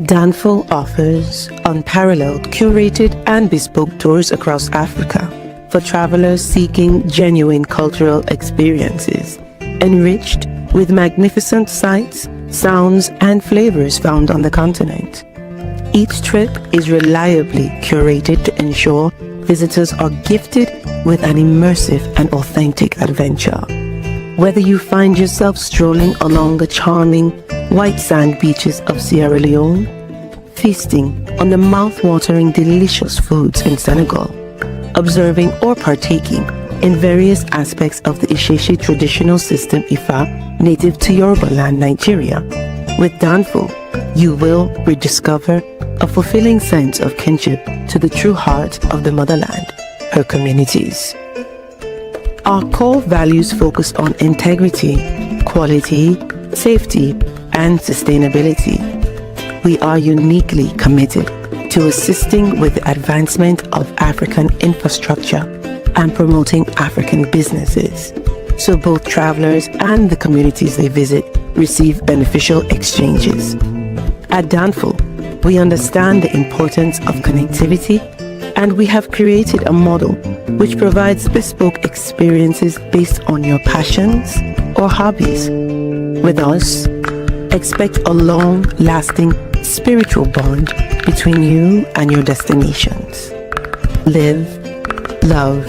Danful offers unparalleled, curated and bespoke tours across Africa for travelers seeking genuine cultural experiences, enriched with magnificent sights, sounds and flavors found on the continent. Each trip is reliably curated to ensure visitors are gifted with an immersive and authentic adventure. Whether you find yourself strolling along the charming white sand beaches of Sierra Leone, feasting on the mouth-watering delicious foods in Senegal, observing or partaking in various aspects of the Isheshi traditional system Ifa native to Yoruba land, Nigeria, with Danful, you will rediscover a fulfilling sense of kinship to the true heart of the motherland, her communities. Our core values focus on integrity, quality, safety, and sustainability. We are uniquely committed to assisting with the advancement of African infrastructure and promoting African businesses, so both travelers and the communities they visit receive beneficial exchanges. At Danful, we understand the importance of connectivity, and we have created a model which provides bespoke experiences based on your passions or hobbies. With us, expect a long-lasting spiritual bond between you and your destinations. Live, love,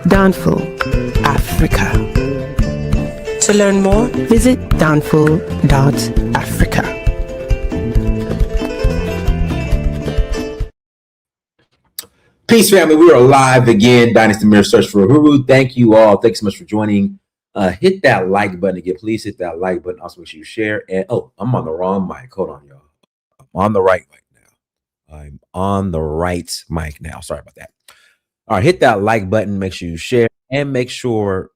Danful, Africa. To learn more, visit danful.africa. Peace, family. We are live again. Dynasty Mirror Search for Uhuru. Thank you all. Thanks so much for joining. Hit that like button again. Please hit that like button. Also, make sure you share. And I'm on the wrong mic. Hold on, y'all. I'm on the right mic now. I'm on the right mic now. Sorry about that. All right, hit that like button. Make sure you share and make sure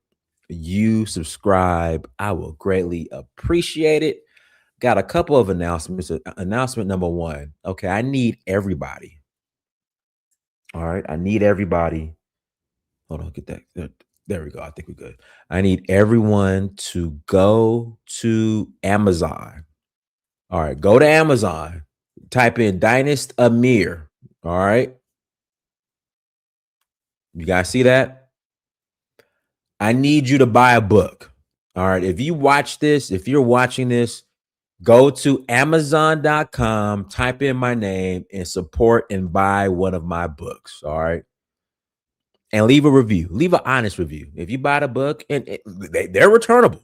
you subscribe. I will greatly appreciate it. Got a couple of announcements. Announcement number one. Okay, I need everybody. All right, I need everybody. Hold on, get that. There we go. I think we're good. I need everyone to go to Amazon. All right, go to Amazon. Type in Dynast Amir. All right. You guys see that? I need you to buy a book. All right. If you watch this, if you're watching this, go to Amazon.com, type in my name, and support and buy one of my books. All right. And leave a review. Leave an honest review. If you buy the book, and they're returnable.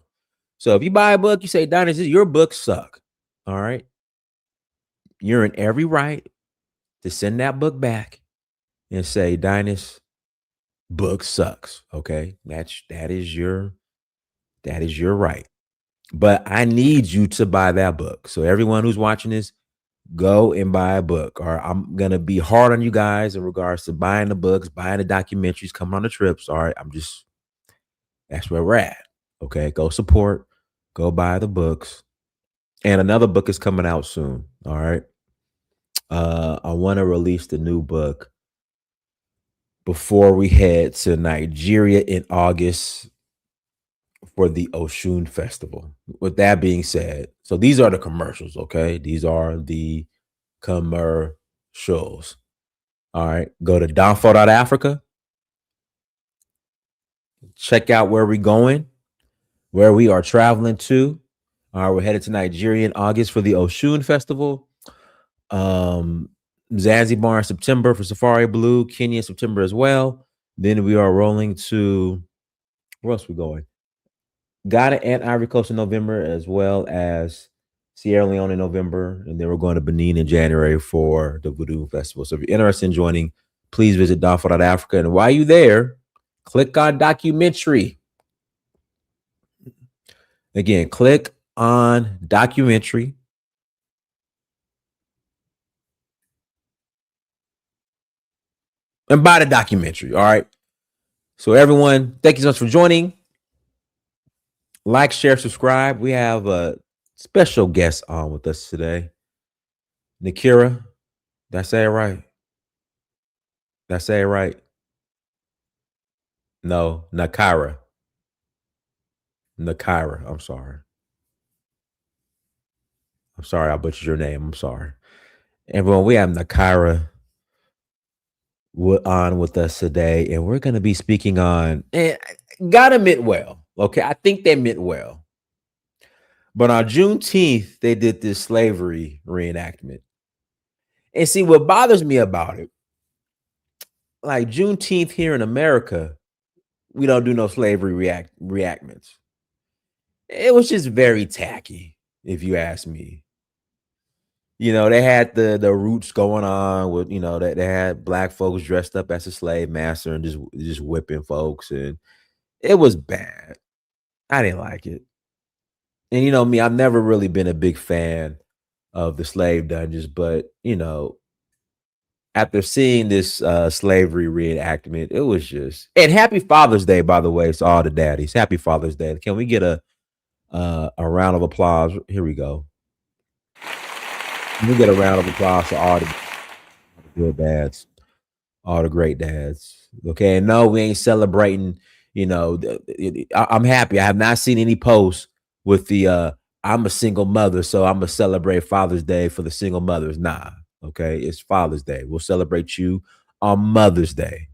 So if you buy a book, you say, Dynasty, your books suck. All right. You're in every right to send that book back and say, Dynasty, book sucks. Okay. That is your right. But I need you to buy that book. So everyone who's watching this, go and buy a book. Or I'm going to be hard on you guys in regards to buying the books, buying the documentaries, coming on the trips. All right. That's where we're at. Okay. Go support, go buy the books. And another book is coming out soon. All right. I want to release the new book before we head to Nigeria in August for the Oshun Festival. With that being said, so these are the commercials, okay? These are the commercials. All right, go to Danful.Africa. Check out where we're going, where we are traveling to. All right, we're headed to Nigeria in August for the Oshun Festival. Zanzibar in September for Safari Blue, Kenya in September as well. Then we are rolling to, where else are we going? Ghana and Ivory Coast in November, as well as Sierra Leone in November. And then we're going to Benin in January for the Voodoo Festival. So if you're interested in joining, please visit Danful.Africa. And while you're there, click on documentary. Again, click on documentary. And buy the documentary. All right. So everyone, thank you so much for joining. Like, share, subscribe. We have a special guest on with us today. Nakira. Did I say it right? Did I say it right? No, Nakira. I'm sorry. I butchered your name. I'm sorry. Everyone, we have Nakira on with us today, and we're going to be speaking on, gotta meant well. Okay, I think they meant well. But on Juneteenth, they did this slavery reenactment. And see, what bothers me about it, like Juneteenth here in America, we don't do no slavery reenactments. It was just very tacky, if you ask me. You know, they had the roots going on with, you know, that they had black folks dressed up as a slave master and just whipping folks, and it was bad. I didn't like it. And you know me, I've never really been a big fan of the slave dungeons, but you know, after seeing this slavery reenactment, it was just, and happy Father's Day, by the way, to all the daddies. Happy Father's Day. Can we get a round of applause? Here we go. Can we get a round of applause to all the good dads, all the great dads? Okay, and no, we ain't celebrating. You know, I'm happy. I have not seen any posts with the I'm a single mother, so I'm gonna celebrate Father's Day for the single mothers. Nah, okay, it's Father's Day. We'll celebrate you on Mother's Day.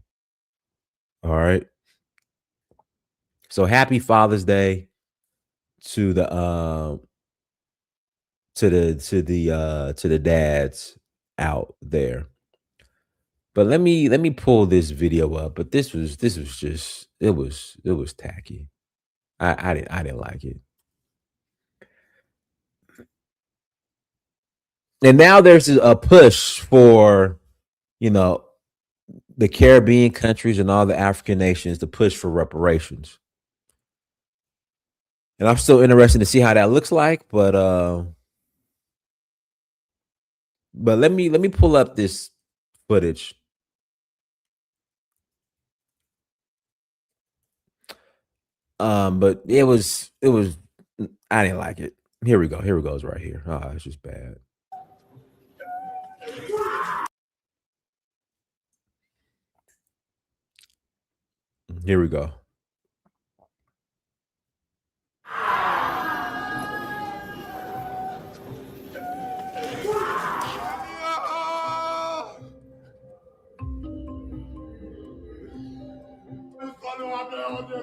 All right. So happy Father's Day to the to the dads out there. But let me pull this video up. But this was just, it was tacky. I didn't like it. And now there's a push for, you know, the Caribbean countries and all the African nations to push for reparations. And I'm still interested to see how that looks like, but let me pull up this footage. But it was I didn't like it. Here we go. Here it goes right here. Oh, it's just bad. Here we go.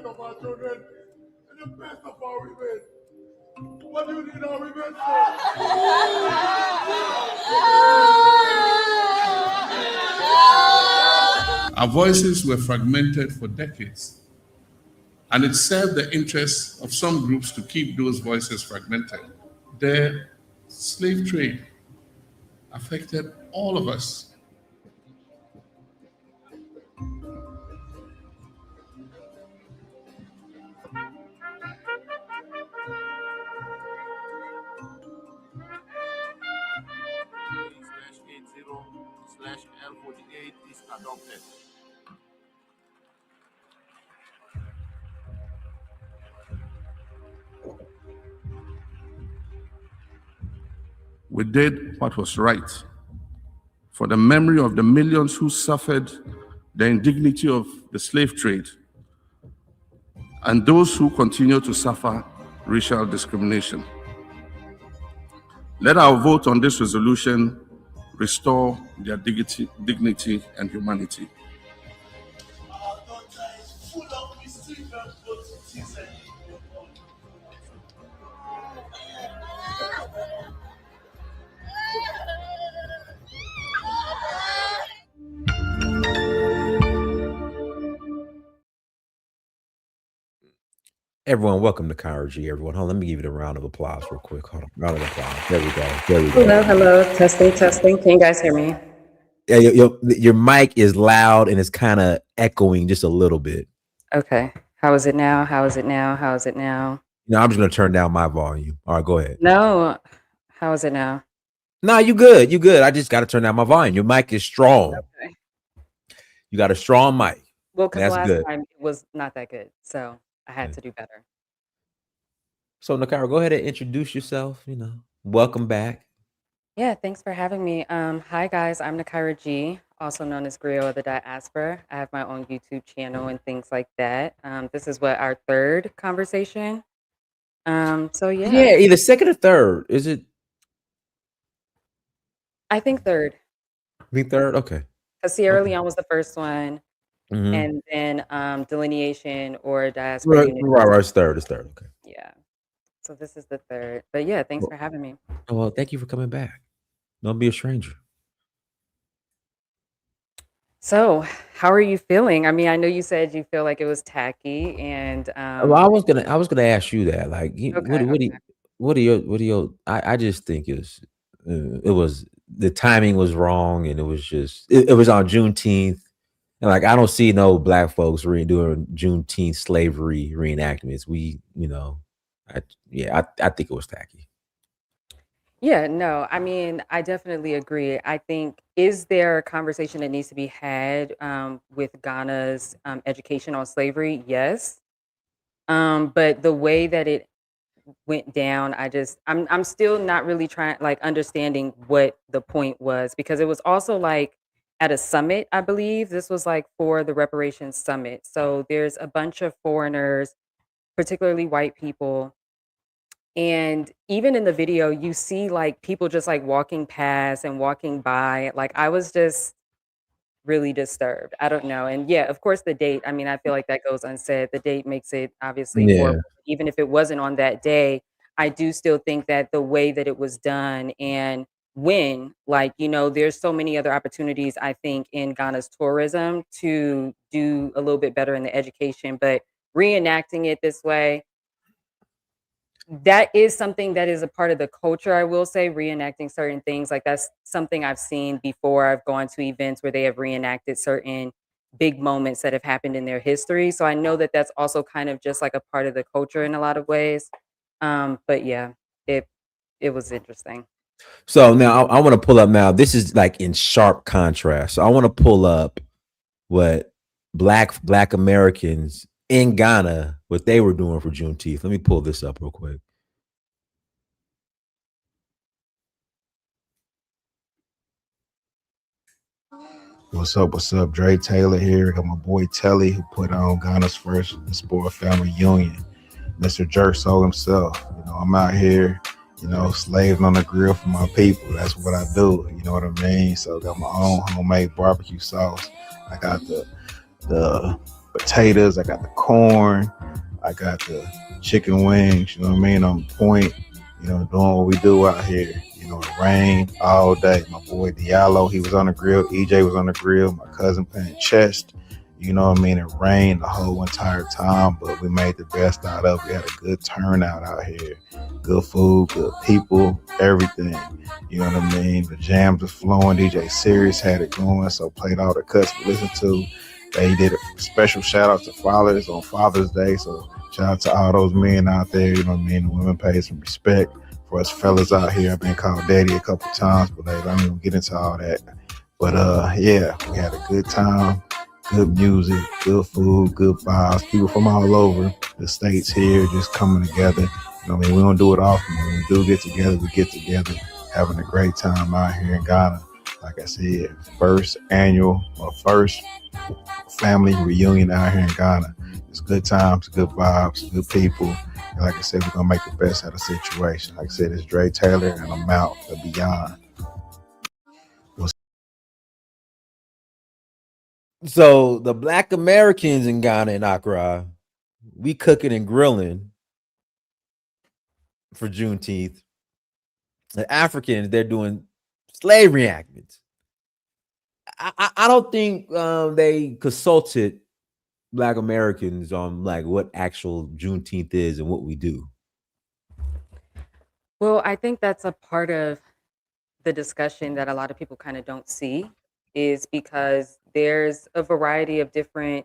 Of our children and the best of our women. What do you need our women for? Our voices were fragmented for decades, and it served the interests of some groups to keep those voices fragmented. The slave trade affected all of us. /80/L48 is adopted. We did what was right for the memory of the millions who suffered the indignity of the slave trade and those who continue to suffer racial discrimination. Let our vote on this resolution restore their dignity and humanity. Our daughter is full of mystery and positivity. Everyone, welcome to Nakira G. Everyone, hold on, let me give you a round of applause real quick. Hold on, round of applause. There we go. There we go. Hello, hello. Testing, testing. Can you guys hear me? Yeah, your mic is loud and it's kind of echoing just a little bit. Okay. How is it now? How is it now? How is it now? No, I'm just gonna turn down my volume. All right, go ahead. No. How is it now? No, you good. You good. I just got to turn down my volume. Your mic is strong. Okay. You got a strong mic. Well, because last good. time it was not that good, so I had to do better. So, Nakira, go ahead and introduce yourself. You know, welcome back. Yeah, thanks for having me. Hi, guys. I'm Nakira G, also known as Griot of the Diaspora. I have my own YouTube channel and things like that. This is what our third conversation. So yeah. Yeah, either second or third. Is it? I think third. Me third? Okay. Because Sierra Okay. Leone was the first one, Mm-hmm. and then delineation or diaspora Right, unity. right, right. It's third. It's third. Okay. Yeah. So this is the third. But yeah, thanks Well, for having me. well, thank you for coming back. Don't be a stranger. So, how are you feeling? I mean, I know you said you feel like it was tacky, and Well, I was gonna ask you that. Like, okay, okay. what are your? I just think it was the timing was wrong, and it was just it was on Juneteenth, and like I don't see no black folks doing Juneteenth slavery reenactments. I I think it was tacky. Yeah, no, I mean, I definitely agree. I think, is there a conversation that needs to be had with Ghana's education on slavery? Yes. But the way that it went down, I'm still not really trying like understanding what the point was, because it was also like at a summit, I believe. This was like for the Reparations summit. So there's a bunch of foreigners, particularly white people, and even in the video you see like people just like walking past and walking by. Like I was just really disturbed. I don't know. And yeah, of course, the date, I mean, I feel like that goes unsaid. The date makes it obviously Yeah. horrible. Even if it wasn't on that day, I do still think that the way that it was done and when, like, there's so many other opportunities, I think, in Ghana's tourism to do a little bit better in the education. But reenacting it this way, that is something that is a part of the culture, I will say, reenacting certain things. Like that's something I've seen before. I've gone to events where they have reenacted certain big moments that have happened in their history. So I know that that's also kind of just like a part of the culture in a lot of ways. But yeah, it it was interesting. So now I want to pull up now. This is like in sharp contrast. So I want to pull up what black Americans in Ghana what they were doing for Juneteenth. Let me pull this up real quick. What's up? What's up? Dre Taylor here. Got my boy Telly who put on Ghana's first Diaspora Family Union. Mr. Jerk Soul himself. I'm out here, slaving on the grill for my people. That's what I do. You know what I mean? So got my own homemade barbecue sauce. I got the potatoes. I got the corn. I got the chicken wings. You know what I mean? On point. Doing what we do out here. It rained all day. My boy Diallo, he was on the grill. EJ was on the grill. My cousin playing chest. You know what I mean? It rained the whole entire time, but we made the best out of it. We had a good turnout out here. Good food, good people, everything. You know what I mean? The jams were flowing. DJ Sirius had it going, so played all the cuts we listened to. They did a special shout out to fathers on Father's Day. So shout out to all those men out there. You know what I mean? The women paid some respect. For us fellas out here, I've been called daddy a couple times, but I don't even get into all that. But yeah, we had a good time, good music, good food, good vibes. People from all over the states here just coming together. We don't do it often. When we do get together, we get together, having a great time out here in Ghana. Like I said, first family reunion out here in Ghana. It's good times, good vibes, good people. And like I said, we're going to make the best out of the situation. Like I said, it's Dre Taylor, and I'm out for Beyond. So the black Americans in Ghana and Accra, we cooking and grilling for Juneteenth. The Africans, they're doing slave reenactments. I don't think they consulted black Americans on like what actual Juneteenth is and what we do. Well, I think that's a part of the discussion that a lot of people kind of don't see, is because there's a variety of different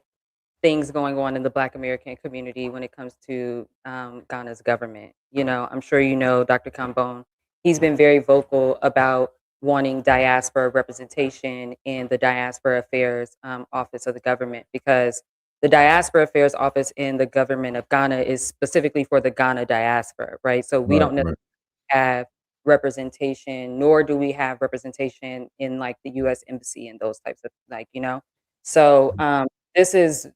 things going on in the Black American community when it comes to Ghana's government. I'm sure Dr. Kambone. He's been very vocal about wanting diaspora representation in the Diaspora Affairs Office of the government, because the Diaspora Affairs Office in the government of Ghana is specifically for the Ghana diaspora, right? So we don't necessarily have representation, nor do we have representation in like the U.S. Embassy and those types of So this is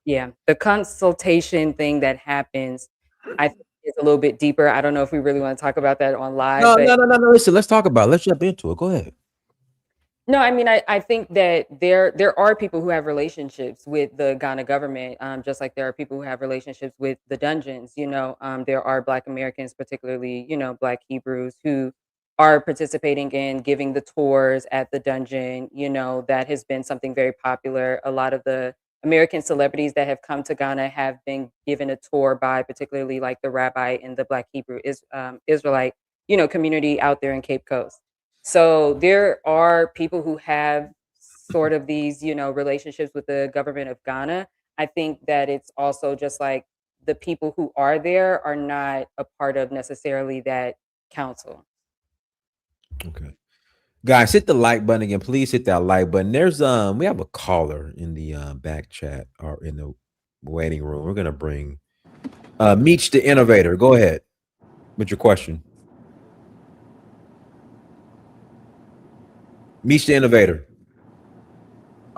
yeah, the consultation thing that happens, I think is a little bit deeper. I don't know if we really want to talk about that on live, No, but no, no, no, no. Listen, let's talk about it. Let's jump into it. Go ahead. no, I mean, I think that there are people who have relationships with the Ghana government, just like there are people who have relationships with the dungeons. There are Black Americans, particularly Black Hebrews, who are participating in giving the tours at the dungeon. That has been something very popular. A lot of the American celebrities that have come to Ghana have been given a tour by, particularly like the rabbi in the Black Hebrew Israelite community out there in Cape Coast. So there are people who have sort of these, relationships with the government of Ghana. I think that it's also just like the people who are there are not a part of necessarily that council. Okay. Guys, hit the like button again. Please hit that like button. There's we have a caller in the back chat or in the waiting room. We're gonna bring Meech the Innovator. Go ahead with your question. Meech the Innovator.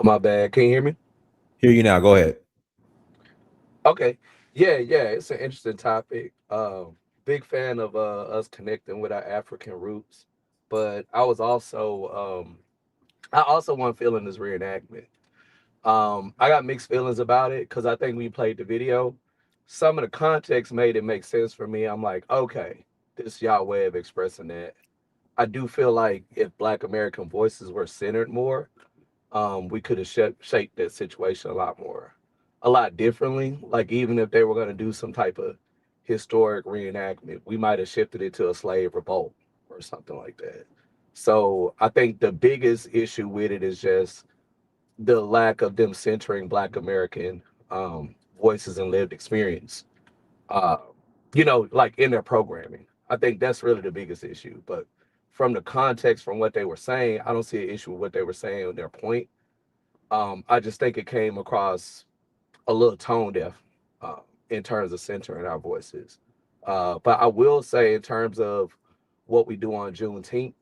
My bad. Can you hear me? Hear you now. Go ahead. Okay. Yeah, it's an interesting topic. Big fan of us connecting with our African roots, but I also want feeling this reenactment. I got mixed feelings about it because I think we played the video. Some of the context made it make sense for me. I'm like, okay, this is y'all way of expressing that. I do feel like if Black American voices were centered more, we could have shaped that situation a lot differently. Like even if they were going to do some type of historic reenactment, we might have shifted it to a slave revolt or something like that. So I think the biggest issue with it is just the lack of them centering Black American voices and lived experience. Uh, like in their programming. I think that's really the biggest issue. But from the context, from what they were saying, I don't see an issue with what they were saying on their point. I just think it came across a little tone deaf in terms of centering our voices. But I will say, in terms of what we do on Juneteenth,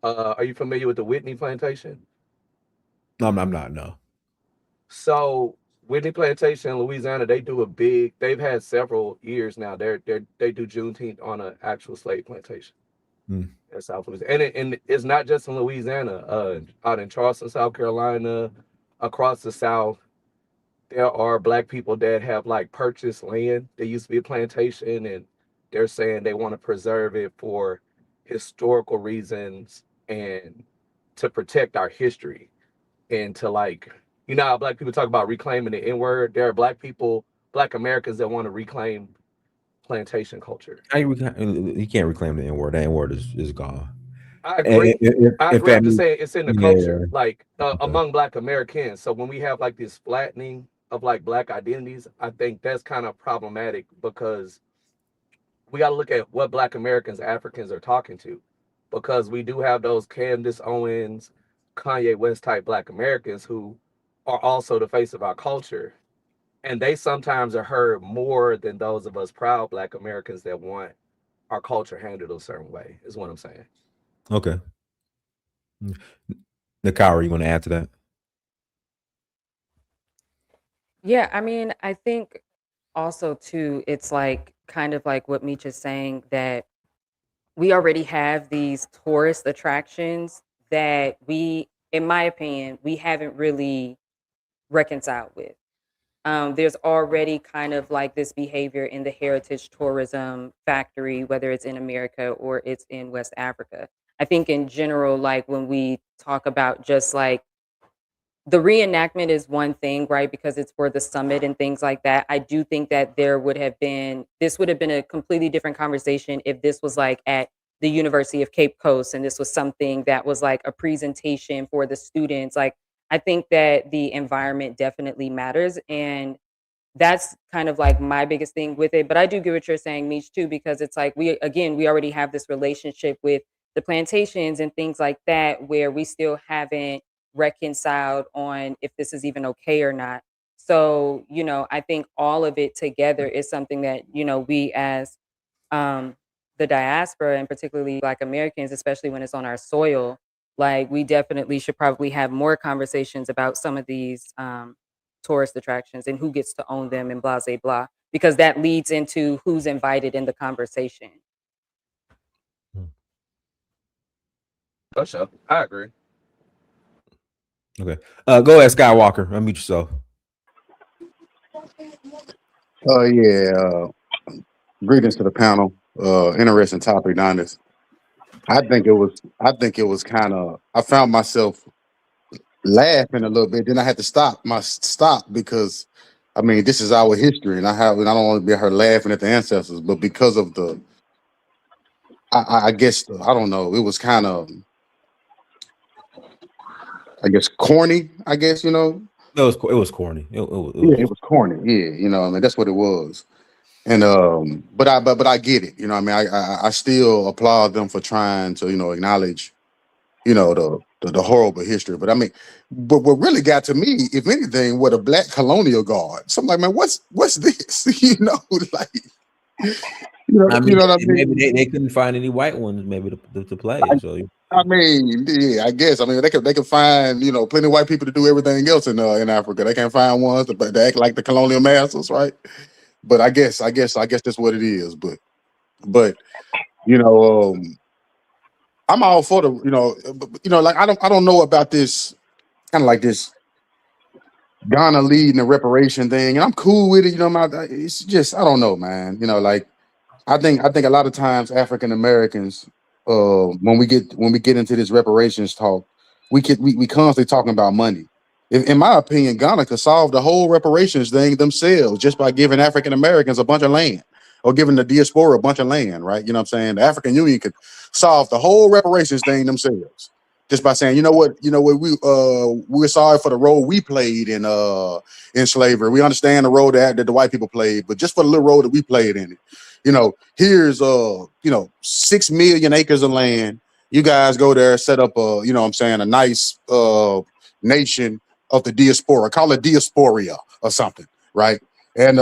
are you familiar with the Whitney Plantation? No, I'm not. No. So Whitney Plantation in Louisiana, they've had several years now. They do Juneteenth on an actual slave plantation in South Louisiana, and it's not just in Louisiana. Out in Charleston, South Carolina, across the South, there are Black people that have like purchased land. There used to be a plantation, and they're saying they want to preserve it for historical reasons and to protect our history and to like, how Black people talk about reclaiming the N word. There are Black Americans that want to reclaim plantation culture. You can't reclaim the N word. The N word is gone. I agree. If I'm just saying it's in the culture, yeah. like Okay. among Black Americans. So when we have like this flattening of like Black identities, I think that's kind of problematic because we got to look at what Black Americans, Africans are talking to, because we do have those Candace Owens, Kanye West type Black Americans who are also the face of our culture. And they sometimes are heard more than those of us proud Black Americans that want our culture handled a certain way, is what I'm saying. Okay. Nakira, you want to add to that? Yeah, I mean, I think also too, it's like kind of like what Meech is saying, that we already have these tourist attractions that in my opinion, we haven't really reconciled with. There's already kind of like this behavior in the heritage tourism factory, whether it's in America or it's in West Africa. I think in general, like when we talk about just like the reenactment is one thing, right? Because it's for the summit and things like that. I do think that this would have been a completely different conversation if this was like at the University of Cape Coast and this was something that was like a presentation for the students. Like, I think that the environment definitely matters. And that's kind of like my biggest thing with it. But I do get what you're saying, Meech, too, because it's like we already have this relationship with the plantations and things like that where we still haven't reconciled on if this is even okay or not. So, I think all of it together is something that, we as um, the diaspora and particularly Black Americans, especially when it's on our soil, like we definitely should probably have more conversations about some of these tourist attractions and who gets to own them and blah, blah, blah. because that leads into who's invited in the conversation. For sure. I agree. Okay. Go ahead, Skywalker. Unmute yourself. Yeah. Greetings to the panel. Interesting topic, Donis. I think it was kind of. I found myself laughing a little bit. Then I had to stop because, I mean, this is our history, and I don't want to be her laughing at the ancestors, but because of the, I guess I don't know. It was kind of, I guess, corny. I guess It was corny. It was corny. Yeah, I mean, that's what it was. And but I get it. I mean, I still applaud them for trying to acknowledge the horrible history. But I mean, but what really got to me, if anything, were the black colonial guards. So I'm like, man, what's this? Like, I mean, what I mean? maybe they couldn't find any white ones maybe to play. So I mean, yeah, I guess. I mean, they can find plenty of white people to do everything else in Africa. They can't find ones to act like the colonial masters, right? But I guess that's what it is. But I'm all for the like I don't know about this kind of like this Ghana leading the reparation thing, and I'm cool with it. It's just I don't know, man. Like I think a lot of times African Americans, when we get into this reparations talk, we constantly talking about money. In my opinion, Ghana could solve the whole reparations thing themselves just by giving African Americans a bunch of land, or giving the diaspora a bunch of land, right? You know what I'm saying? The African Union could solve the whole reparations thing themselves just by saying, we're sorry for the role we played in slavery. We understand the role that the white people played, but just for the little role that we played in it, here's 6 million acres of land. You guys go there, set up a nice nation of the diaspora, call it diasporia or something, right? And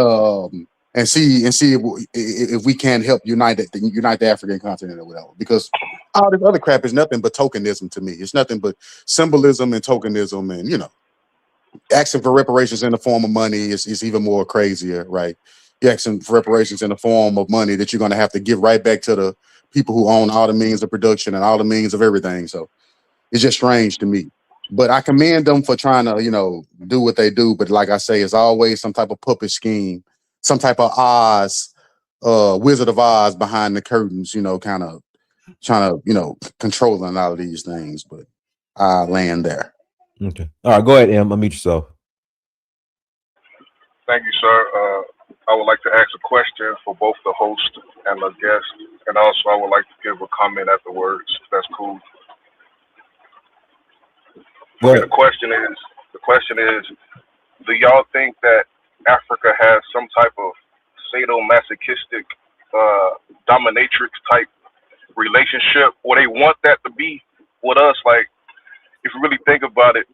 see if we can help unite the African continent or whatever. Because all this other crap is nothing but tokenism to me. It's nothing but symbolism and tokenism, and asking for reparations in the form of money is even more crazier, right? You're asking for reparations in the form of money that you're going to have to give right back to the people who own all the means of production and all the means of everything. So it's just strange to me. But I commend them for trying to, do what they do. But like I say, it's always some type of puppet scheme, some type of Oz, Wizard of Oz behind the curtains, kind of trying to, controlling a lot of these things. But I land there. okay. All right, go ahead, Em. Unmute yourself. Thank you, sir. I would like to ask a question for both the host and the guest, and also I would like to give a comment afterwards, if that's cool. Okay, the question is, do y'all think that Africa has some type of sadomasochistic, dominatrix type relationship, where they want that to be with us? Like, if you really think about it,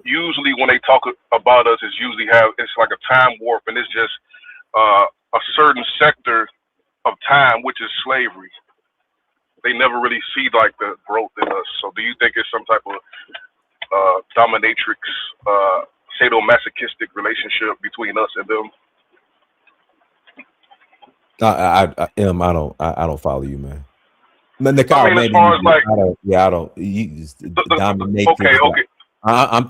usually when they talk about us, it's like a time warp, and it's just a certain sector of time, which is slavery. They never really see like the growth in us. So do you think it's some type of dominatrix, sadomasochistic relationship between us and them? I don't follow you, man. Nakira, I mean, as far as like, I don't. You just dominate. Okay. I'm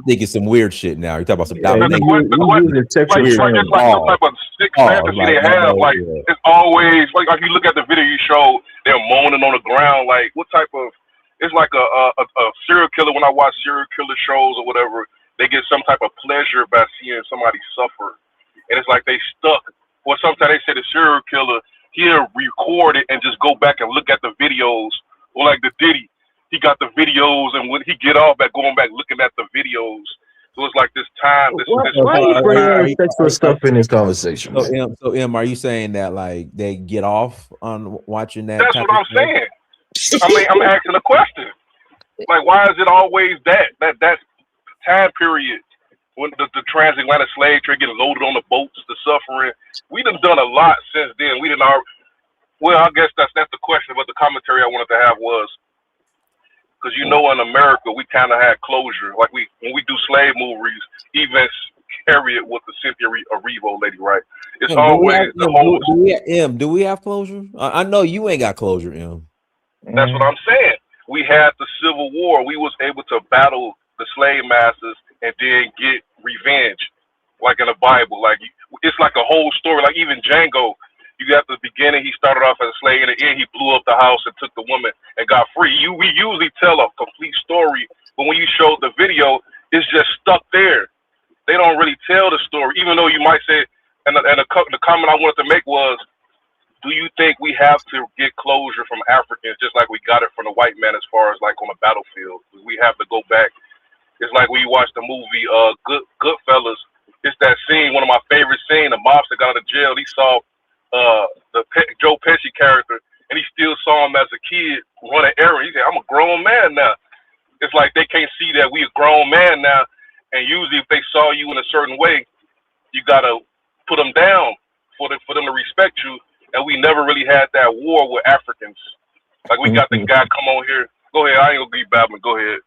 thinking some weird shit now. You're talking about some domination. Like some type of sick fantasy they have. Like, it's always like you look at the video you showed, they're moaning on the ground. Like, what type of? It's like a serial killer. When I watch serial killer shows or whatever, they get some type of pleasure by seeing somebody suffer, and it's like they stuck. Or sometimes they say the serial killer, he'll record it and just go back and look at the videos, or like the Diddy. He got the videos, and when he get off, going back looking at the videos, so it's like this time. Why are you bringing sexual stuff in this conversation? So, Em, are you saying that like they get off on watching that? That's what I'm saying. I mean, I'm asking a question. Like, why is it always that time period when the transatlantic slave trade getting loaded on the boats, the suffering? We done a lot since then. Well, I guess that's the question, but the commentary I wanted to have was, because in America we kind of had closure. Like when we do slave movies, even Harriet with the Cynthia Erivo lady, right? It's Do always the whole. do we have closure? I know you ain't got closure, M. That's what I'm saying. We had the Civil War. We was able to battle the slave masters and then get revenge, like in the Bible. Like it's like a whole story. Like even Django, you got the beginning. He started off as a slave. In the end, he blew up the house and took the woman and got free. We usually tell a complete story, but when you show the video, it's just stuck there. They don't really tell the story, even though you might say. And the comment I wanted to make was, do you think we have to get closure from Africans just like we got it from the white man as far as like on the battlefield? We have to go back. It's like when you watch the movie Goodfellas. It's that scene, one of my favorite scenes. The mobster got out of jail. He saw Joe Pesci character, and he still saw him as a kid run an errand. He said, "I'm a grown man now." It's like they can't see that we a grown man now. And usually, if they saw you in a certain way, you gotta put them down for them to respect you. And we never really had that war with Africans. Like we got the guy come on here. Go ahead. I ain't gonna be babbling. Go ahead.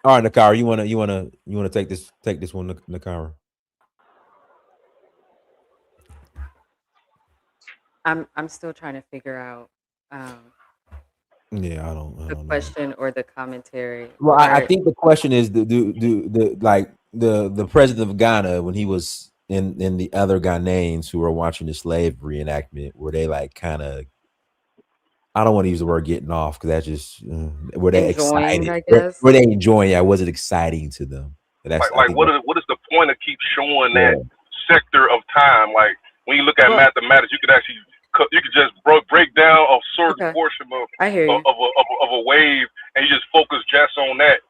All right, Nakira, you wanna take this one, Nakira? I'm still trying to figure out Yeah, I don't the know. question or the commentary. Well, I think the question is, do the president of Ghana, when he was in the other Ghanaians who were watching the slave reenactment, were they like kind of, I don't want to use the word getting off because that's just were they enjoying, excited? I guess. Were they enjoying? Yeah, was it exciting to them? That's Like what is the point of keep showing that sector of time? Like when you look at mathematics, you could just break down a certain portion of a wave, and you just focus just on that.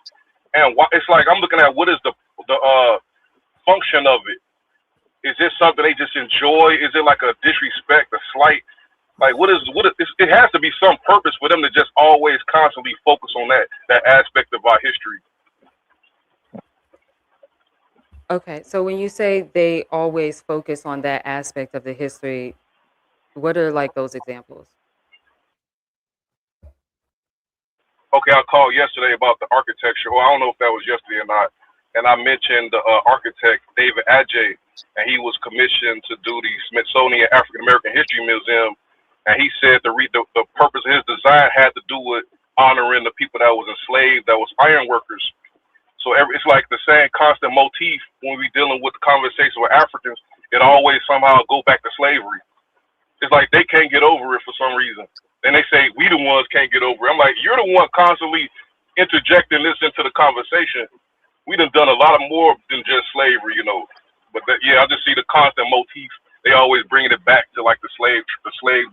And it's like I'm looking at what is the function of it. Is this something they just enjoy? Is it like a disrespect, a slight? Like it has to be some purpose for them to just always constantly focus on that aspect of our history. Okay, so when you say they always focus on that aspect of the history, what are like those examples? Okay, I called yesterday about the architecture. Well, I don't know if that was yesterday or not. And I mentioned the architect, David Adjaye, and he was commissioned to do the Smithsonian African American History Museum. And he said the purpose of his design had to do with honoring the people that was enslaved, that was iron workers. So it's like the same constant motif when we're dealing with the conversation with Africans. It always somehow go back to slavery. It's like they can't get over it for some reason. And they say we the ones can't get over it. I'm like, you're the one constantly interjecting this into the conversation. We done a lot of more than just slavery, you know. But I just see the constant motif. They always bringing it back to like the slave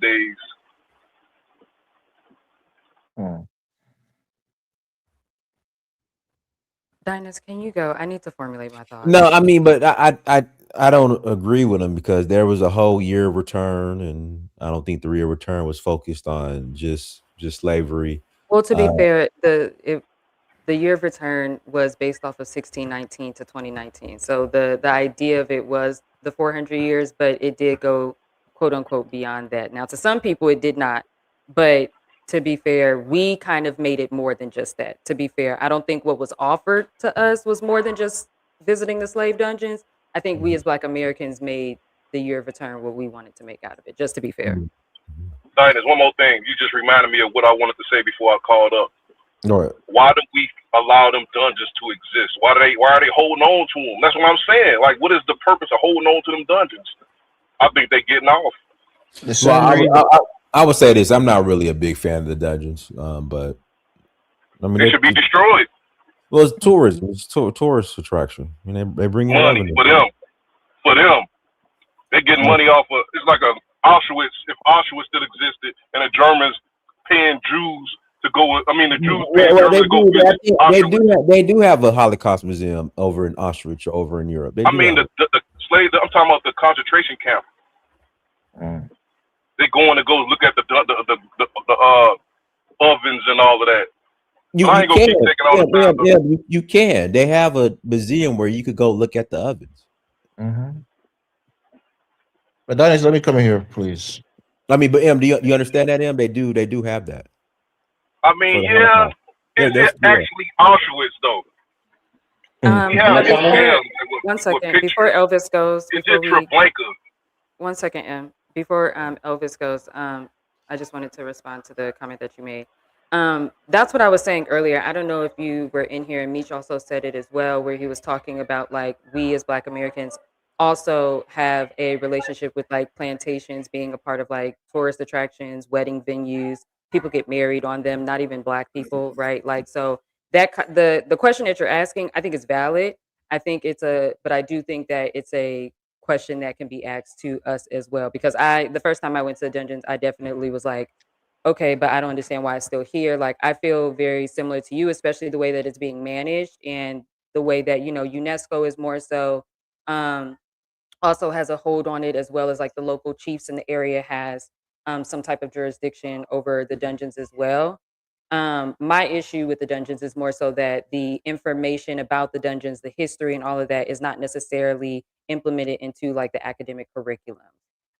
days. Dinus, can you go? I need to formulate my thoughts. No, I mean, but I don't agree with him because there was a whole year return, and I don't think the year return was focused on just slavery. Well, to be fair, the year of return was based off of 1619 to 2019. So the idea of it was the 400 years, but it did go quote unquote beyond that. Now, to some people, it did not. But to be fair, we kind of made it more than just that. To be fair, I don't think what was offered to us was more than just visiting the slave dungeons. I think we as Black Americans made the year of return what we wanted to make out of it, just to be fair. Dinus, one more thing. You just reminded me of what I wanted to say before I called up. All right. Why do we allow them dungeons to exist? Why are they holding on to them? That's what I'm saying. Like, what is the purpose of holding on to them dungeons? I think they're getting off. Well, I would say this. I'm not really a big fan of the dungeons, but I mean they should be destroyed. Well, it's tourism. It's tourist attraction. I mean, they bring in money for them. They're getting money off of. It's like a Auschwitz. If Auschwitz still existed, and the Germans paying Jews to go. I mean, the Jews paying Germans to go visit Auschwitz. They do have a Holocaust museum over in Auschwitz or over in Europe. I mean, the slave. I'm talking about the concentration camp. They're going to go look at the ovens and all of that. You can. They have a museum where you could go look at the ovens. But Dennis, let me come in here, please. I mean, but M, do you understand that, M? They do have that. I mean, is it actually Auschwitz though? One second, before Elvis goes, It's just Treblanka. One second, before Elvis goes, I just wanted to respond to the comment that you made. That's what I was saying earlier. I don't know if you were in here, and Meech also said it as well, where he was talking about like we as Black Americans also have a relationship with like plantations being a part of like tourist attractions, wedding venues. People get married on them, not even Black people, right? Like so the question that you're asking, I think is valid. But I do think that it's a question that can be asked to us as well. Because the first time I went to the dungeons, I definitely was like, okay, but I don't understand why it's still here. Like I feel very similar to you, especially the way that it's being managed and the way that, UNESCO is more so um also has a hold on it, as well as like the local chiefs in the area has some type of jurisdiction over the dungeons as well. My issue with the dungeons is more so that the information about the dungeons, the history and all of that is not necessarily implemented into like the academic curriculum.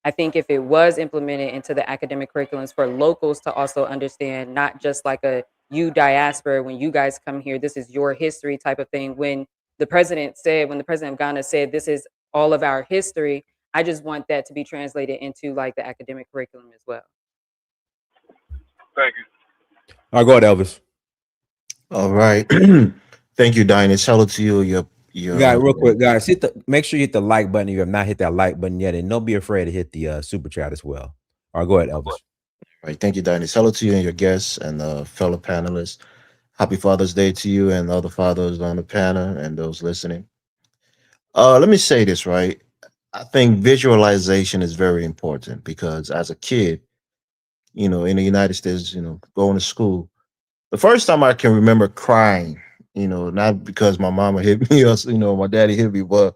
I think if it was implemented into the academic curriculums for locals to also understand, not just like a you diaspora, when you guys come here, this is your history type of thing. When the president of Ghana said, this is all of our history, I just want that to be translated into like the academic curriculum as well. Thank you. I'll go ahead, Elvis. All right. Thank you, Dinah. Hello to you. You got real quick, guys. Make sure you hit the like button if you have not hit that like button yet, and don't be afraid to hit the super chat as well. All right, go ahead, Elvis. All right, thank you, Dinah. Hello to you and your guests and fellow panelists. Happy Father's Day to you and all the fathers on the panel and those listening. Let me say this, right? I think visualization is very important because as a kid, in the United States, going to school, the first time I can remember crying, not because my mama hit me or, my daddy hit me, but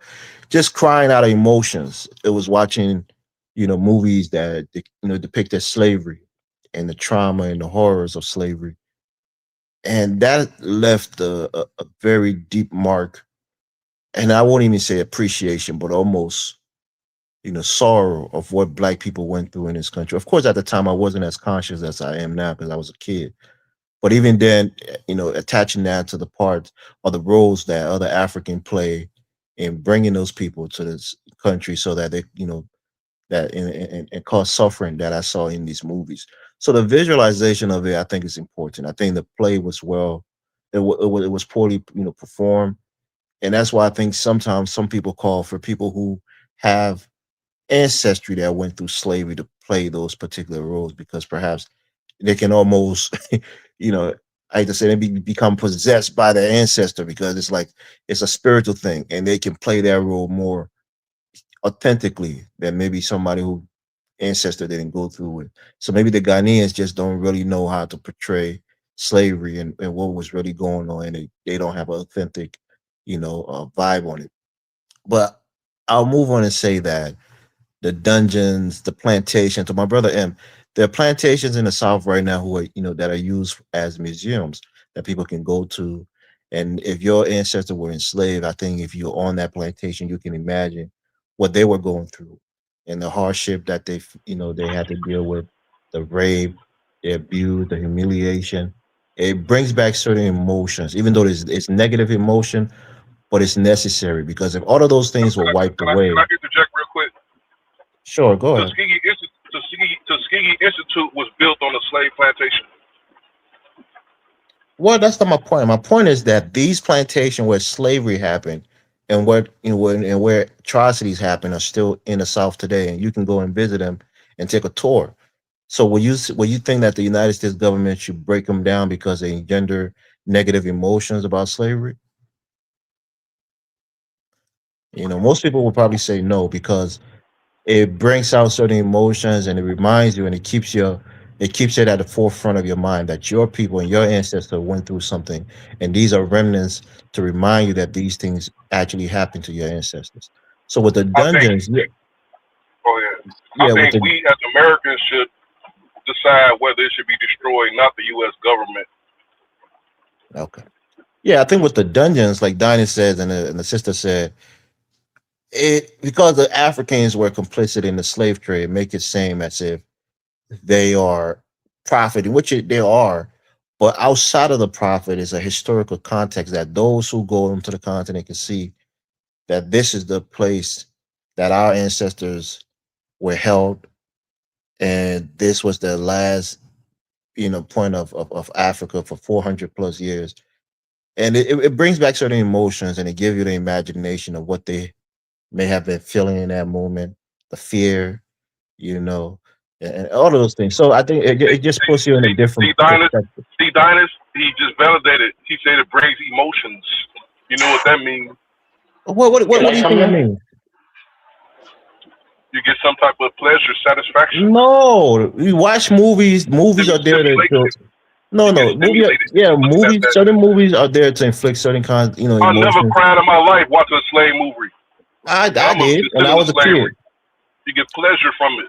just crying out of emotions. It was watching, movies that, depicted slavery and the trauma and the horrors of slavery. And that left a very deep mark. And I won't even say appreciation, but almost, sorrow of what Black people went through in this country. Of course, at the time, I wasn't as conscious as I am now because I was a kid. But even then, attaching that to the parts or the roles that other African play in bringing those people to this country so that they, that and cause suffering that I saw in these movies. So the visualization of it, I think, is important. I think the play was it was poorly, performed. And that's why I think sometimes some people call for people who have ancestry that went through slavery to play those particular roles because perhaps they can almost, I hate to say, they become possessed by their ancestor because it's like it's a spiritual thing, and they can play that role more authentically than maybe somebody who ancestor didn't go through it. So maybe the Ghanaians just don't really know how to portray slavery and what was really going on, and they don't have an authentic, vibe on it. But I'll move on and say that the dungeons, the plantation. To my brother M, there are plantations in the South right now who are, that are used as museums that people can go to. And if your ancestors were enslaved, I think if you're on that plantation, you can imagine what they were going through and the hardship that they had to deal with, the rape, the abuse, the humiliation. It brings back certain emotions, even though it's negative emotion, but it's necessary because if all of those things were wiped away. Can I interject real quick? Sure, go ahead. Tuskegee Institute was built on a slave plantation. Well, that's not my point. My point is that these plantations where slavery happened and where atrocities happen are still in the South today, and you can go and visit them and take a tour. So will you think that the United States government should break them down because they engender negative emotions about slavery? Most people will probably say no because it brings out certain emotions and it reminds you and it keeps it at the forefront of your mind that your people and your ancestors went through something, and these are remnants to remind you that these things actually happened to your ancestors. So with the dungeons, I think we as Americans should decide whether it should be destroyed, not the U.S. government. Okay. Yeah, I think with the dungeons, like Dinah says and the sister said, because the Africans were complicit in the slave trade, make it seem as if they are profiting, which they are, But outside of the prophet is a historical context that those who go into the continent can see that this is the place that our ancestors were held, and this was the last, point of Africa for 400 plus years. And it brings back certain emotions, and it gives you the imagination of what they may have been feeling in that moment, the fear, and all of those things. So I think it just puts you in a different perspective. Dinus, he just validated. He said it brings emotions. You know what that means? What do you think that means? You get some type of pleasure, satisfaction. No, you watch movies. Movies are there to no. Movies. Certain movies are there to inflict certain kinds, I never emotions. cried in my life watching a slave movie. I did when I was a kid. You get pleasure from it.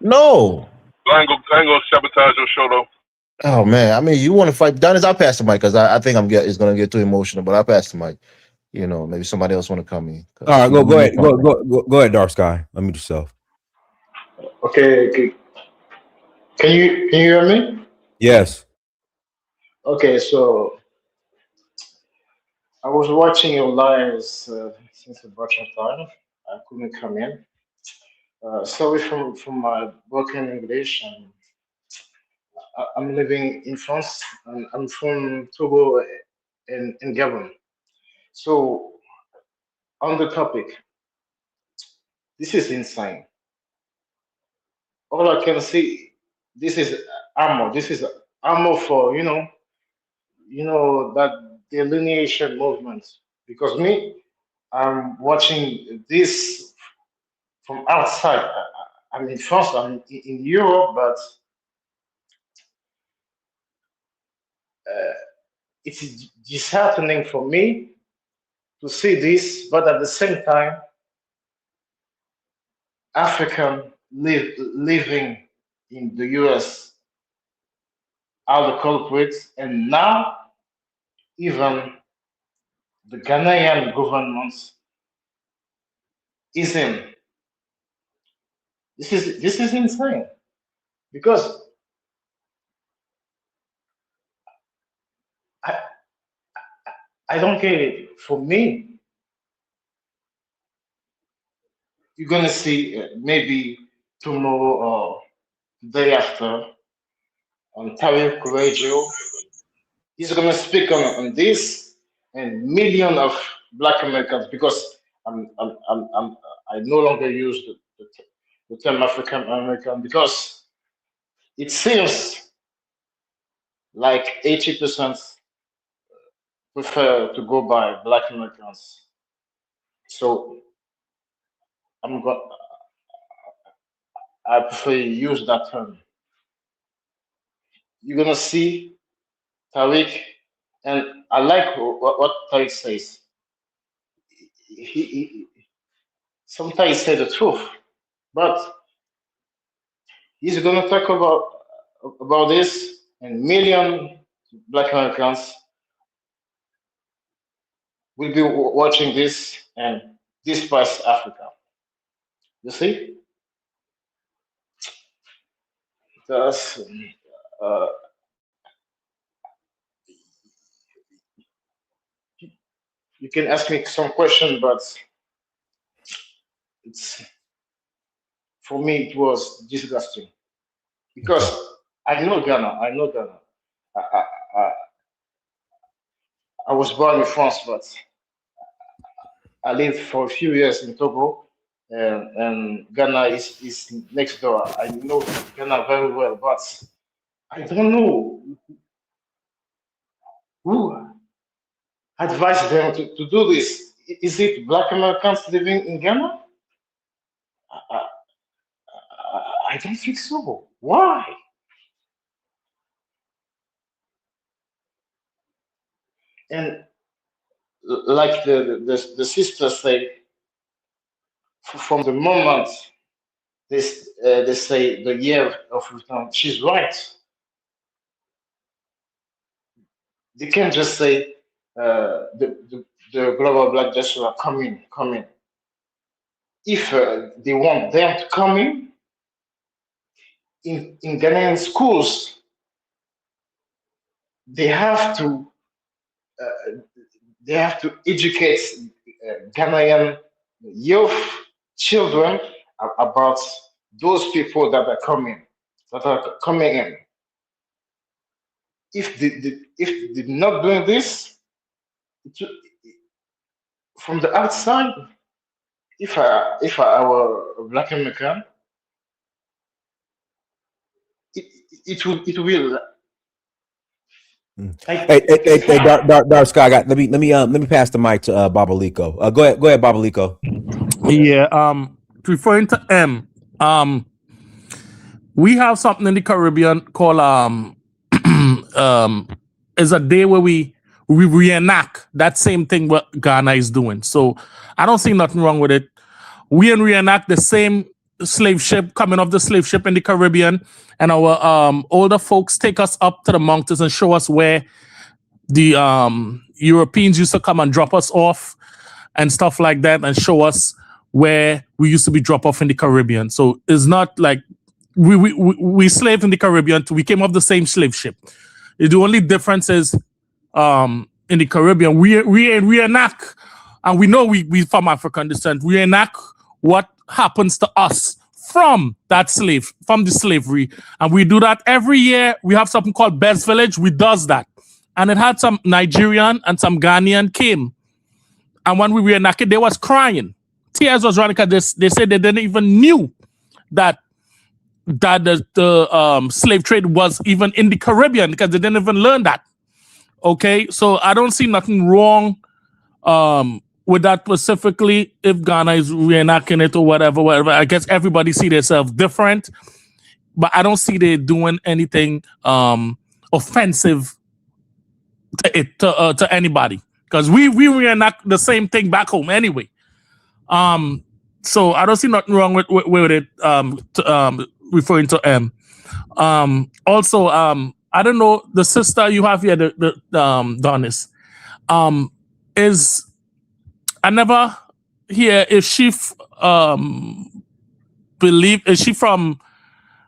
No. I ain't gonna sabotage your show though. Oh man, I mean, you want to fight? Dennis, I'll pass the mic because I think it's gonna get too emotional. But I'll pass the mic. Maybe somebody else want to come in. All right, go ahead. Go ahead, Dark Sky. Unmute yourself. Okay. Can you hear me? Yes. Okay, so I was watching your lives since a bunch of time. I couldn't come in. Sorry from my broken English. I'm living in France. I'm from Togo in Gabon. So on the topic, this is insane. All I can see, this is armor. This is armor for that delineation movement. Because I'm watching this from outside. I'm in France. I'm in Europe, but it's disheartening for me to see this. But at the same time, African living in the US are the culprits, and now even the Ghanaian government is in. This is insane because I don't get it. For me, you're gonna see maybe tomorrow or day after on Tarik Radio. He's gonna speak on this, and million of Black Americans, because I no longer use the term African American because it seems like 80% prefer to go by Black Americans. So I prefer use that term. You're gonna see Tariq, and I like what Tariq says. He sometimes say the truth, but he's gonna talk about this, and million Black Americans will be watching this and despise Africa. You see? That's, uh, you can ask me some question, but it's for me it was disgusting because I know Ghana. I know Ghana. I was born in France, but I lived for a few years in Togo, and Ghana is next door. I know Ghana very well, but I don't know who advised them to do this. Is it Black Americans living in Ghana? I don't think so. Why? And like the sisters say, from the moment they say the year of return, she's right. They can't just say the global Black diaspora come in. If they want them to come in Ghanaian schools, they have to educate Ghanaian youth, children about those people that are coming in. If they're not doing this, from the outside, if I were a Black American, it will Hey, Dark Sky. Let me pass the mic to Babaliko. Go ahead, Babaliko. Yeah. Referring to M, we have something in the Caribbean called is a day where we reenact that same thing what Ghana is doing. So I don't see nothing wrong with it. We reenact the same slave ship coming off the slave ship in the Caribbean, and our older folks take us up to the mountains and show us where the Europeans used to come and drop us off and stuff like that, and show us where we used to be dropped off in the Caribbean. So it's not like we slaved in the Caribbean. We came off the same slave ship. The only difference is in the Caribbean, we reenact, and we know we from African descent, we reenact what happens to us from the slavery. And we do that every year. We have something called Best Village. We does that. And it had some Nigerian and some Ghanaian came. And when we reenacted, they was crying. Tears was running because they said they didn't even knew that the slave trade was even in the Caribbean, because they didn't even learn that. Okay, so I don't see nothing wrong with that specifically. If Ghana is reenacting it or whatever, I guess everybody see themselves different, but I don't see they doing anything offensive to anybody, because we reenact the same thing back home anyway. So I don't see nothing wrong with it. Referring to M. Also, I don't know, the sister you have here, the Donis, is I never hear if she is she from,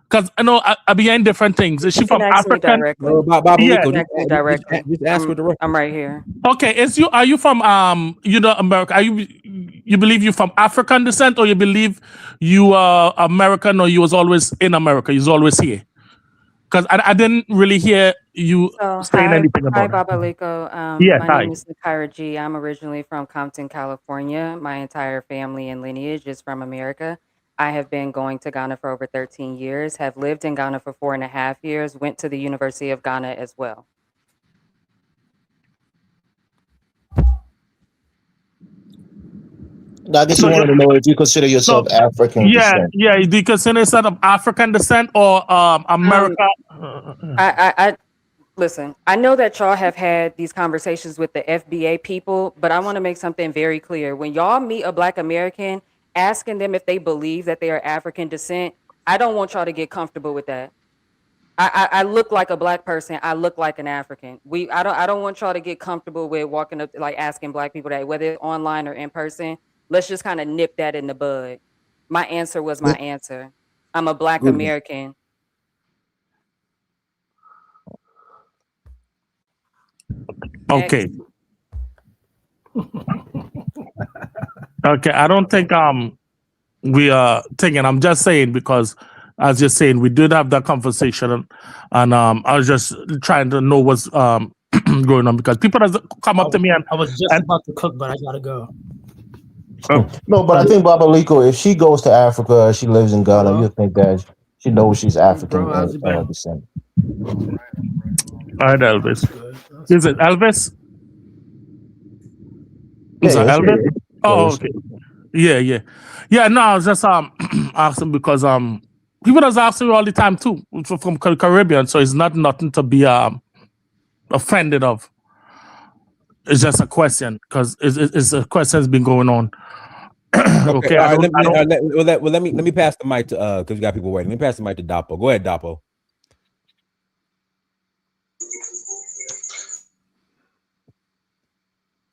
because I know I be hearing different things. Is she from African? Yeah. Just ask her directly. I'm right here. Okay, are you from America? Are you believe you from African descent, or you believe you are American, or you was always in America? You was always here? Because I didn't really hear you saying anything about it. Hi, Babaliko. Yes, my name is Nakira G. I'm originally from Compton, California. My entire family and lineage is from America. I have been going to Ghana for over 13 years, have lived in Ghana for 4.5 years, went to the University of Ghana as well. I guess you wanted to know if you consider yourself African descent. Yeah. Do you consider yourself of African descent or America? I listen, I know that y'all have had these conversations with the FBA people, but I want to make something very clear. When y'all meet a Black American, asking them if they believe that they are African descent, I don't want y'all to get comfortable with that. I look like a Black person. I look like an African. I don't want y'all to get comfortable with walking up, like asking Black people that, whether it's online or in person. Let's just kind of nip that in the bud. My answer was my answer. I'm a Black American. Okay. Okay, I don't think we are thinking. I'm just saying, because as you're saying, we did have that conversation, and I was just trying to know what's going on, because people have come up to me and I was just about to cook, but I gotta go. No, but I think Babaliko, if she goes to Africa, she lives in Ghana, you think that she knows she's African descent. All right, Elvis. Is it Elvis? Is it Elvis? Oh, okay. Yeah. No, I was just asking because people just ask me all the time too from Caribbean, so it's nothing to be offended of. It's just a question, because it's a question that's been going on. Okay. All right, let me pass the mic to because we got people waiting. Let me pass the mic to Dapo. Go ahead, Dapo.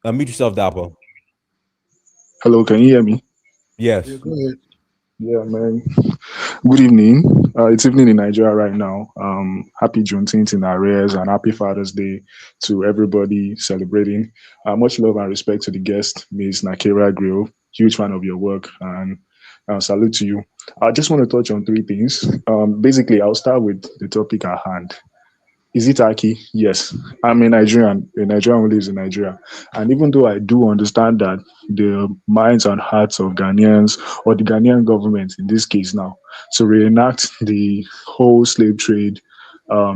Mute yourself, Dapo. Hello, can you hear me? Yes. Yeah, go ahead. Yeah, man. Good evening. It's evening in Nigeria right now. Happy Juneteenth in arrears and happy Father's Day to everybody celebrating. Much love and respect to the guest, Ms. Nakira G. Huge fan of your work and salute to you. I just want to touch on three things. Basically, I'll start with the topic at hand. Is it Tacky? Yes. I'm a Nigerian. A Nigerian who lives in Nigeria. And even though I do understand that the minds and hearts of Ghanaians, or the Ghanaian government in this case now, to reenact the whole slave trade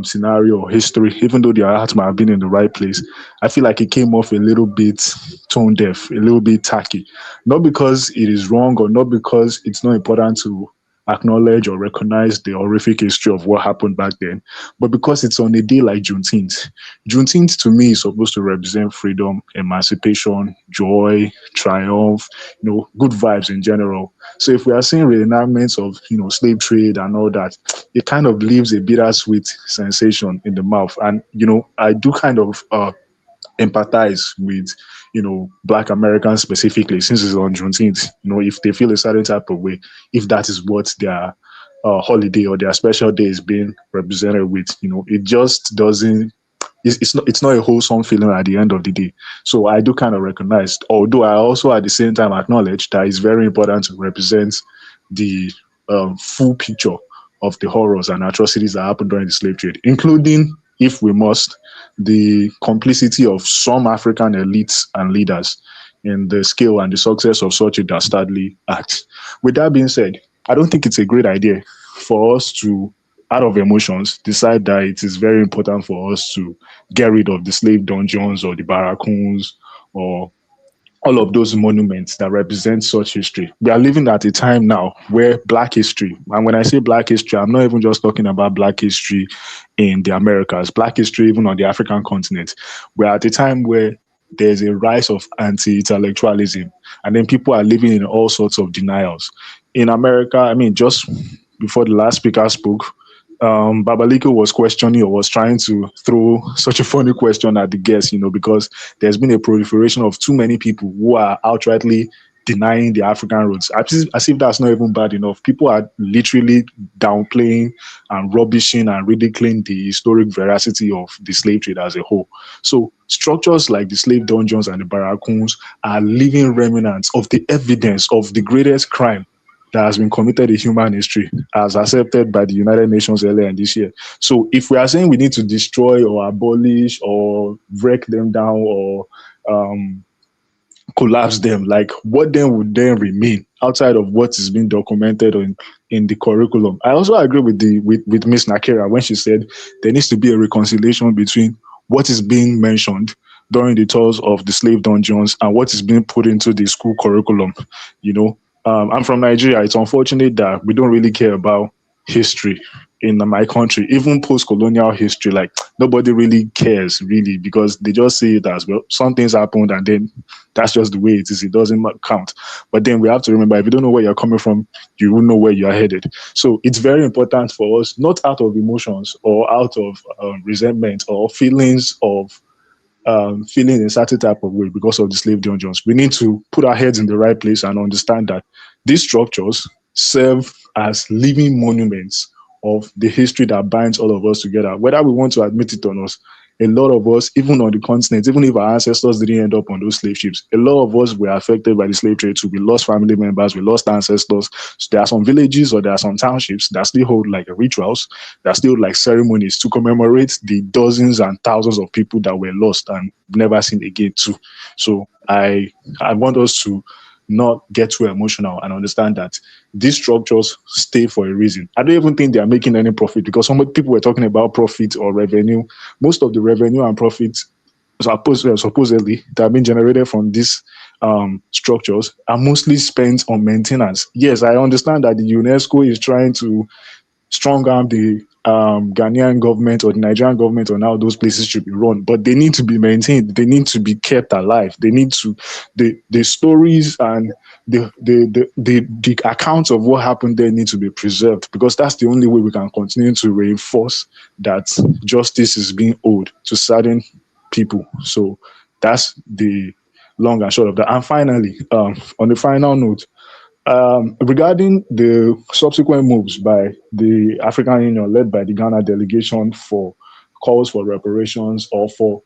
scenario or history, even though their hearts might have been in the right place, I feel like it came off a little bit tone deaf, a little bit tacky. Not because it is wrong or not because it's not important to acknowledge or recognize the horrific history of what happened back then, but because it's on a day like Juneteenth. Juneteenth to me is supposed to represent freedom, emancipation, joy, triumph, good vibes in general. So if we are seeing reenactments of, slave trade and all that, it kind of leaves a bittersweet sensation in the mouth. And, I do kind of empathize with Black Americans specifically, since it's on Juneteenth. If they feel a certain type of way, if that is what their holiday or their special day is being represented with, it just doesn't. It's not a wholesome feeling at the end of the day. So I do kind of recognize, although I also at the same time acknowledge that it's very important to represent the full picture of the horrors and atrocities that happened during the slave trade, including, if we must, the complicity of some African elites and leaders in the scale and the success of such a dastardly act. With that being said, I don't think it's a great idea for us to, out of emotions, decide that it is very important for us to get rid of the slave dungeons or the barracoons or all of those monuments that represent such history. We are living at a time now where Black history, and when I say Black history, I'm not even just talking about Black history in the Americas, Black history even on the African continent. We're at a time where there's a rise of anti-intellectualism, and then people are living in all sorts of denials. In America, just before the last speaker spoke, Babaliko was questioning or was trying to throw such a funny question at the guest, because there's been a proliferation of too many people who are outrightly denying the African roots, as if that's not even bad enough. People are literally downplaying and rubbishing and ridiculing the historic veracity of the slave trade as a whole. So structures like the slave dungeons and the barracoons are living remnants of the evidence of the greatest crime that has been committed in human history, as accepted by the United Nations earlier in this year. So if we are saying we need to destroy or abolish or break them down or collapse them, like what then would then remain outside of what is being documented in the curriculum? I also agree with Miss Nakira when she said there needs to be a reconciliation between what is being mentioned during the tours of the slave dungeons and what is being put into the school curriculum. I'm from Nigeria. It's unfortunate that we don't really care about history in my country, even post-colonial history. Like nobody really cares really, because they just see it as, well, some things happened and then that's just the way it is. It doesn't count. But then we have to remember, if you don't know where you're coming from, you won't know where you're headed. So it's very important for us, not out of emotions or out of resentment or feelings of feeling a certain type of way because of the slave dungeons. We need to put our heads in the right place and understand that these structures serve as living monuments of the history that binds all of us together, whether we want to admit it or not. A lot of us, even on the continent, even if our ancestors didn't end up on those slave ships, a lot of us were affected by the slave trade too. We lost family members, we lost ancestors. So there are some villages or there are some townships that still hold like rituals, that still like ceremonies to commemorate the dozens and thousands of people that were lost and never seen again too. So I want us to not get too emotional and understand that these structures stay for a reason. I don't even think they are making any profit, because some people were talking about profit or revenue. Most of the revenue and profits supposedly that have been generated from these structures are mostly spent on maintenance. Yes, I understand that the UNESCO is trying to strong arm the Ghanaian government or the Nigerian government on how those places should be run, but they need to be maintained. They need to be kept alive. They need to, the stories and the accounts of what happened there need to be preserved, because that's the only way we can continue to reinforce that justice is being owed to certain people. So that's the long and short of that. And finally, on the final note, Regarding the subsequent moves by the African Union, led by the Ghana delegation, for calls for reparations, or for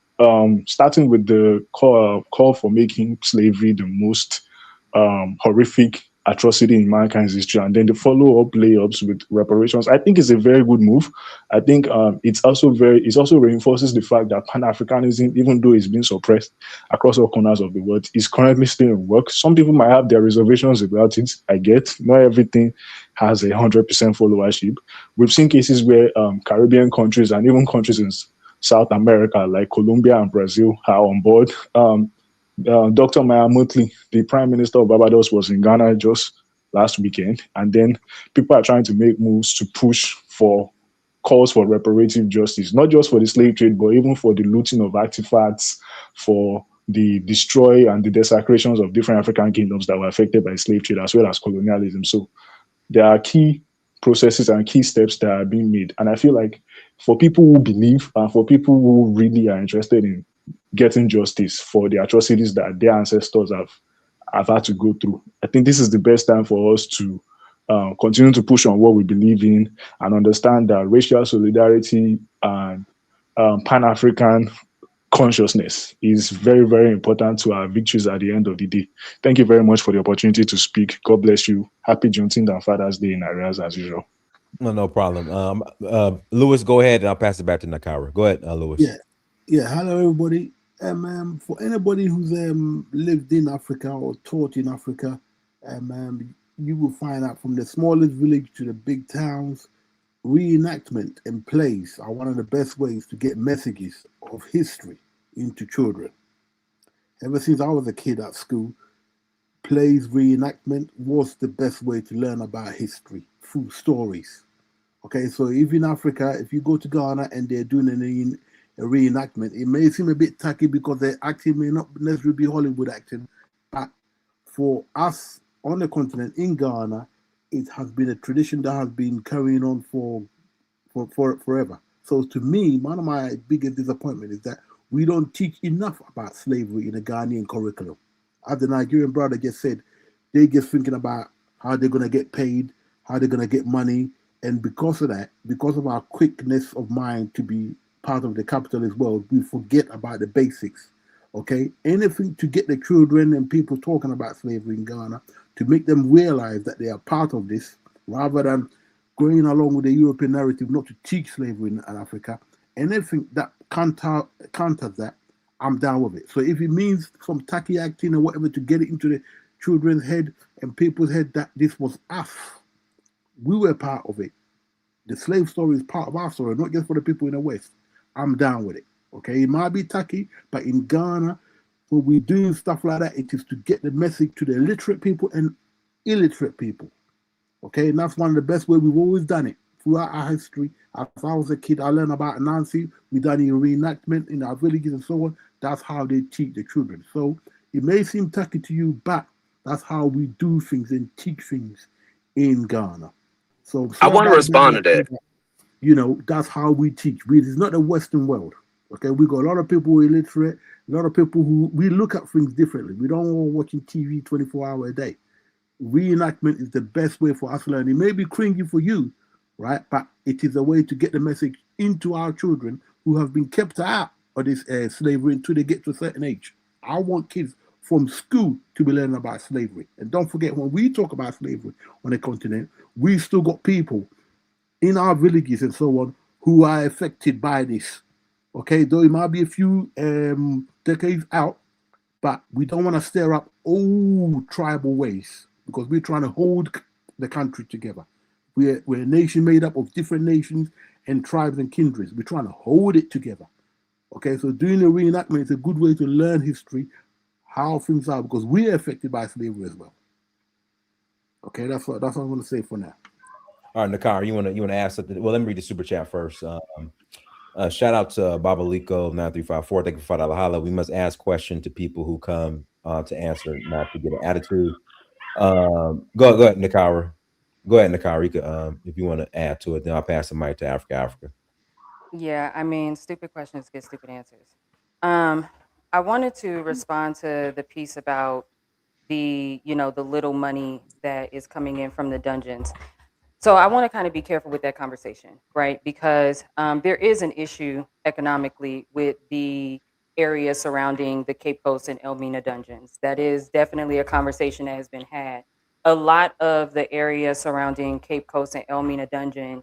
starting with the call for making slavery the most horrific atrocity in mankind's history, and then the follow-up layups with reparations, I think is a very good move. I think it also reinforces the fact that Pan-Africanism, even though it's been suppressed across all corners of the world, is currently still in work. Some people might have their reservations about it. I get not everything has 100% followership. We've seen cases where Caribbean countries and even countries in South America like Colombia and Brazil are on board. Dr. Maya Motley, the Prime Minister of Barbados, was in Ghana just last weekend. And then people are trying to make moves to push for calls for reparative justice, not just for the slave trade, but even for the looting of artifacts, for the destroy and the desecrations of different African kingdoms that were affected by slave trade, as well as colonialism. So there are key processes and key steps that are being made. And I feel like for people who believe and for people who really are interested in getting justice for the atrocities that their ancestors have had to go through, I think this is the best time for us to continue to push on what we believe in and understand that racial solidarity and Pan-African consciousness is very, very important to our victories at the end of the day. Thank you very much for the opportunity to speak. God bless you. Happy Juneteenth and Father's Day in arrears as usual. No problem. Lewis, go ahead, and I'll pass it back to Nakira. Go ahead, Lewis. Yeah. Hello, everybody. For anybody who's lived in Africa or taught in Africa, you will find out from the smallest village to the big towns, reenactment and plays are one of the best ways to get messages of history into children. Ever since I was a kid at school, plays, reenactment was the best way to learn about history through stories. Okay, so if in Africa, if you go to Ghana and they're doing a reenactment, it may seem a bit tacky because their acting may not necessarily be Hollywood acting, but for us on the continent in Ghana, it has been a tradition that has been carrying on for forever. So to me, one of my biggest disappointments is that we don't teach enough about slavery in the Ghanaian curriculum. As the Nigerian brother just said, they just thinking about how they're going to get paid, how they're going to get money. And because of that, because of our quickness of mind to be part of the capitalist world, we forget about the basics. Okay, anything to get the children and people talking about slavery in Ghana, to make them realize that they are part of this, rather than going along with the European narrative not to teach slavery in Africa. Anything that counters that, I'm down with it. So if it means some tacky acting or whatever to get it into the children's head and people's head that this was us, we were part of it. The slave story is part of our story, not just for the people in the West. I'm down with it. Okay, it might be tacky, but in Ghana, when we do stuff like that, it is to get the message to the literate people and illiterate people. Okay, and that's one of the best ways we've always done it throughout our history. As I was a kid, I learned about Nancy. We done it in reenactment in our villages and so on. That's how they teach the children. So it may seem tacky to you, but that's how we do things and teach things in Ghana. So I want to respond to that. You know, that's how we teach. It's not the Western world. Okay, we got a lot of people who are illiterate, a lot of people who we look at things differently. We don't want watching TV 24 hours a day. Reenactment is the best way for us to learn. It may be cringy for you, right? But it is a way to get the message into our children who have been kept out of this slavery until they get to a certain age. I want kids from school to be learning about slavery. And don't forget, when we talk about slavery on the continent, we still got people in our villages and so on who are affected by this. Okay, though it might be a few decades out, but we don't want to stir up old tribal ways because we're trying to hold the country together. We're a nation made up of different nations and tribes and kindreds. We're trying to hold it together. Okay, so doing a reenactment is a good way to learn history, how things are, because we're affected by slavery as well. Okay, that's what I'm going to say for now. All right, Nakira, you want to add something? Well, let me read the super chat first. Shout out to Babaliko 9354. Thank you for $5 holla. We must ask questions to people who come to answer, not to get an attitude. Go ahead, Nakira. Go ahead, Nakira. You could, if you want to add to it, then I'll pass the mic to Africa. Yeah, I mean, stupid questions get stupid answers. I wanted to respond to the piece about the, the little money that is coming in from the dungeons. So I want to kind of be careful with that conversation, right? Because there is an issue economically with the area surrounding the Cape Coast and Elmina dungeons. That is definitely a conversation that has been had. A lot of the area surrounding Cape Coast and Elmina dungeon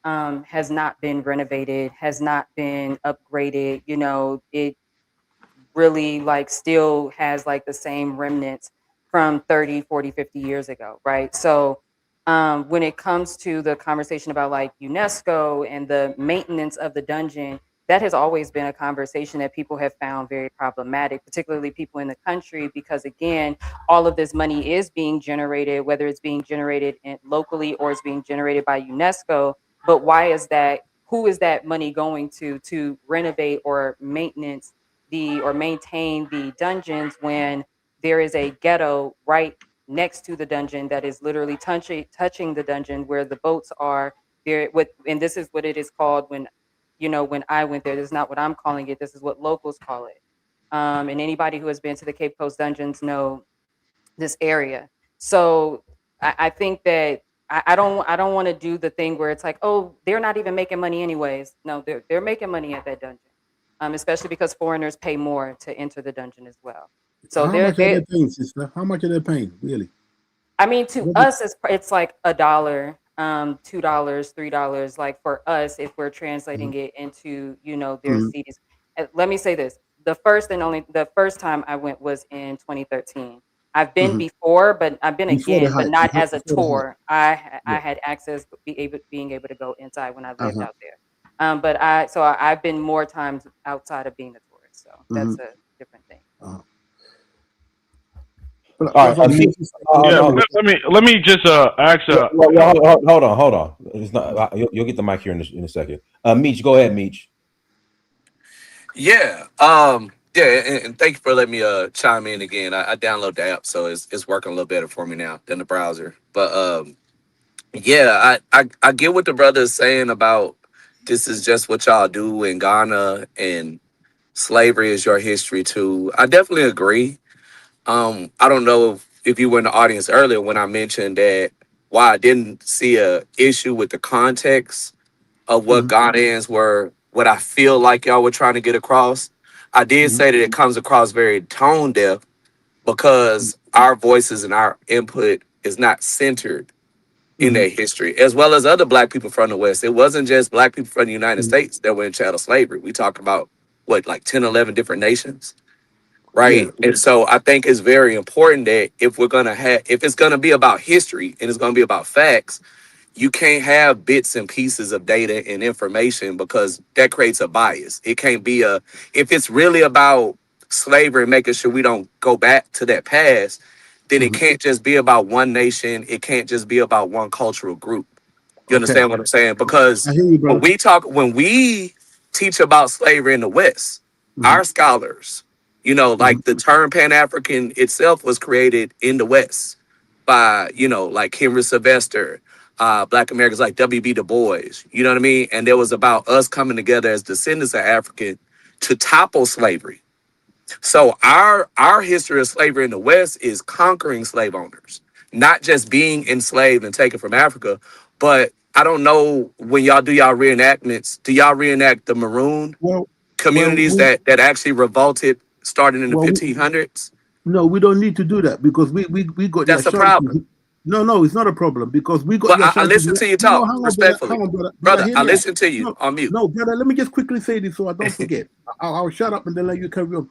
has not been renovated, has not been upgraded. It really like still has like the same remnants from 30, 40, 50 years ago, right? So when it comes to the conversation about like UNESCO and the maintenance of the dungeon, that has always been a conversation that people have found very problematic, particularly people in the country, because again, all of this money is being generated, whether it's being generated locally or it's being generated by UNESCO. But why is that? Who is that money going to renovate or maintenance or maintain the dungeons when there is a ghetto right next to the dungeon that is literally touching the dungeon where the boats are there and this is what it is called when I went there. This is not what I'm calling it. This is what locals call it. And anybody who has been to the Cape Coast dungeons know this area. So I think that I don't want to do the thing where it's like, oh, they're not even making money anyways. No, they're making money at that dungeon. Especially because foreigners pay more to enter the dungeon as well. So how much are they paying, sister? How much are they paying, really? I mean, to us, it's like $1, $2, $3. Like for us, if we're translating it into, their cities. Let me say this: the first time I went was in 2013. I've been before, but I've been again, but not as a tour. I had access, being able to go inside when I lived out there. But I've been more times outside of being a tourist, so that's a different thing. All right, let me just ask. Hold on. It's not. You'll get the mic here in a second. Meech, go ahead, Meech. Yeah. And thank you for letting me chime in again. I download the app, so it's working a little better for me now than the browser. But yeah, I get what the brother is saying about this is just what y'all do in Ghana and slavery is your history too. I definitely agree. I don't know if you were in the audience earlier when I mentioned that why I didn't see a issue with the context of what Ghanaians were, what I feel like y'all were trying to get across. I did say that it comes across very tone deaf because our voices and our input is not centered in their history, as well as other Black people from the West. It wasn't just Black people from the United States that were in chattel slavery. We talk about, like 10, 11 different nations, right? Yeah. And so I think it's very important that if it's going to be about history and it's going to be about facts, you can't have bits and pieces of data and information because that creates a bias. It can't be if it's really about slavery and making sure we don't go back to that past, then it can't just be about one nation. It can't just be about one cultural group. You understand what I'm saying? Because when we teach about slavery in the West, our scholars, like the term Pan-African itself was created in the West by, like Henry Sylvester, Black Americans like W.B. Du Bois, you know what I mean? And it was about us coming together as descendants of African to topple slavery. So our history of slavery in the West is conquering slave owners, not just being enslaved and taken from Africa. But I don't know, when y'all do y'all reenactments, do y'all reenact the Maroon communities that actually revolted starting in the 1500s? No, we don't need to do that because we got that's the problem. No, it's not a problem because we got. Well, I listen to you talk respectfully, brother. I listen to you on mute. No, brother. Let me just quickly say this so I don't forget. I'll shut up and then let you carry on.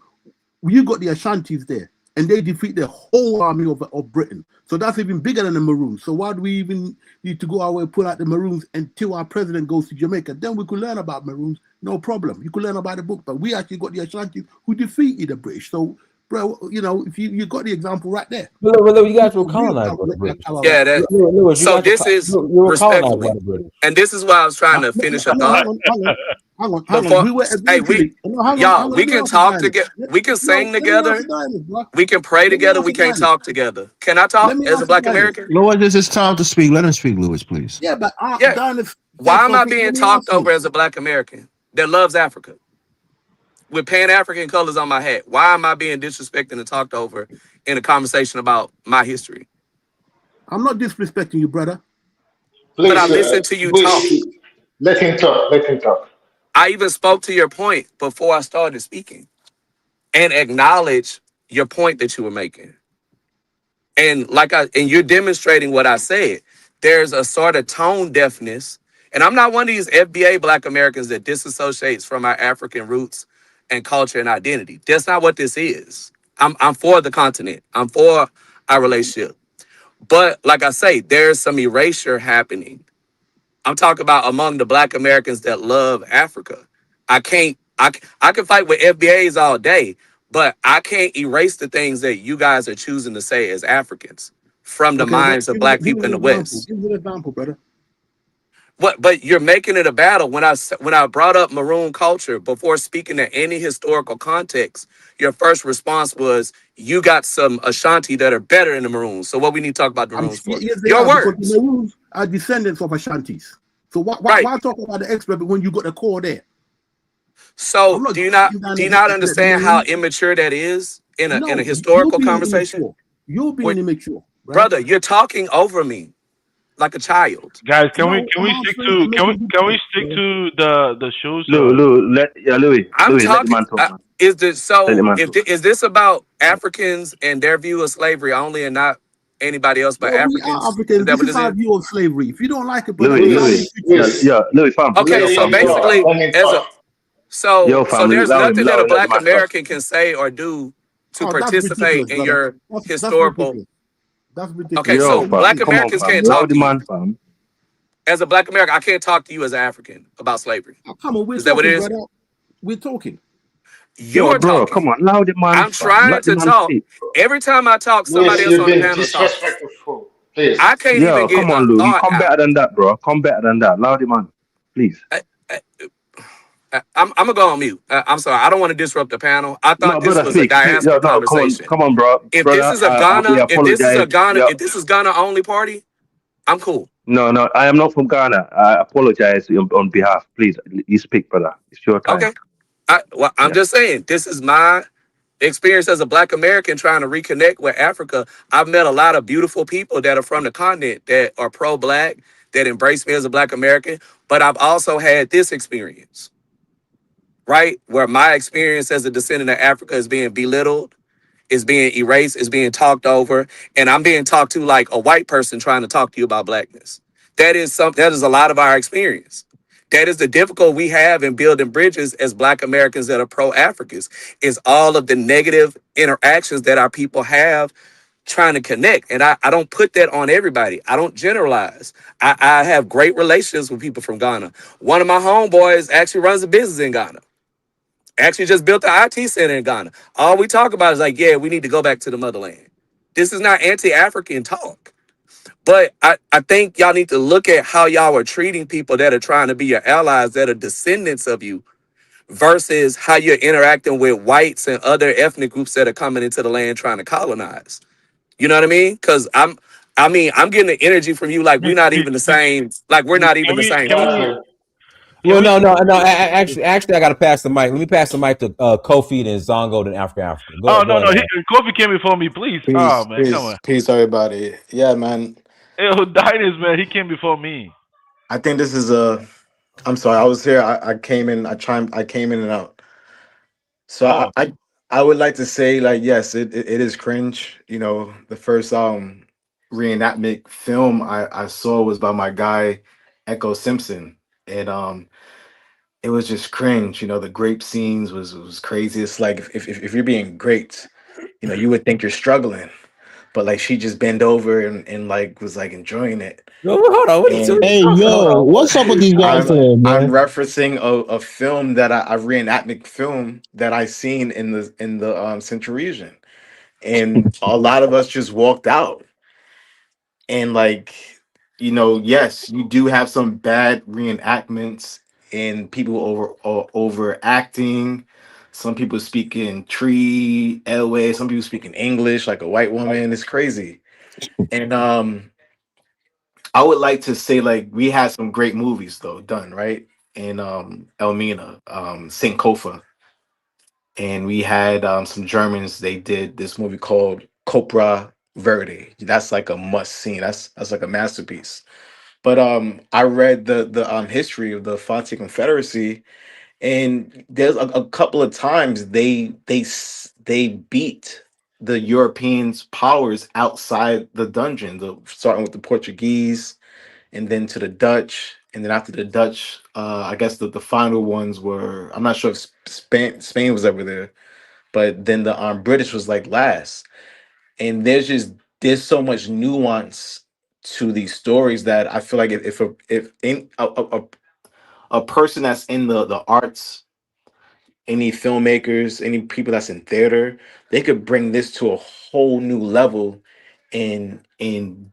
You got the Ashantis there, and they defeat the whole army of Britain. So that's even bigger than the Maroons. So why do we even need to go our way and pull out the Maroons until our president goes to Jamaica? Then we could learn about Maroons, no problem. You could learn about the book, but we actually got the Ashantis who defeated the British. So, bro, if you got the example right there. Well, you guys were colonized by the British. Yeah, so this is respectfully, and this is why I was trying to finish a thought. Hang on. Y'all, we can talk together. We can sing together. We can pray together. We can't talk together. Can I talk as a Black American? Lord, this is time to speak. Let him speak, Lewis, please. Yeah, but why am I being talked over as a Black American that loves Africa with Pan-African colors on my hat? Why am I being disrespected and talked over in a conversation about my history. I'm not disrespecting you, brother. But I Please, listened to you talk. please let him talk. Let him talk. I even spoke to your point before I started speaking and acknowledged your point that you were making. And and you're demonstrating what I said. There's a sort of tone deafness. And I'm not one of these FBA Black Americans that disassociates from our African roots and culture and identity. That's not what this is. I'm for the continent. I'm for our relationship. But like I say, there's some erasure happening. I'm talking about among the Black Americans that love Africa. I can fight with FBAs all day, but I can't erase the things that you guys are choosing to say as Africans from the Okay, minds of Black give people us in an the example. West. Give us an example, brother. What? But you're making it a battle. When I brought up maroon culture before speaking to any historical context, your first response was you got some Ashanti that are better than the maroons. So what we need to talk about the maroons for? Yes, they Your are, because words, the Maroons are descendants of Ashantis. So right? why talk about the expert when you got the core there? I'm So not do you breaking do you down not the understand how Maroons. immature that is in a No, you're historical being conversation? immature. You're being immature, brother. Brother, you're talking over me like a child. Guys, can we No, can I'm we stick answering to and making good can we points, stick brother. to the shows? I'm Louis, let the talking. man talk, man. Is this Let the so? man talk. Is this about Africans and their view of slavery only, and not anybody else but Well, we are Africans? Is Africans. that This what is this our is? view of slavery. If you don't like it, brother, Louis, it's our Louis, Please, future. yeah, please Louis, fam, Okay, let so him talk. basically, Let him as a talk. so fam, there's allow him, nothing that a let the Black man talk. American can say or do to Oh, that's participate ridiculous, in brother. your That's historical. ridiculous. That's Okay, ridiculous. so Yo, Let me fam, Black finish. come on, Americans fam, can't allow talk the to you. man, fam. As a Black American, I can't talk to you as an African about slavery. Oh, come on, we're Is that what it talking, is? brother. We're talking. You Yo, are bro, talking. come on, allow the man, I'm fam. trying Let the to man talk. speak, bro. Every time I talk, somebody Luis, else you've on the been panel talks. disrespectful. Please. I can't even Yo, get come a on, Louis. thought Come out. better than that, bro. Come better than that. Allow the man, please. I'm gonna go on mute. I'm sorry. I don't want to disrupt the panel. I thought No, this brother, was a speak. Yo, diaspora no, conversation. come on, bro. If this Brother, is a we Ghana, apologize. if this is Ghana only party, I'm cool. No, I am not from Ghana. I apologize on behalf. Please, you speak, brother. It's your time. Okay. I'm Yeah. just saying this is my experience as a Black American trying to reconnect with Africa. I've met a lot of beautiful people that are from the continent that are pro-Black, that embrace me as a Black American. But I've also had this experience, right? Where my experience as a descendant of Africa is being belittled, is being erased, is being talked over, and I'm being talked to like a white person trying to talk to you about Blackness. That is a lot of our experience. That is the difficult we have in building bridges as Black Americans that are pro-Africans, is all of the negative interactions that our people have trying to connect. And I don't put that on everybody. I don't generalize. I have great relationships with people from Ghana. One of my homeboys actually runs a business in Ghana. Actually just built the IT center in Ghana. All we talk about is like, yeah, we need to go back to the motherland. This is not anti-African talk. But I think y'all need to look at how y'all are treating people that are trying to be your allies, that are descendants of you, versus how you're interacting with whites and other ethnic groups that are coming into the land trying to colonize. You know what I mean? Because I'm getting the energy from you like we're not even the same. Like we're not even the same can people. we Exactly. can Well, we no. Actually, I got to pass the mic. Let me pass the mic to Kofi and Zongo and Africa. Go Oh ahead, go no ahead. no, Kofi came before me, please. Oh Peace, man, come peace, on. peace, everybody. Yeah, man. Hey, Dinus, man, he came before me. I think this is a. I'm sorry, I was here. I came in. I came in and out. So Oh, I would like to say like yes, it is cringe. You know, the first reenactment film I saw was by my guy Echo Simpson, and it was just cringe. You know, the grape scenes was crazy. It's like if you're being graped, you know, you would think you're struggling, but like she just bent over and like was like enjoying it. No, hold on. What are you And talking Hey, yo, what's up with these guys today, I'm man? referencing a film that a reenactment film that I seen in the Central region, and a lot of us just walked out. And like, you know, yes, you do have some bad reenactments and people overacting. Some people speak in tree, Elway. Some people speak in English like a white woman. It's crazy. And I would like to say like we had some great movies though done right in Elmina, Sankofa, and we had some Germans. They did this movie called Copra Verde. That's like a must see. That's like a masterpiece. But I read the history of the Fonte Confederacy, and there's a couple of times they beat the Europeans powers outside the dungeon, starting with the Portuguese and then to the Dutch, and then after the Dutch, I guess the final ones were, I'm not sure if Spain was ever there, but then the British was like last. And there's so much nuance to these stories that I feel like a person that's in the arts, any filmmakers, any people that's in theater, they could bring this to a whole new level and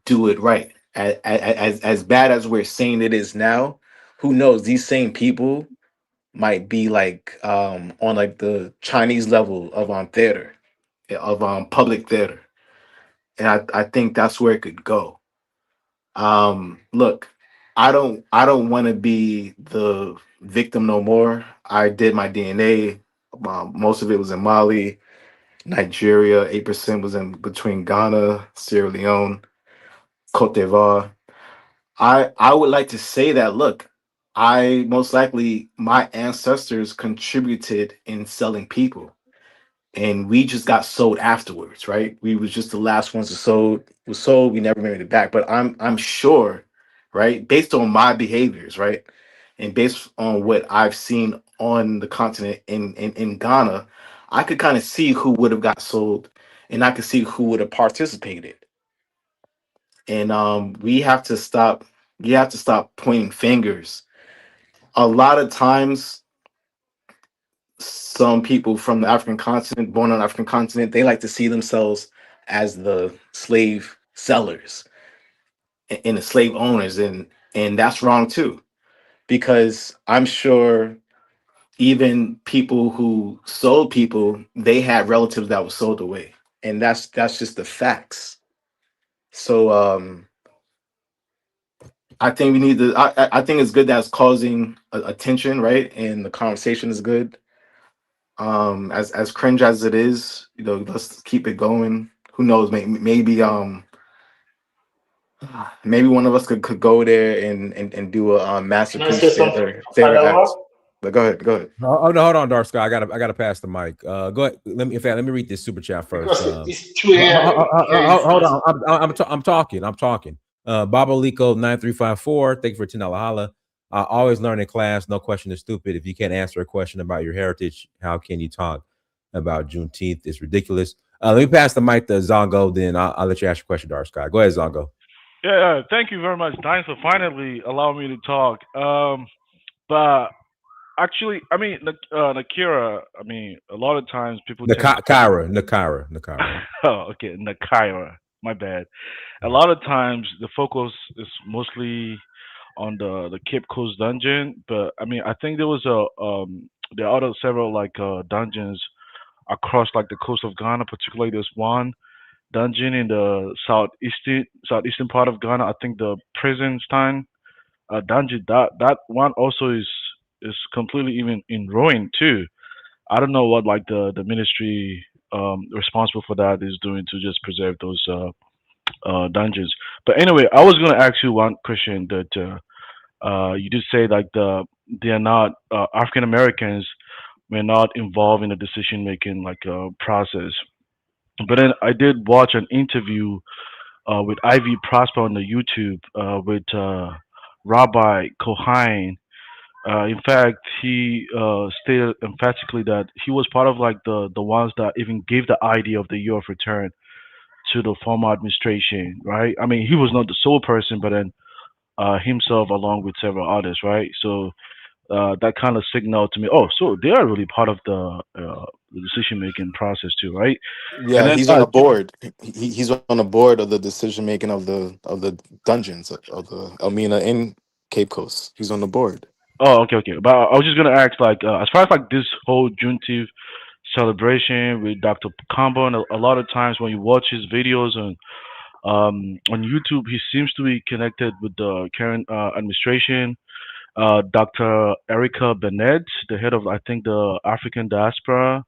do it right. As bad as we're saying it is now, who knows? These same people might be like on like the Chinese level of theater, of public theater, and I think that's where it could go. Look, I don't want to be the victim no more. I did my DNA. Most of it was in Mali, Nigeria. 8% was in between Ghana, Sierra Leone, Cote d'Ivoire. I would like to say that, look, I most likely, my ancestors contributed in selling people, and we just got sold afterwards, right? We was just the last ones to sold. We never made it back. But I'm sure, right, based on my behaviors, right, and based on what I've seen on the continent in Ghana, I could kind of see who would have got sold, and I could see who would have participated. And we have to stop. You have to stop pointing fingers. A lot of times, some people from the African continent, born on the African continent, they like to see themselves as the slave sellers and the slave owners, and that's wrong too. Because I'm sure even people who sold people, they had relatives that were sold away, and that's just the facts. So I think we need to. I think it's good that it's causing attention, right? And the conversation is good. As cringe as it is, let's keep it going. Who knows? Maybe one of us could go there and do a Can I say masterpiece something theater final word? act. But go ahead. Oh no, hold on, Dark Sky. I gotta pass the mic. Go ahead. Let me read this super chat first. Because it's 2 a.m. here in Hold France. on. I'm talking. Baba Lico 9354. Thank you for $10 holla. I always learn in class. No question is stupid. If you can't answer a question about your heritage, how can you talk about Juneteenth? It's ridiculous. Let me pass the mic to Zongo. Then I'll let you ask your question, Dark Sky. Go ahead, Zongo. Yeah, thank you very much, Diane, for finally allowing me to talk. But actually, I mean, Nakira, I mean, a lot of times people tend to Nakira. Oh, okay, Nakira. My bad. A lot of times the focus is mostly on the Cape Coast dungeon, but I mean, I think there are other several like dungeons across like the coast of Ghana. Particularly, there's one dungeon in the southeastern part of Ghana. I think the Prison Stein dungeon. That one also is completely even in ruin too. I don't know what like the ministry responsible for that is doing to just preserve those dungeons. But anyway, I was going to ask you one question that you did say like they are not African Americans were not involved in the decision making like process. But then I did watch an interview with Ivy Prosper on the YouTube with Rabbi Kohain. In fact, he stated emphatically that he was part of like the ones that even gave the idea of the year of return to the former administration, right? I mean, he was not the sole person, but then himself along with several others, right? So that kind of signaled to me, oh, so they are really part of the decision making process too, right? And Yeah, then he's on a board. He's on a board of the decision making of the dungeons of the Elmina in Cape Coast. He's on the board. oh, okay. But I was just gonna ask, like, as far as like this whole Juneteenth celebration with Dr. Combo, and a lot of times when you watch his videos on YouTube, he seems to be connected with the current administration. Dr. Erica Bennett, the head of I think the African Diaspora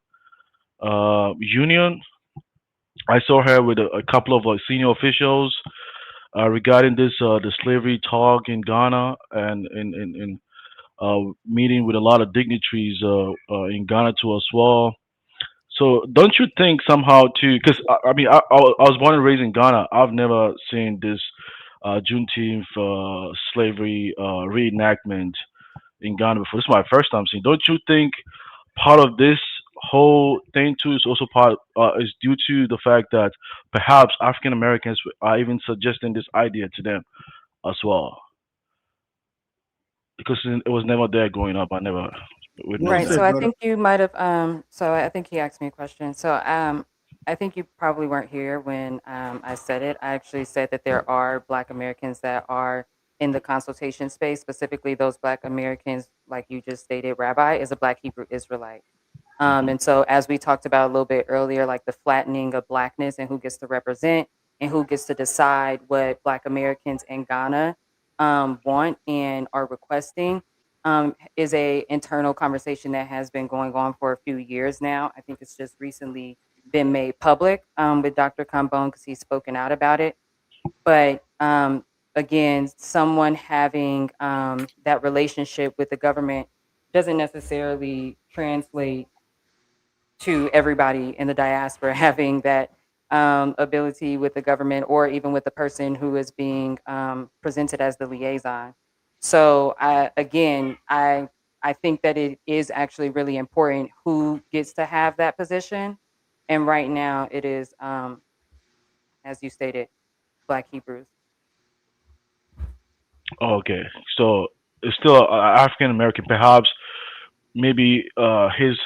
Union. I saw her with a couple of like senior officials regarding this the slavery talk in Ghana and in meeting with a lot of dignitaries in Ghana too as well. So don't you think somehow too? Because I mean, I was born and raised in Ghana. I've never seen this Juneteenth slavery reenactment in Ghana before. This is my first time seeing. Don't you think part of this whole thing too is also part is due to the fact that perhaps African Americans are even suggesting this idea to them as well? Because it was never there growing up. I never Well witnessed Right. that. So said, I brother. think you might have. So I think he asked me a question. So I think you probably weren't here when I said it. I actually said that there are Black Americans that are in the consultation space. Specifically, those Black Americans, like you just stated, Rabbi is a Black Hebrew Israelite. And so, as we talked about a little bit earlier, like the flattening of Blackness and who gets to represent and who gets to decide what Black Americans in Ghana want and are requesting is a internal conversation that has been going on for a few years now. I think it's just recently been made public with Dr. Kambone because he's spoken out about it. But again, someone having that relationship with the government doesn't necessarily translate to everybody in the diaspora having that ability with the government or even with the person who is being presented as the liaison. So I think that it is actually really important who gets to have that position. And right now it is, as you stated, Black Hebrews. Okay, so it's still African American. Perhaps maybe his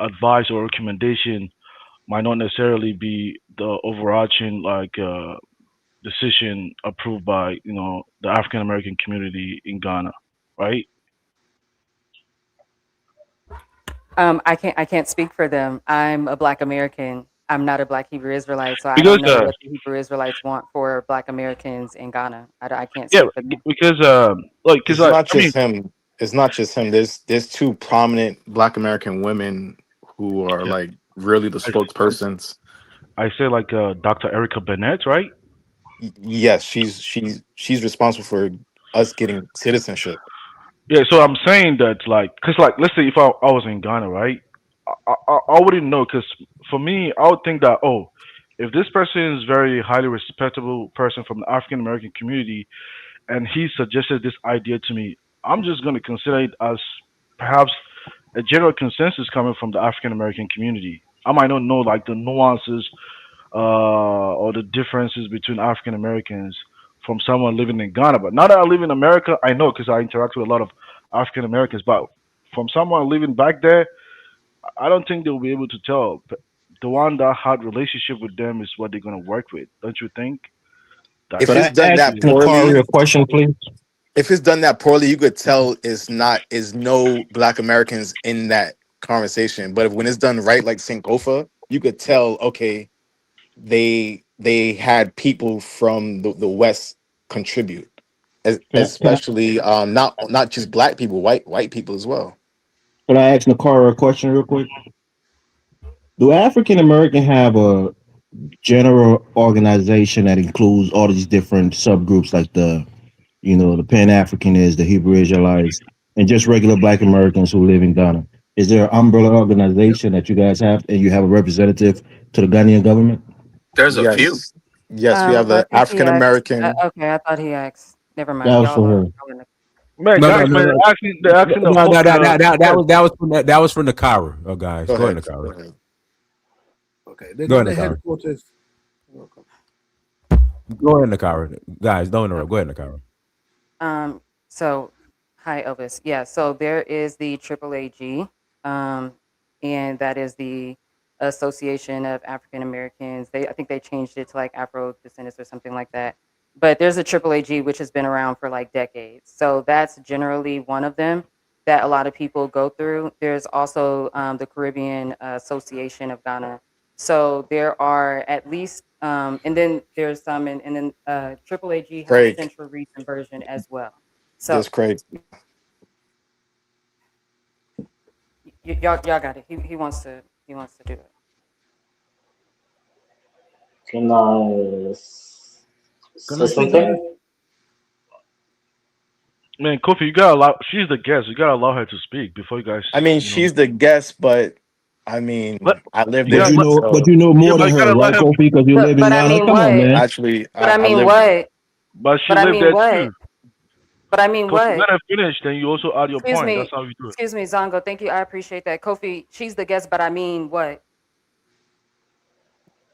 advice or recommendation might not necessarily be the overarching like decision approved by the African American community in Ghana, right? I can't speak for them. I'm a Black American. I'm not a Black Hebrew Israelite, so I Because don't know what the Hebrew Israelites want for Black Americans in Ghana. I can't yeah, speak for them. because like because It's I not I mean just him. It's not just him. There's two prominent Black American women who are like really the I, spokespersons. I say like Dr. Erica Bennett, right? Yes, she's responsible for us getting citizenship. Yeah, so I'm saying that like, cause like, let's say if I was in Ghana, right? I wouldn't know, cause for me, I would think that oh, if this person is very highly respectable person from the African American community, and he suggested this idea to me, I'm just gonna consider it as perhaps a general consensus coming from the African American community. I might not know like the nuances or the differences between African Americans from someone living in Ghana. But now that I live in America, I know because I interact with a lot of African Americans. But from someone living back there, I don't think they'll be able to tell. But the one that had relationship with them is what they're gonna work with. Don't you think? That's If Could it's I done ask that Nakari poorly, a question, please? if it's done that poorly, you could tell is no Black Americans in that conversation. But if when it's done right, like Sankofa, you could tell. Okay, they had people from the West contribute, Can I especially not just Black people, white people as well. could I ask Nakara a question real quick? Do African American have a general organization that includes all these different subgroups like the Pan-Africanists, the Hebrew Israelites, and just regular Black Americans who live in Ghana? Is there an umbrella organization that you guys have and you have a representative to the Ghanaian government? There's a few. Yes, yes, we have I the think he African asked. American. Okay, I thought he asked. Never That mind. was for her. Y'all in the. man, No, no, guys, no, man, no, they're asking the no, whole. no, that was from Nakara. Oh, guys, Go go ahead, ahead. Go Nakara. ahead. Okay, they Go got ahead, the Nakara. headquarters. Welcome. Go ahead, Nakara. Guys, don't interrupt. Go ahead, Nakara. So, hi, Elvis. Yeah, so there is the AAAG, um, and that is the Association of African Americans. I think they changed it to like Afro Descendants or something like that. But there's a AAAG which has been around for like decades. So that's generally one of them that a lot of people go through. There's also the Caribbean Association of Ghana. So there are at least, and then there's some, and then AAAG has a Craig, Central Region version as well. So just Craig. y'all got it. He wants to do it. Can I Can say I speak, guys? something? Man, Kofi, you gotta allow. She's the guest. You gotta allow her to speak before you guys. I mean, You know, she's the guest, but I mean, let I live you there, gotta let. so But you know Yeah, more but than you her, gotta let right, her. Kofi? Because you live in But I Ghana. mean, Come on, what? man. actually, But I I mean, live. what? But she But I lived mean, there what? too. But I mean, Kofi, what? let her finish. Then you also add your Excuse point. That's me. how we do it. Excuse me, Zongo. Thank you. I appreciate that. Kofi, she's the guest, but I mean, what?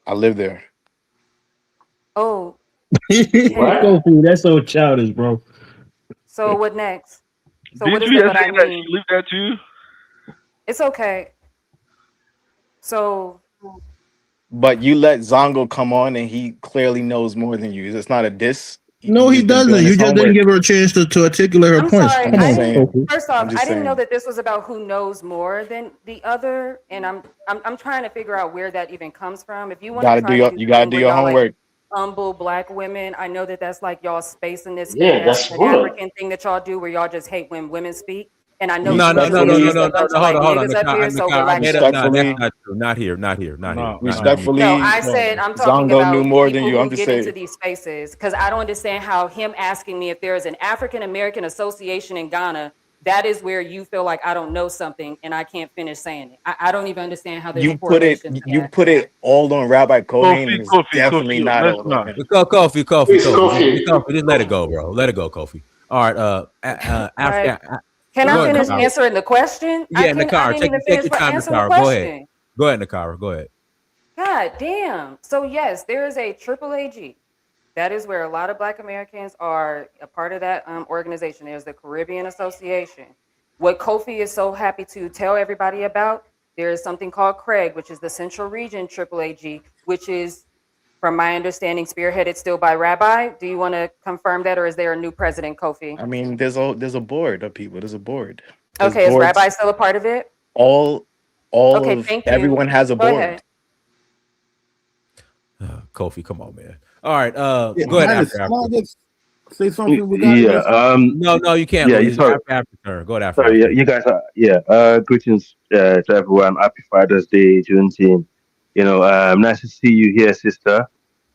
I live there. Oh, What? Kofi, that's so childish, bro. so what next? So what Didn't is you the just but say I that mean? she lived there too? It's okay. So But you let Zongo come on, and he clearly knows more than you. It's not a diss. No, he He's been doesn't. doing You his just didn't homework. give her a chance to articulate her I'm points. sorry. I'm Come just I on, didn't. saying. Kofi. First I'm off, just I didn't know saying. that this was about who knows more than the other, and I'm trying to figure out where that even comes from. If you want to try to do You gotta something do where your y'all like homework. humble black women, I know that that's like y'all space in this big Yeah, ass that's good. Pan-African thing that y'all do, where y'all just hate when women speak. And I know No, no, no, usually no, it's no, just Respectfully, no, a no, bunch no. of Hold like on, hold on. niggas up here. So I relax made your up. No, that's respectfully, not true. Not here. Not here. Not here. No, Not no, not no. me. No, respectfully, I said I'm talking Zongo knew about more than people you. I'm who just get into saying. these spaces because I don't understand how him asking me if there is an African American association in Ghana, that is where you feel like I don't know something and I can't finish saying it. I don't even understand how there's a correlation to You that. put it all on Rabbi Kohen, Kofi, and it's Kofi, definitely Kofi. not Let's all on not. him. Please, Kofi. Kofi. Kofi, just let it go, bro. Let it go, Kofi. All right. Like, African. can I Go ahead, finish Nakara. Zongo, answering the question? Yeah, I Nakara. didn't even Take finish your time, answering the Nakara. Go ahead. question. Go ahead, Nakara. Go ahead. God damn. So yes, there is a AAAG. That is where a lot of Black Americans are a part of that organization. There's the Caribbean Association. What Kofi is so happy to tell everybody about, there is something called Craig, which is the Central Region AAAG, which is, from my understanding, spearheaded still by Rabbi. Do you want to confirm that, or is there a new president, Kofi? I mean, there's a board of people. There's a board. There's Okay, is Rabbi boards. still a part of it? All Okay, of thank you. everyone has a Go board. ahead. Kofi, come on, man. All right. Yeah, Go ahead Highness, after can I Africa. just say something regarding yeah, this? No, you can't, yeah. You Louis. sorry, After turn. Go ahead after sorry. Yeah, Africa. you guys are. Yeah. Greetings to everyone. Happy Father's Day, Juneteenth. Nice to see you here, sister.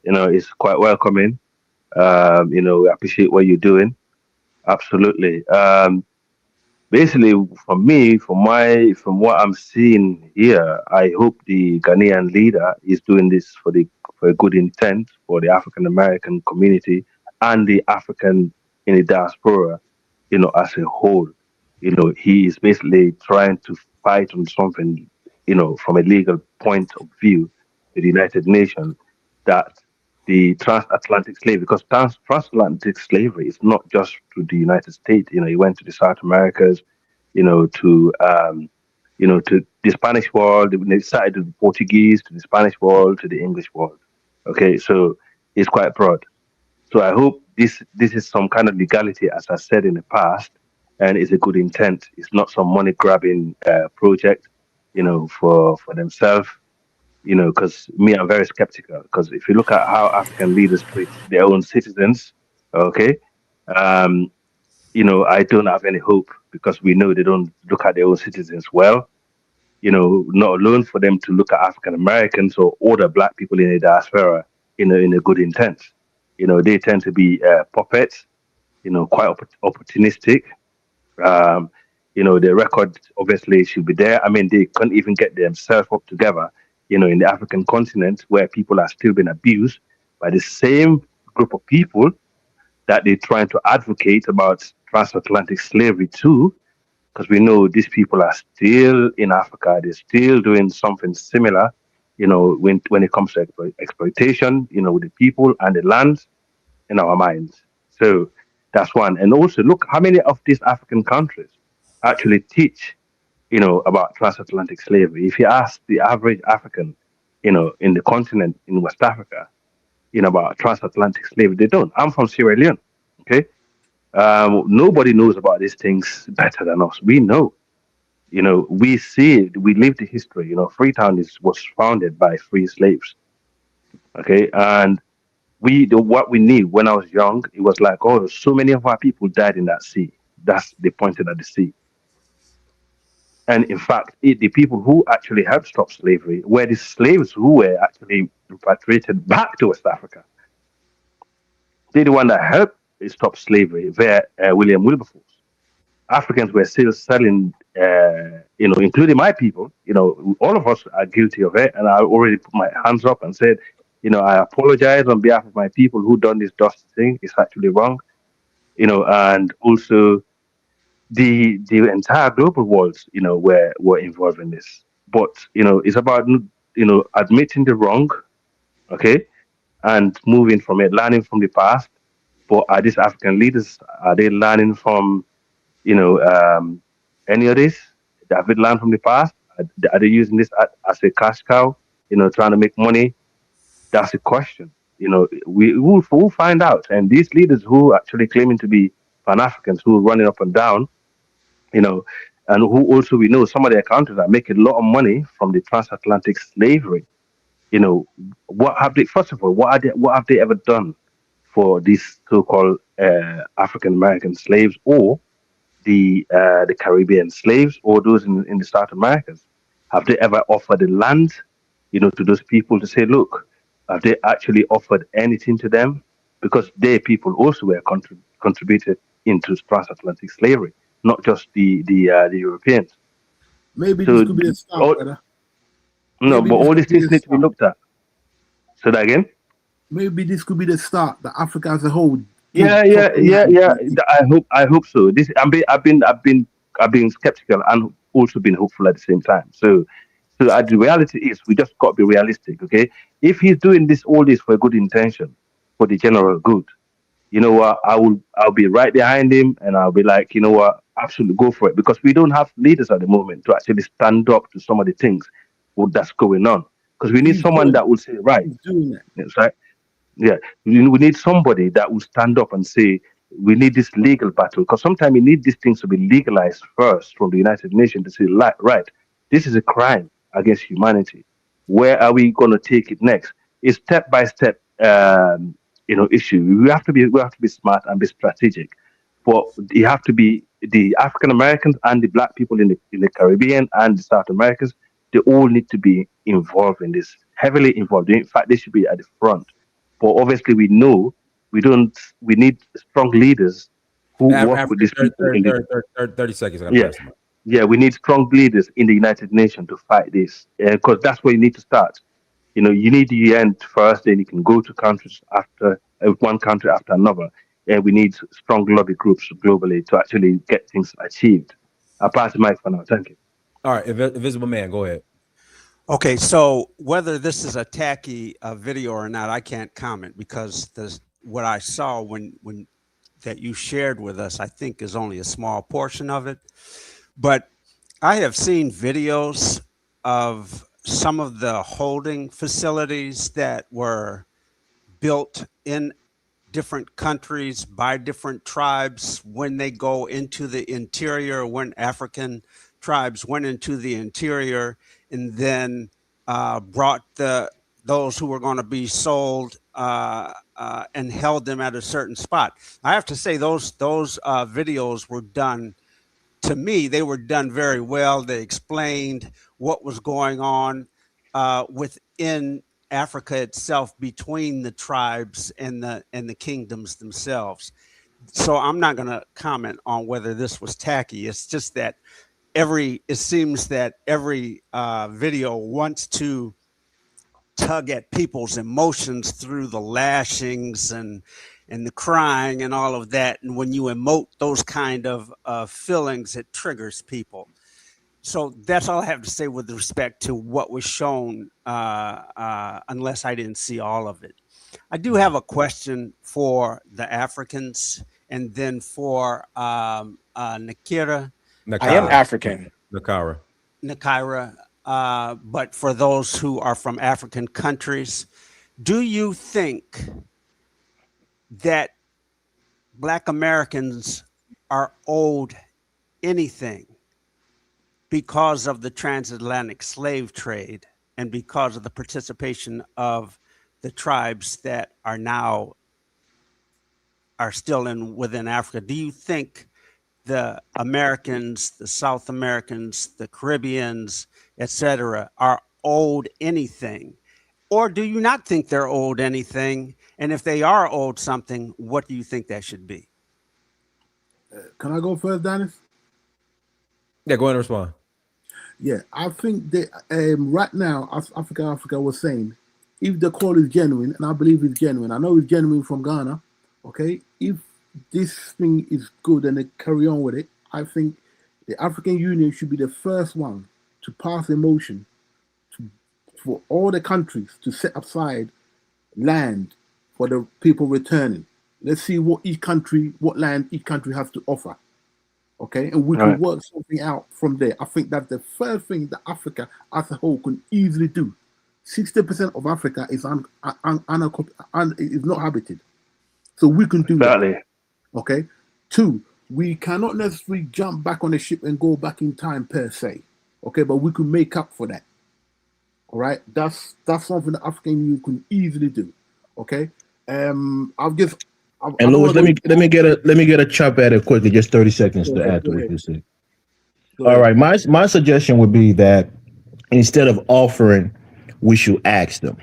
It's quite welcoming. We appreciate what you're doing. Absolutely. Basically, for me, from what I'm seeing here, I hope the Ghanaian leader is doing this for a good intent for the African American community and the African in the diaspora, as a whole. He is basically trying to fight on something, from a legal point of view, with the United Nations, that the transatlantic slavery, because transatlantic slavery is not just to the United States. He went to the South Americas, to the Spanish world. They started to the Portuguese, to the Spanish world, to the English world. Okay, so it's quite broad. So I hope this is some kind of legality, as I said in the past, and it's a good intent. It's not some money grabbing project, for themselves. Because me, I'm very skeptical. Because if you look at how African leaders treat their own citizens, okay, um, I don't have any hope because we know they don't look at their own citizens well. Not alone for them to look at African Americans or other Black people in the diaspora in a good intent. They tend to be puppets. Quite opportunistic. Um, the record obviously should be there. I mean, they can't even get themselves up together. In the African continent where people are still being abused by the same group of people that they're trying to advocate about transatlantic slavery to, because we know these people are still in Africa. They're still doing something similar, when it comes to exploitation, with the people and the land in our minds. So that's one. And also, look how many of these African countries actually teach, about transatlantic slavery. If you ask the average African, in the continent in West Africa, about transatlantic slavery, they don't. I'm from Sierra Leone. Okay. Nobody knows about these things better than us. We know, we see it, we live the history. Freetown was founded by free slaves. Okay. And what we knew when I was young, it was like, oh, so many of our people died in that sea. That's they pointed at the sea. And in fact, the people who actually helped stop slavery were the slaves who were actually repatriated back to West Africa. They're the one that helped stop slavery via William Wilberforce. Africans were still selling, including my people. All of us are guilty of it. And I already put my hands up and said, I apologize on behalf of my people who done this dusty thing. It's actually wrong. And also the entire global world, were involved in this. But it's about admitting the wrong, okay, and moving from it, learning from the past. But are these African leaders, are they learning from any of this? Have they learned from the past? Are they using this as a cash cow? Trying to make money? That's the question. We'll find out. And these leaders who actually claiming to be Pan Africans, who are running up and down, and who also we know some of their countries are making a lot of money from the transatlantic slavery. What have they? First of all, what have they ever done for these so-called African American slaves, or the Caribbean slaves, or those in the South Americas? Have they ever offered the land, to those people to say, look, have they actually offered anything to them? Because their people also were contributed into transatlantic slavery, not just the Europeans. Maybe So, this could be a start, brother. no, Maybe but this all could these be things the need to be start. looked at. Say that again. Maybe this could be the start. That Africa as a whole. Yeah. I hope so. I've been skeptical and also been hopeful at the same time. So the reality is, we just got to be realistic. Okay, if he's doing all this for a good intention, for the general good, you know what? I'll be right behind him, and I'll be like, you know what? Absolutely, go for it, because we don't have leaders at the moment to actually stand up to some of the things that's going on. Because we need He's someone doing that it. will say, right, He's doing it. that's right. Yeah, we need somebody that will stand up and say, we need this legal battle, because sometimes we need these things to be legalized first from the United Nations to say, like, right, this is a crime against humanity. Where are we going to take it next? It's step by step, issue. We have to be smart and be strategic, but you have to be the African Americans and the Black people in the Caribbean and the South Americans. They all need to be involved in this, heavily involved. In fact, they should be at the front. But obviously, we know we don't. We need strong leaders who work with Africa, these people in the 30 seconds. I got to yeah, pass them. yeah. We need strong leaders in the United Nations to fight this, because that's where you need to start. You need the UN first, then you can go to countries after one country after another. And we need strong lobby groups globally to actually get things achieved. I'll pass the mic for now. Thank you. All right, Invisible Man, go ahead. Okay, so whether this is a tacky video or not, I can't comment, because what I saw when that you shared with us, I think, is only a small portion of it. But I have seen videos of some of the holding facilities that were built in different countries by different tribes when they go into the interior, when African tribes went into the interior and then brought those who were going to be sold and held them at a certain spot. I have to say those videos were done, to me, they were done very well. They explained what was going on within Africa itself, between the tribes and the kingdoms themselves. So I'm not going to comment on whether this was tacky. It's just that it seems that every video wants to tug at people's emotions through the lashings and the crying and all of that. And when you emote those kind of feelings, it triggers people. So that's all I have to say with respect to what was shown, unless I didn't see all of it. I do have a question for the Africans, and then for Nakira. I am African. Nakira. But for those who are from African countries, do you think that Black Americans are owed anything because of the transatlantic slave trade and because of the participation of the tribes that are still within Africa? Do you think the Americans, the South Americans, the Caribbeans, etc., are owed anything? Or do you not think they're owed anything? And if they are owed something, what do you think that should be? Can I go first, Dennis? Yeah, go ahead and respond. Yeah, I think that right now, as Africa was saying, if the call is genuine, and I believe it's genuine, I know it's genuine from Ghana, okay? If this thing is good and they carry on with it, I think the African Union should be the first one to pass a motion for all the countries to set aside land for the people returning. Let's see what land each country has to offer. Okay, and we can work something out from there. I think that's the first thing that Africa as a whole can easily do. 60% of Africa is is not habited, so we can do that. Okay. 2, we cannot necessarily jump back on the ship and go back in time per se. Okay, but we can make up for that. All right, that's something the African Union can easily do. Okay, And Louis, let me get a chop at it quickly, just 30 seconds to add to what you said. All right, my suggestion would be that instead of offering, we should ask them,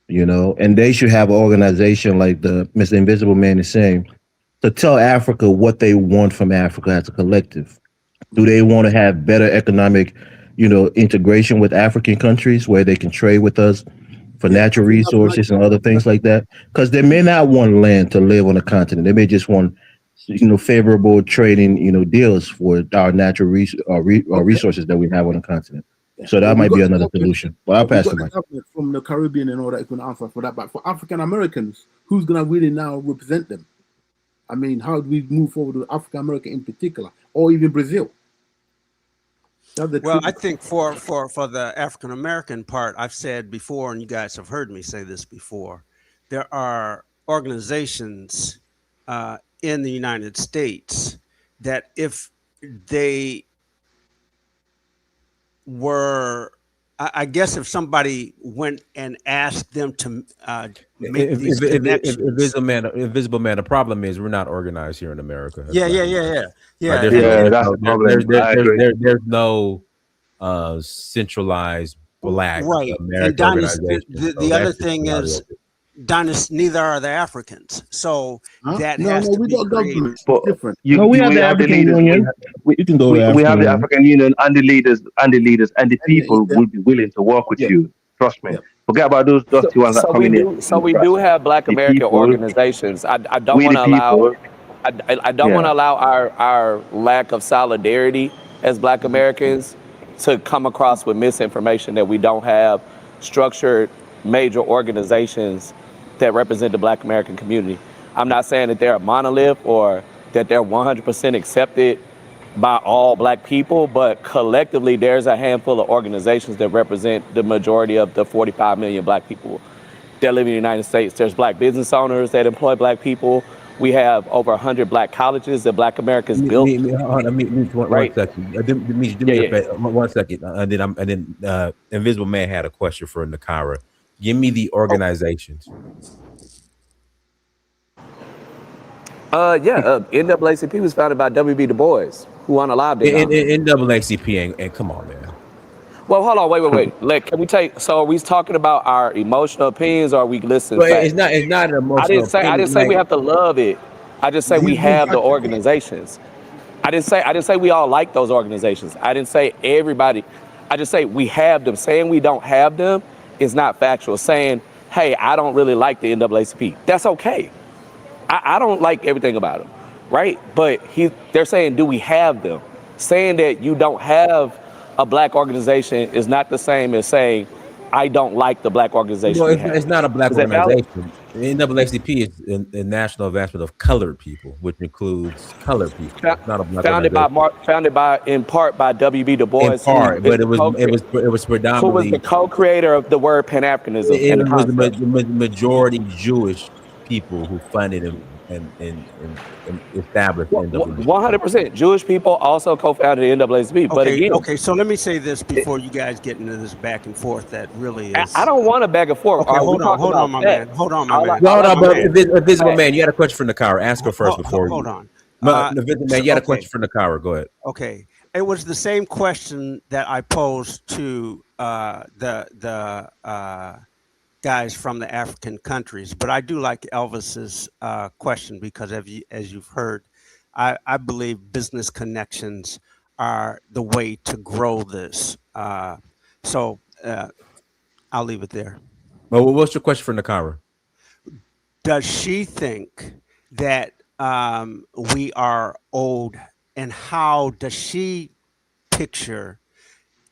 and they should have an organization like the Mr. Invisible Man is saying, to tell Africa what they want from Africa as a collective. Do they want to have better economic, integration with African countries where they can trade with us for natural resources and other things like that? Because they may not want land to live on the continent. They may just want, favorable trading, deals for our natural resources that we have on the continent. So that might be another solution. But I'll pass the mic. From the Caribbean and all that, can answer for that. But for African Americans, who's going to really now represent them? I mean, how do we move forward with African American in particular, or even Brazil? Well, I think for the African American part, I've said before, and you guys have heard me say this before, there are organizations in the United States that if they were, I guess if somebody went and asked them to make these connections. Invisible man, the problem is we're not organized here in America. Yeah. That's the problem. There's no centralized Black American organization. The other thing is, Donis, neither are the Africans. So that has to be created. Different. We have the African Union. You can go we have the African Union and the leaders and the people will be willing to work with you. Trust me. Forget about those dusty ones that come in. So we do have Black American organizations. I don't want to allow. I don't want to allow our lack of solidarity as Black Americans to come across with misinformation that we don't have structured major organizations that represent the Black American community. I'm not saying that they're a monolith or that they're 100% accepted by all Black people, but collectively there's a handful of organizations that represent the majority of the 45 million Black people that live in the United States. There's Black business owners that employ Black people. We have over 100 Black colleges that Black Americans built. One second. And then Invisible Man had a question for Nakira. Give me the organizations. NAACP was founded by W.B. Du Bois, who unalived it. NAACP and come on, man. Well, hold on, wait. Can we take? So, are we talking about our emotional opinions, or are we listening? Well, it's not an emotional. I didn't say we have to love it. I just say we have the organizations. I didn't say we all like those organizations. I didn't say everybody. I just say we have them. Saying we don't have them is not factual. Saying, hey, I don't really like the NAACP. That's okay. I don't like everything about them, right? But they're saying, do we have them? Saying that you don't have a Black organization is not the same as saying, I don't like the Black organization. Well, it's not a Black organization. The NAACP is the National Advancement of Colored People, which includes colored people. It's not a Black organization. Founded in part by W.B. Du Bois. In part, but it was predominantly. Who was the co-creator of the word Pan-Africanism? It was the majority Jewish people who funded and established NAACP. 100% Jewish people also co-founded the NAACP. But okay, so let me say this before you guys get into this back and forth that really is. I don't want a back and forth. Okay, hold on, my man. Invisible Man, you had a question for Nakira. Ask her first before. Hold on. Man, you had a question for Nakira. Go ahead. Okay. It was the same question that I posed to the guys from the African countries, but I do like Elvis's question because as you've heard, I believe business connections are the way to grow this. So I'll leave it there. Well, what's your question for Nakira? Does she think that we are owed, and how does she picture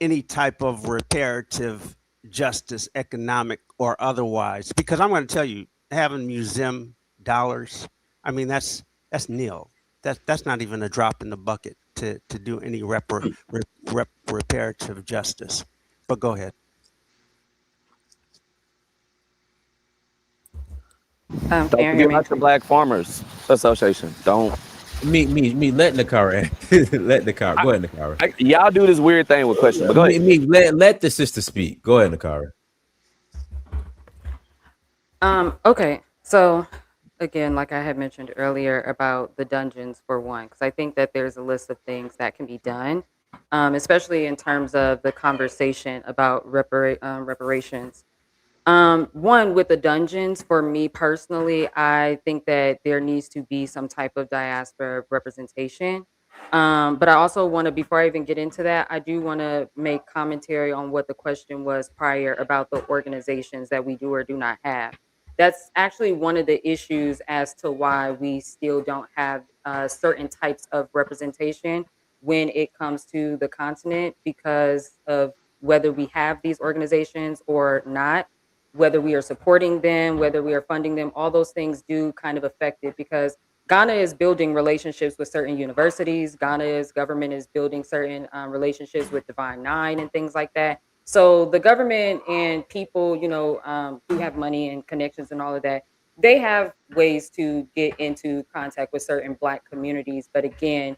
any type of reparative justice, economic or otherwise? Because I'm going to tell you, having museum dollars, I mean, that's nil. That's not even a drop in the bucket to do any reparative justice. But go ahead. Don't forget about the Black Farmers Association. Don't. Me. Let Nakira. Let Nakira. Go ahead, Nakira. Y'all do this weird thing with questions, but go ahead. Let the sister speak. Go ahead, Nakira. Okay, so again, like I had mentioned earlier about the dungeons for one, because I think that there's a list of things that can be done, especially in terms of the conversation about reparations. One, with the dungeons, for me personally, I think that there needs to be some type of diaspora representation. But I also want to, before I even get into that, I do want to make commentary on what the question was prior about the organizations that we do or do not have. That's actually one of the issues as to why we still don't have certain types of representation when it comes to the continent, because of whether we have these organizations or not, whether we are supporting them, whether we are funding them, all those things do kind of affect it, because Ghana is building relationships with certain universities. Ghana's government is building certain relationships with Divine Nine and things like that. So the government and people, who have money and connections and all of that, they have ways to get into contact with certain Black communities. But again,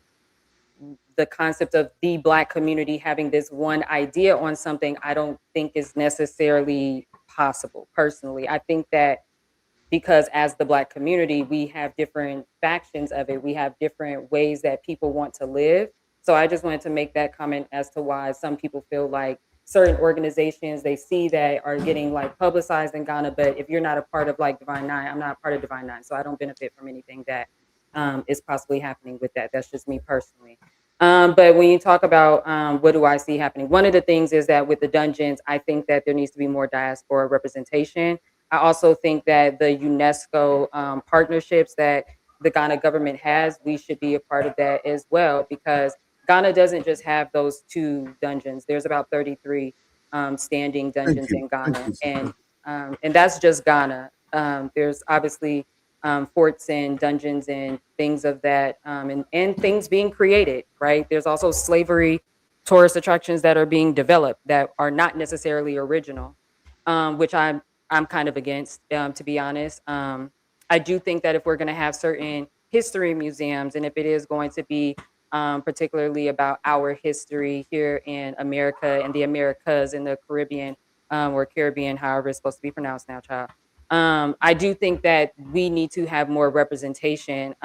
the concept of the Black community having this one idea on something, I don't think is necessarily possible. Personally, I think that because as the Black community, we have different factions of it. We have different ways that people want to live. So I just wanted to make that comment as to why some people feel like certain organizations they see that are getting like publicized in Ghana, but if you're not a part of like Divine Nine, I'm not a part of Divine Nine, so I don't benefit from anything that is possibly happening with that. That's just me personally. But when you talk about what do I see happening, one of the things is that with the dungeons, I think that there needs to be more diaspora representation. I also think that the UNESCO partnerships that the Ghana government has, we should be a part of that as well, because Ghana doesn't just have those 2 dungeons. There's about 33 standing dungeons in Ghana, and that's just Ghana. There's obviously forts and dungeons and things of that, and things being created, right? There's also slavery tourist attractions that are being developed that are not necessarily original, which I'm kind of against, to be honest. I do think that if we're going to have certain history museums, and if it is going to be particularly about our history here in America and the Americas in the Caribbean, or Caribbean, however it's supposed to be pronounced now, child. I do think that we need to have more representation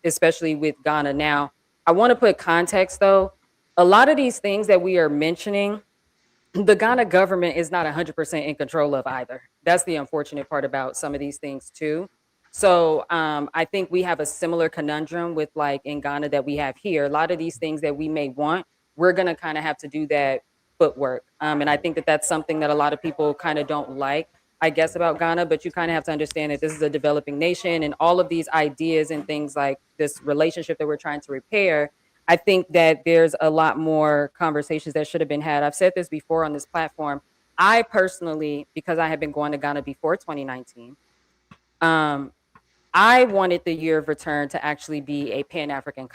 especially with Ghana. Now, I want to put context though. A lot of these things that we are mentioning, the Ghana government is not 100% in control of either. That's the unfortunate part about some of these things too. So I think we have a similar conundrum with like in Ghana that we have here. A lot of these things that we may want, we're going to kind of have to do that footwork. And I think that that's something that a lot of people kind of don't like, I guess, about Ghana, but you kind of have to understand that this is a developing nation, and all of these ideas and things like this relationship that we're trying to repair, I think that there's a lot more conversations that should have been had. I've said this before on this platform. I personally, because I had been going to Ghana before 2019, I wanted the year of return to actually be a Pan-African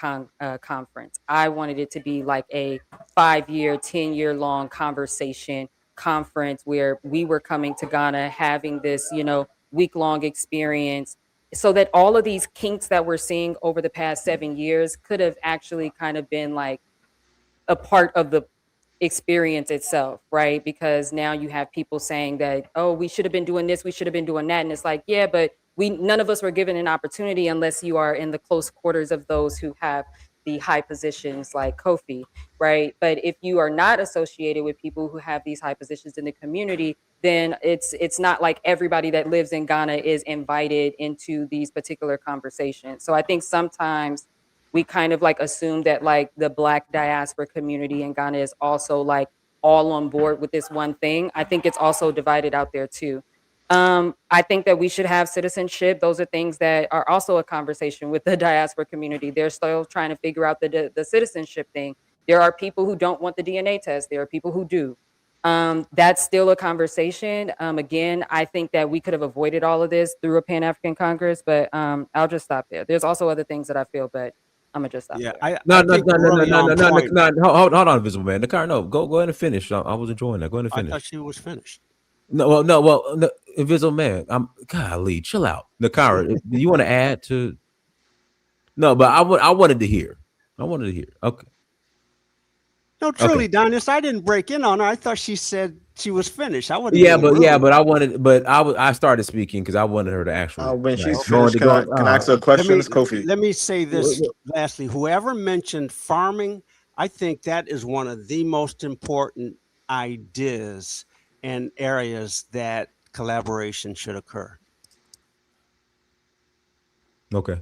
conference. I wanted it to be like a 5-year, 10-year long conference where we were coming to Ghana, having this, week-long experience, so that all of these kinks that we're seeing over the past 7 years could have actually kind of been like a part of the experience itself, right? Because now you have people saying that, oh, we should have been doing this, we should have been doing that. And it's like, yeah, but none of us were given an opportunity unless you are in the close quarters of those who have the high positions like Kofi, right? But if you are not associated with people who have these high positions in the community, then it's not like everybody that lives in Ghana is invited into these particular conversations. So I think sometimes we kind of like assume that like the Black diaspora community in Ghana is also like all on board with this one thing. I think it's also divided out there too. I think that we should have citizenship. Those are things that are also a conversation with the diaspora community. They're still trying to figure out the citizenship thing. There are people who don't want the DNA test. There are people who do. That's still a conversation. Again, I think that we could have avoided all of this through a Pan-African Congress, but I'll just stop there. There's also other things that I feel, but I'm gonna just stop there. No, hold on, Invisible Man. Nakira, no, go ahead and finish. I was enjoying that. Go ahead and finish. I thought she was finished. No, Invisible Man. Golly, chill out. Nakira, do you want to add to? No, but I wanted to hear. Okay. No, truly, Donis, I didn't break in on her. I thought she said she was finished. I wouldn't. I started speaking because I wanted her to actually. When she's finished, can I ask her a question, Kofi? Let me say this lastly. Whoever mentioned farming, I think that is one of the most important ideas and areas that collaboration should occur. Okay.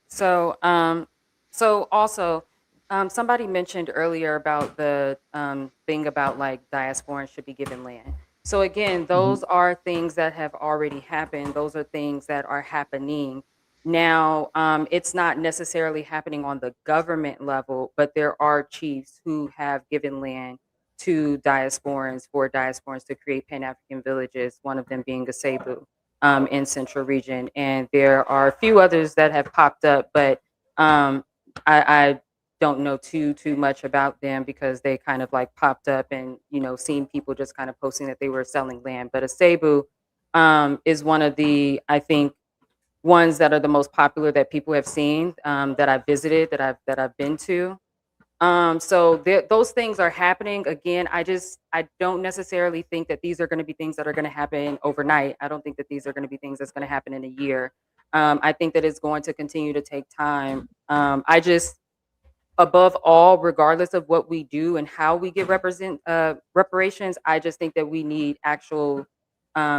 So, also, somebody mentioned earlier about the thing about like diasporans should be given land. So again, those are things that have already happened. Those are things that are happening now. It's not necessarily happening on the government level, but there are chiefs who have given land to diasporans for diasporans to create Pan-African villages, one of them being Gasebu in Central Region. And there are a few others that have popped up, but I don't know too much about them because they kind of like popped up and, seen people just kind of posting that they were selling land. But Gasebu is one of the, I think, ones that are the most popular that people have seen, that I've visited, that I've been to. So those things are happening. Again, I don't necessarily think that these are going to be things that are going to happen overnight. I don't think that these are going to be things that's going to happen in a year. I think that it's going to continue to take time. Above all, regardless of what we do and how we get reparations, I just think that we need actual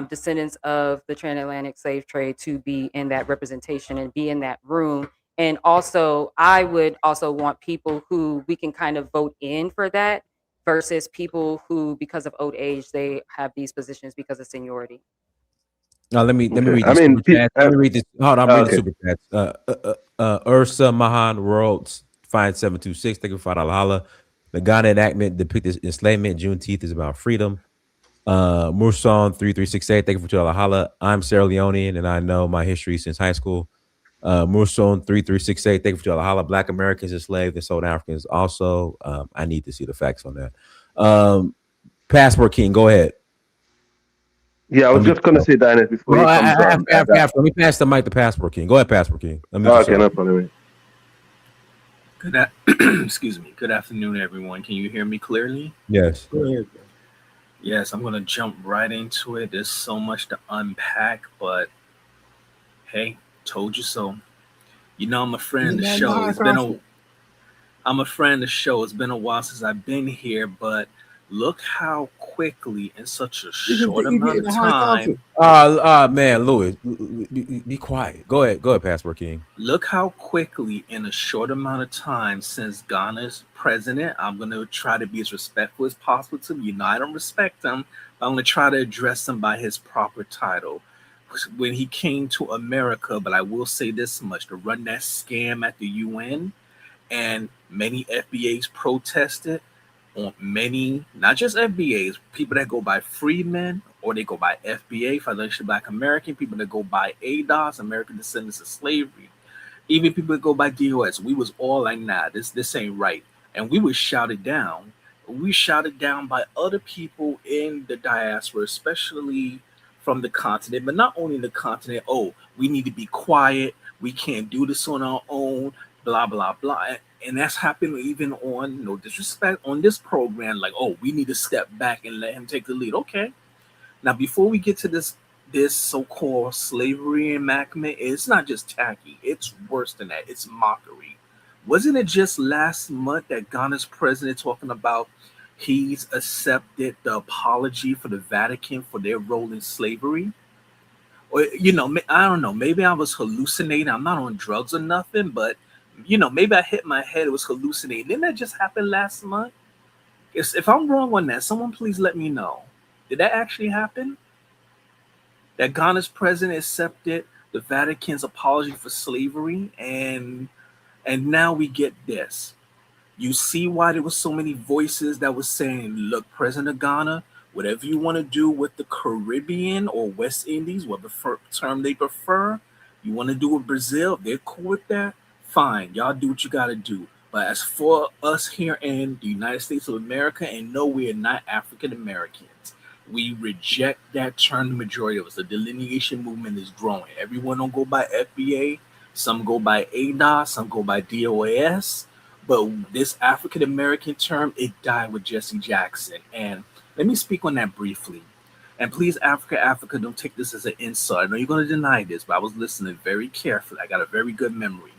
descendants of the transatlantic slave trade to be in that representation and be in that room. And also, I would also want people who we can kind of vote in for that versus people who, because of old age, they have these positions because of seniority. Now let me read this. Let me read this. Hold on, I'm reading super chats. Ursa Mahan wrote Fine 726. Thank you for $5. The Ghana enactment depicted enslavement. Juneteenth is about freedom. Murson 3368. Thank you for $2. I'm Sierra Leonean and I know my history since high school. Murson 3368. Thank you for $2. Black Americans enslaved and sold Africans also. I need to see the facts on that. Passport King, go ahead. Yeah, I was just going to say that before he comes on. Let me pass the mic to Passport King. Go ahead, Passport King. Okay, no problem. Excuse me. Good afternoon, everyone. Can you hear me clearly? Yes. Go ahead. Yes, I'm going to jump right into it. There's so much to unpack, but hey, told you so. I'm a friend of the show. I'm a friend of the show. It's been a while since I've been here, but look how quickly in such a short amount of time. Man, Louis, be quiet. Go ahead, Passport King. Look how quickly in a short amount of time since Ghana's president, I'm going to try to be as respectful as possible to him. I don't respect him, but I'm going to try to address him by his proper title. When he came to America, but I will say this much, to run that scam at the UN, and many FBAs protested, on many, not just FBAs, people that go by freedmen or they go by FBA, Financial Black American, people that go by ADOS, American Descendants of Slavery, even people that go by DOS. We was all like, nah, this ain't right. And we was shouted down. We shouted down by other people in the diaspora, especially from the continent, but not only in the continent. Oh, we need to be quiet. We can't do this on our own, blah, blah, blah. And that's happened even on, no disrespect, on this program, like, oh, we need to step back and let him take the lead. Okay. Now, before we get to this this so-called slavery enactment, it's not just tacky, it's worse than that. It's mockery. Wasn't it just last month that Ghana's president talking about he's accepted the apology for the Vatican for their role in slavery? Or I don't know, maybe I was hallucinating. I'm not on drugs or nothing, but maybe I hit my head, it was hallucinating. Didn't that just happen last month? If I'm wrong on that, someone please let me know. Did that actually happen? That Ghana's president accepted the Vatican's apology for slavery, and now we get this. You see why there was so many voices that was saying, look, President of Ghana, whatever you want to do with the Caribbean or West Indies, whatever term they prefer, you want to do with Brazil, they're cool with that, fine, y'all do what you got to do. But as for us here in the United States of America, and no, we are not African Americans. We reject that term, the majority of us. The delineation movement is growing. Everyone don't go by FBA. Some go by ADOS, some go by DOAS. But this African American term, it died with Jesse Jackson. And let me speak on that briefly. And please, Africa, don't take this as an insult. I know you're going to deny this, but I was listening very carefully. I got a very good memory.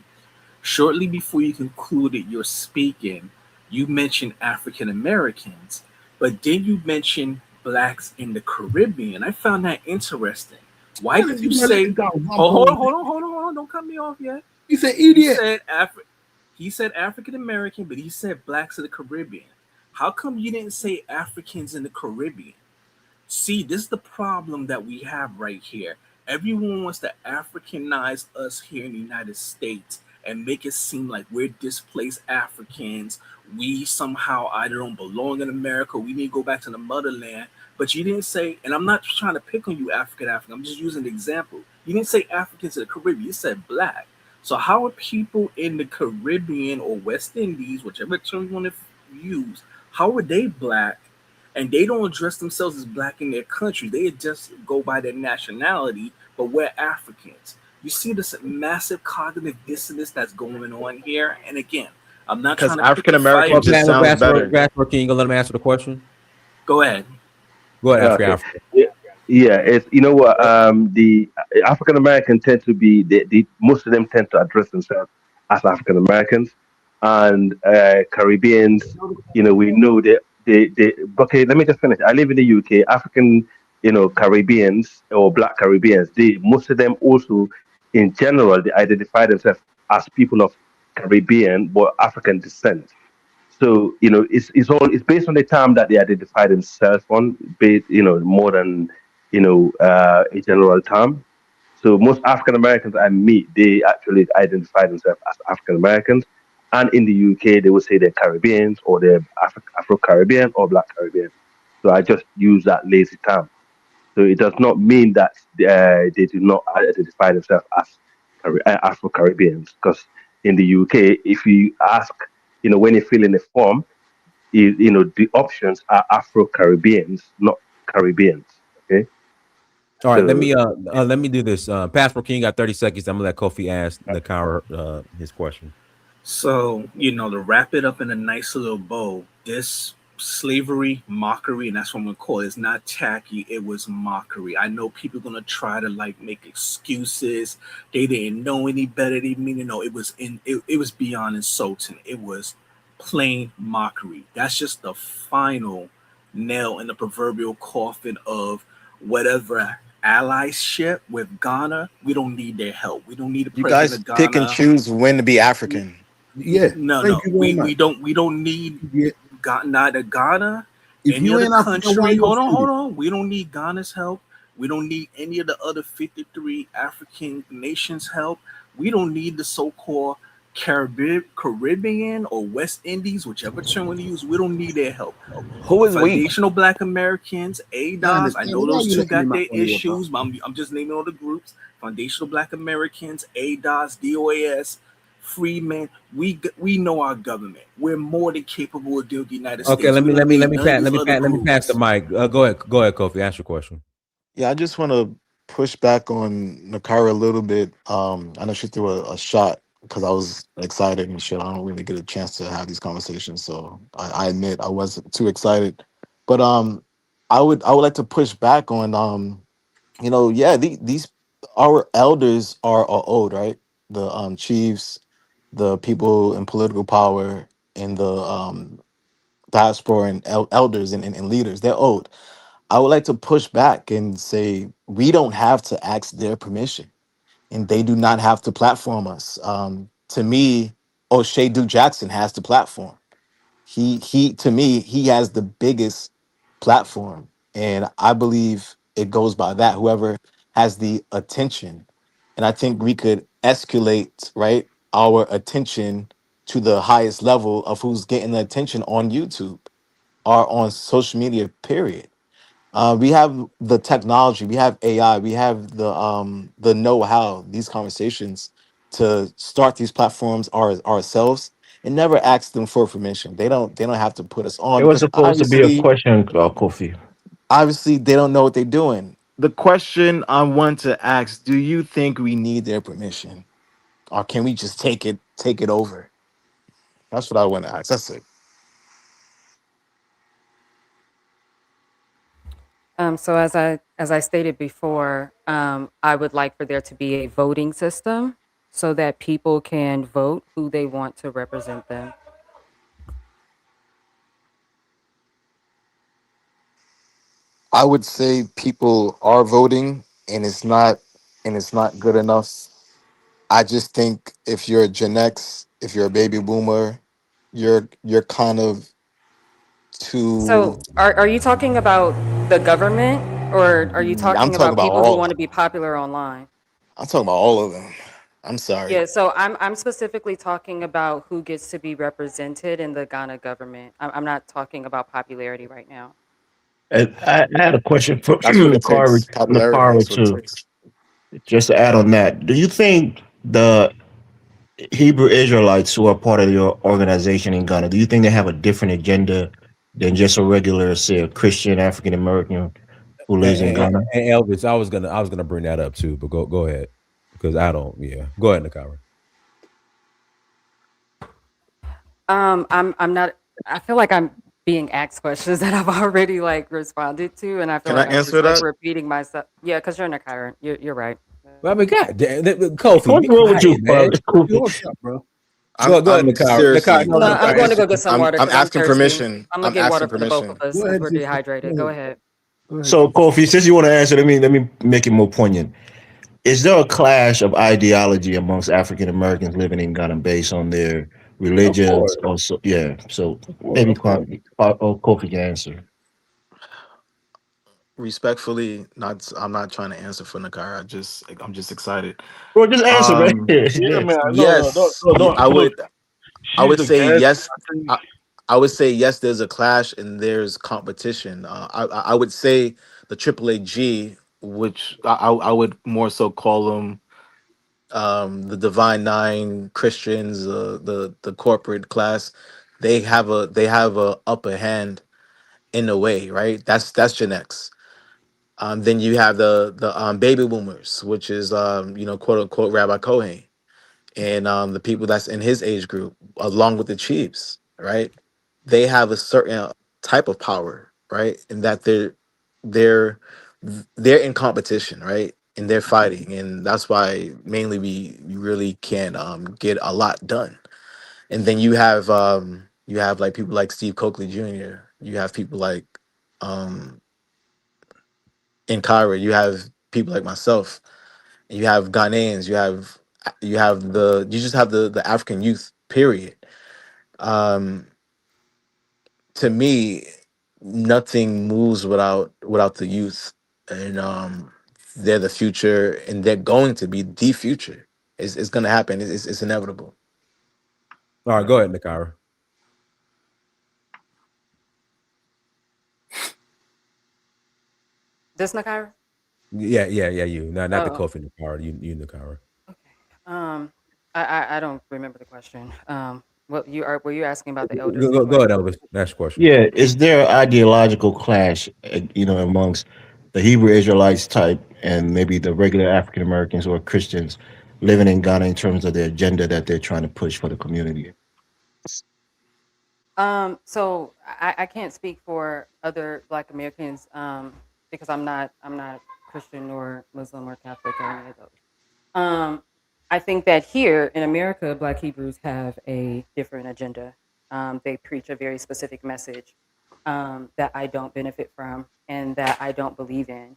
Shortly before you concluded your speaking, you mentioned African Americans, but then you mentioned blacks in the Caribbean. I found that interesting. Why did you say? Hold on! Don't cut me off yet. You said idiot. He said African American, but he said blacks in the Caribbean. How come you didn't say Africans in the Caribbean? See, this is the problem that we have right here. Everyone wants to Africanize us here in the United States and make it seem like we're displaced Africans. We somehow either don't belong in America, we need to go back to the motherland. But you didn't say, and I'm not trying to pick on you, African, I'm just using an example. You didn't say Africans in the Caribbean, you said black. So how are people in the Caribbean or West Indies, whichever term you want to use, how are they black? And they don't address themselves as black in their country. They just go by their nationality, but we're Africans. You see this massive cognitive dissonance that's going on here. And again, I'm not trying to African American just sounds better. Can you go let him answer the question? Go ahead. Go ahead, Okay. Africa. Yeah, it's what the African American tend to be the most of them tend to address themselves as African Americans, and Caribbeans. We know that they. Okay, let me just finish. I live in the UK. African, Caribbeans or Black Caribbeans. Most of them also, in general, they identify themselves as people of Caribbean but African descent. So it's based on the time that they identify themselves on, more than a general term. So most African Americans I meet, they actually identify themselves as African Americans, and in the UK they would say they're Caribbeans or they're Afro Caribbean or Black Caribbean. So I just use that lazy term. So it does not mean that they do not identify themselves as Afro Caribbeans, because in the UK, if you ask, when you fill in a form, the options are Afro Caribbeans, not Caribbeans. Okay. All right, So, let me do this. Passport King got 30 seconds. I'm gonna let Kofi ask Nakira his question. So, to wrap it up in a nice little bow, this slavery mockery, and that's what I'm gonna call it, it's not tacky, it was mockery. I know people are gonna try to make excuses. They didn't know any better. They mean it was it was beyond insulting. It was plain mockery. That's just the final nail in the proverbial coffin of whatever allyship with Ghana. We don't need their help. We don't need the You president guys of Ghana. pick and choose when to be African. Yeah. No. We don't need neither Ghana, any other country. Hold on. We don't need Ghana's help. We don't need any of the other 53 African nations' help. We don't need the so-called Caribbean or West Indies, whichever term we use. We don't need their help. Who is we? Foundational Black Americans, ADOS. I know those two got their issues, but I'm just naming all the groups. Foundational Black Americans, ADOS, DOAS, Freemen. We know our government. We're more than capable of dealing with the United States. Okay, let me pass the mic. Go ahead, Kofi. Ask your question. Yeah, I just want to push back on Nakira a little bit. I know she threw a shot because I was excited and shit. I don't really get a chance to have these conversations, so I admit I wasn't too excited. But I would like to push back on Yeah, these our elders are old, right? The chiefs, the people in political power, and the diaspora and elders and leaders, they're old. I would like to push back and say we don't have to ask their permission, and they do not have to platform us. To me, O'Shea Duke Jackson has the platform. He to me he has the biggest platform, and I believe it goes by that. Whoever has the attention, and I think we could escalate right our attention to the highest level of who's getting the attention on YouTube or on social media. Period. We have the technology, we have AI, we have the know-how, these conversations to start these platforms ourselves and never ask them for permission. They don't have to put us on It was because supposed to be a question, Kofi. obviously they don't know what they're doing. The question I want to ask, do you think we need their permission? Or can we just take it over? That's what I want to ask. That's it. So as I stated before, I would like for there to be a voting system so that people can vote who they want to represent them. I would say people are voting and it's not good enough. I just think if you're a Gen X, if you're a baby boomer, you're kind of too. So are you talking about the government or are you I'm talking talking about about people who all. want to be popular online? I'm talking about all of them. I'm sorry. Yeah, so I'm specifically talking about who gets to be represented in the Ghana government. I'm not talking about popularity right now. And I had a question for that's what it Nakari, takes. Popularity. Nakari That's what it too. takes. Just to add on that, do you think the Hebrew Israelites who are part of your organization in Ghana, do you think they have a different agenda than just a regular, say, a Christian African American who lives in Ghana? And Elvis, I was gonna bring that up too, but go ahead because I don't. Yeah, go ahead, Nakara. I'm not. I feel like I'm being asked questions that I've already like responded to, and I feel Can I like I'm just answer like that? repeating myself. Yeah, because you're Nakira. You're right. Well, I mean, God, Kofi, What's be wrong with quiet, you, man. Father? Kofi? What's up, bro? Go ahead, I'm Nakara. Nakara, seriously. no, No, no, I'm Nakara, going to answer. go get some water I'm because I'm asking thirsty. permission. I'm gonna I'm get water asking for the both of permission. us Go because ahead, we're sister. dehydrated. Go Go ahead. ahead. Go ahead, So, sister. Kofi, since you want to answer, let me make it more poignant. Is there a clash of ideology amongst African Americans living in Ghana based on their Of religions? course, Also, yeah. So maybe of course. Kofi can answer. Respectfully, not. I'm not trying to answer for Nakara. I'm just excited. Bro, just answer, man. Um. Yeah, man. No, no, don't, Yes, no, don't. I Look, would. I she's would the say guest. yes. I think I, I would say yes. There's a clash and there's competition. I would say the AAAG, which I would more so call them the Divine Nine Christians, the corporate class. They have a upper hand in a way, right? That's Gen X. Then you have the baby boomers, which is quote unquote Rabbi Cohen and the people that's in his age group, along with the Chiefs, right? They have a certain type of power, right? And that they're they're in competition, right? And they're fighting, and that's why mainly we really can't get a lot done. And then you have like people like Steve Coakley Jr. You have people like um, in Cairo. You have people like myself. You have Ghanaians. You just have the African youth. Period. Um, to me, nothing moves without the youth, and they're the future, and they're going to be the future. It's going to happen. It's inevitable. All right, go ahead, Nakara. This Nakira? Yeah. You, not the Oh, Kofi Nakara. You Nakara. okay. I don't remember the question. What you are? Were you asking about the elders Go, and go, go what? ahead, Elvis. Next question. Yeah, is there ideological clash, amongst the Hebrew Israelites type and maybe the regular African Americans or Christians living in Ghana in terms of the agenda that they're trying to push for the community? So I can't speak for other Black Americans because I'm not Christian nor Muslim or Catholic or any of those. I think that here in America, Black Hebrews have a different agenda. They preach a very specific message that I don't benefit from and that I don't believe in.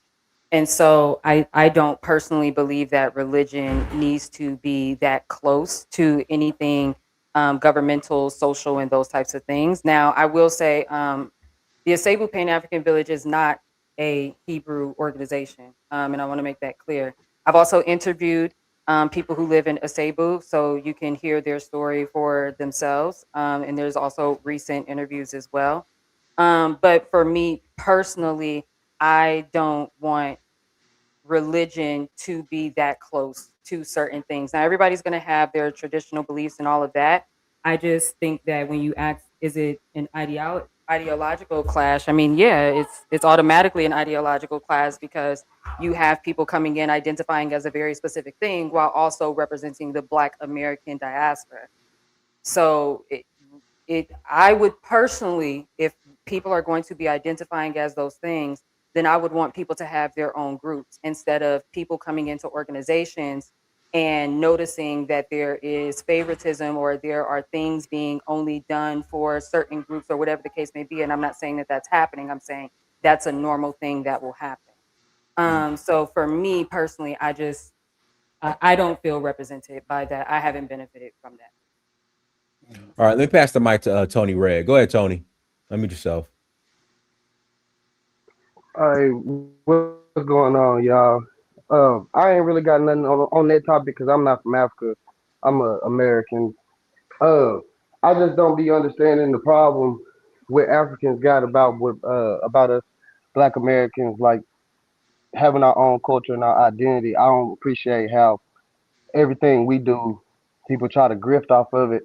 And so I don't personally believe that religion needs to be that close to anything governmental, social, and those types of things. Now, I will say the Asebu Pan-African Village is not a Hebrew organization, and I want to make that clear. I've also interviewed people who live in Asebu, so you can hear their story for themselves, and there's also recent interviews as well. But for me personally, I don't want religion to be that close to certain things. Now, everybody's going to have their traditional beliefs and all of that. I just think that when you ask, is it an ideological clash? I mean, yeah, it's automatically an ideological clash because you have people coming in identifying as a very specific thing while also representing the Black American diaspora. So I would personally, if people are going to be identifying as those things, then I would want people to have their own groups instead of people coming into organizations and noticing that there is favoritism or there are things being only done for certain groups or whatever the case may be. And I'm not saying that that's happening. I'm saying that's a normal thing that will happen. So for me personally, I don't feel represented by that. I haven't benefited from that. All right, let me pass the mic to Tony Red. Go ahead, Tony. Unmute yourself. Hey, what's going on, y'all? I ain't really got nothing on that topic because I'm not from Africa. I'm an American. I just don't be understanding the problem what Africans got about us Black Americans, like having our own culture and our identity. I don't appreciate how everything we do, people try to grift off of it,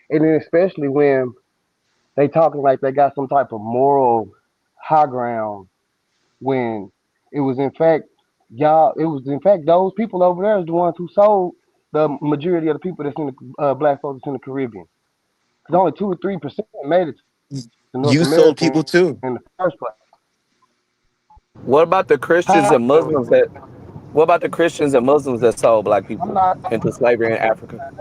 and then especially when they talking like they got some type of moral high ground when it was in fact those people over there is the ones who sold the majority of the people that's in the black folks in the Caribbean. Because only 2 or 3% made it to North You America sold people too. in the first place. What about the Christians and Muslims that? What about the Christians and Muslims that sold Black people into slavery in Africa?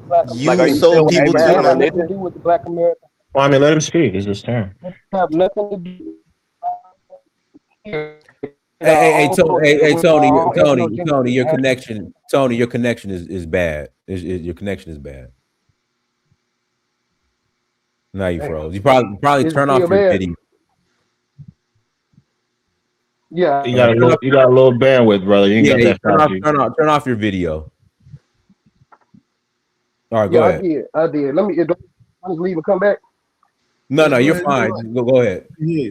Like, are You you still sold with people That Abraham ain't too. got nothing to religion? do with the Black American. Well, I mean, let him speak. It's his turn. It have nothing to do Hey, Tony, Tony, your connection is bad. Your connection is bad. Now you froze. You probably Is it turn off still your bad? video. Yeah. You got a little bandwidth, brother. You ain't got that 5G. Turn off your video. All right, go Yeah, ahead. I did. Let me just leave and come back. No, you're fine. Go ahead. Yeah.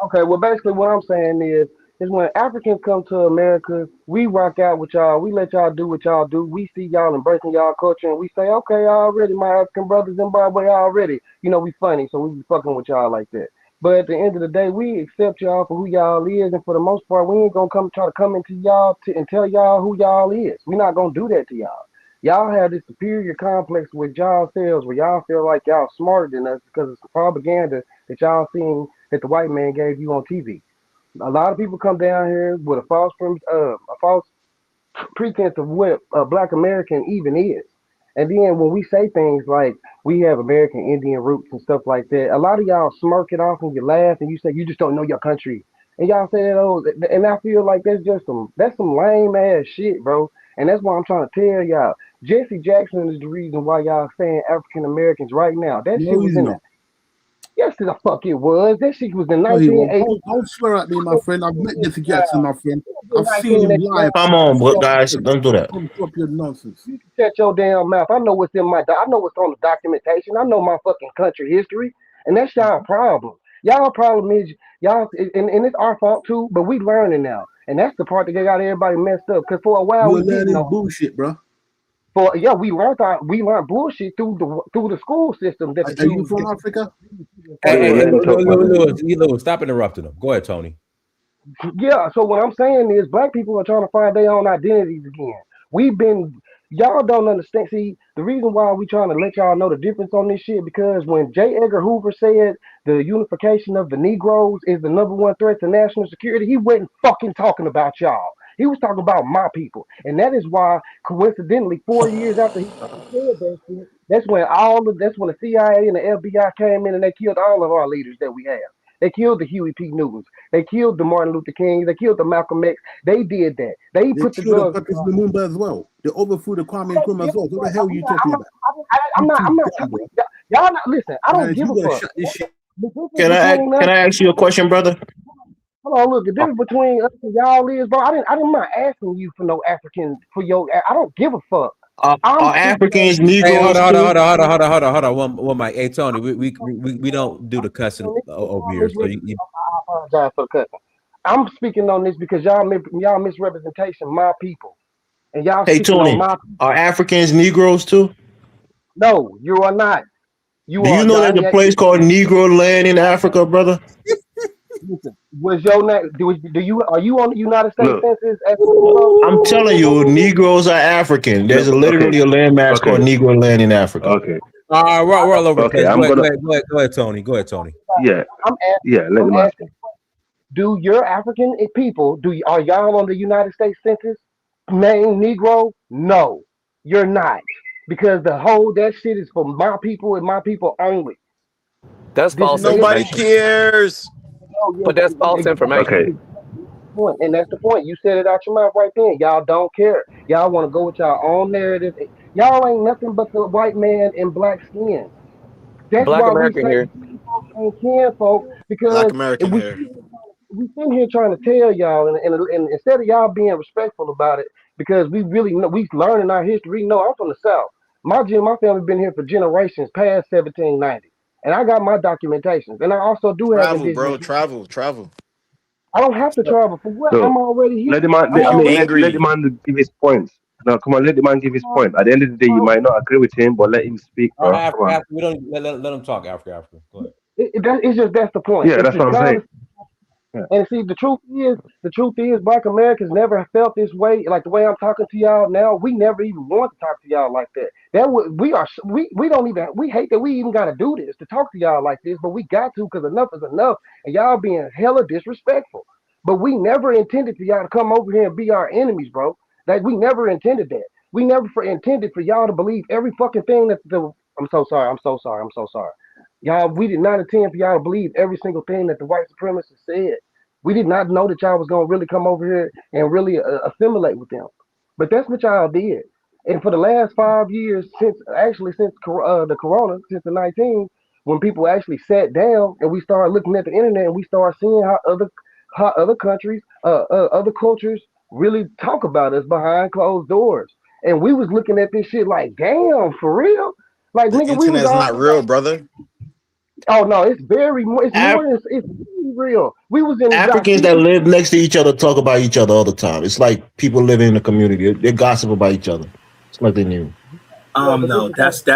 Okay, well, basically what I'm saying is when Africans come to America, we rock out with y'all. We let y'all do what y'all do. We see y'all embracing y'all culture, and we say, okay, already, my African brothers in Zimbabwe already. You know, we funny, so we be fucking with y'all like that. But at the end of the day, we accept y'all for who y'all is, and for the most part, we ain't gonna try to come into y'all and tell y'all who y'all is. We're not gonna do that to y'all. Y'all have this superior complex with y'all selves where y'all feel like y'all smarter than us because it's propaganda that y'all seen that the white man gave you on TV. A lot of people come down here with a false pretense of what a Black American even is. And then when we say things like we have American Indian roots and stuff like that, a lot of y'all smirk it off and you laugh and you say you just don't know your country. And y'all say that, oh, and I feel like that's some lame ass shit, bro. And that's why I'm trying to tell y'all. Jesse Jackson is the reason why y'all saying African Americans right now. That shit No, was he's in not. Yes, the fuck it was. That shit was in No, he won't. 1980. Don't swear at me, my friend. I've met Jesse Jackson, my friend. I've seen him live. Come on, guys. Don't do that. Don't stop your nonsense. You can shut your damn mouth. I know what's in I know what's on the documentation. I know my fucking country history, and that's y'all problem. Y'all problem is y'all, and it's our fault too. But we learning now, and that's the part that got everybody messed up. Cause for a while You're we didn't learning know. bullshit, bro. We learned bullshit through the school system. That Are you from Africa? Hey, Lewis, stop interrupting him. Go ahead, Tony. Yeah, so what I'm saying is black people are trying to find their own identities again. We've been Y'all don't understand. See, the reason why we trying to let y'all know the difference on this shit, because when J. Edgar Hoover said the unification of the Negroes is the number one threat to national security, he wasn't fucking talking about y'all. He was talking about my people. And that is why, coincidentally, 4 years after he said that shit, that's when the CIA and the FBI came in and they killed all of our leaders that we have. They killed the Huey P. Newtons. They killed the Martin Luther King. They killed the Malcolm X. They did that. They put the killed the drugs. Patrice Lumumba as well. They overthrew the Kwame Nkrumah as well. What the hell are you talking about? I'm not. Y'all not listen. I don't Guys, give you a gotta fuck. shut this shit. Can I ask you a question, brother? Hold on, look. The difference between us and y'all is, bro. I didn't mind asking you for no African for your. I don't give a fuck. Are Africans Hey, Negroes hold too? on. One mic. Hey, Tony, we don't do the cussing over here. So you I apologize for the cussing. I'm speaking on this because y'all misrepresentation my people, and y'all Hey, speaking on Tony, my. are Africans Negroes too? No, you are not. You Do you are. know there's a place called Negro land in Africa, brother? Listen, was your name? Do you? Are you on the United States Look, Census? I'm telling you, Negroes are African. There's literally a landmass called Negro land in Africa. Okay. roll over. Okay, Go I'm gonna. ahead, Tony. Go ahead, Tony. Yeah. I'm asking. Yeah. Let I'm them ask. asking. Do your African people? Are y'all on the United States Census? Name Negro? No, you're not, because that shit is for my people and my people only. That's This false is Nobody information. cares. But that's false information. Okay. Point, and that's the point. You said it out your mouth right then. Y'all don't care. Y'all want to go with y'all own narrative. Y'all ain't nothing but the white man in black skin. That's Black why we American say here. folks ain't kin folk, Black because if American here. we sitting here trying to tell y'all, and instead of y'all being respectful about it, because we really know, we learning our history. No, I'm from the South. My family been here for generations, past 1790, and I got my documentations, and I also do have Travel, indigenous. bro. Travel. I don't have to travel for what? So I'm already here. let the man. I'm already. Let the man give his points. No, come on. Let the man give his point. At the end of the day, you might not agree with him, but let him speak, bro. Come on. After we don't let him talk. Africa. Go ahead. It's just that's the point. Yeah, It's that's what I'm saying. regardless. Yeah. And see, the truth is, Black Americans never felt this way. Like the way I'm talking to y'all now, we never even want to talk to y'all like that. We don't even, we hate that we even got to do this to talk to y'all like this, but we got to, because enough is enough, and y'all being hella disrespectful. But we never intended for y'all to come over here and be our enemies, bro. Like we never intended that. We never intended for y'all to believe every fucking thing that the. I'm so sorry. Y'all, we did not intend for y'all to believe every single thing that the white supremacists said. We did not know that y'all was gonna really come over here and really assimilate with them. But that's what y'all did. And for the last 5 years, since the corona, since the 19, when people actually sat down and we started looking at the internet and we started seeing how other countries, other cultures really talk about us behind closed doors. And we was looking at this shit like, damn, for real? Like, The nigga, we was internet's all. not real, brother. Oh no, it's very more. It's more than it's really real. We was in Africans that live next to each other talk about each other all the time. It's like people living in a community. They gossip about each other. It's like they knew. No, that's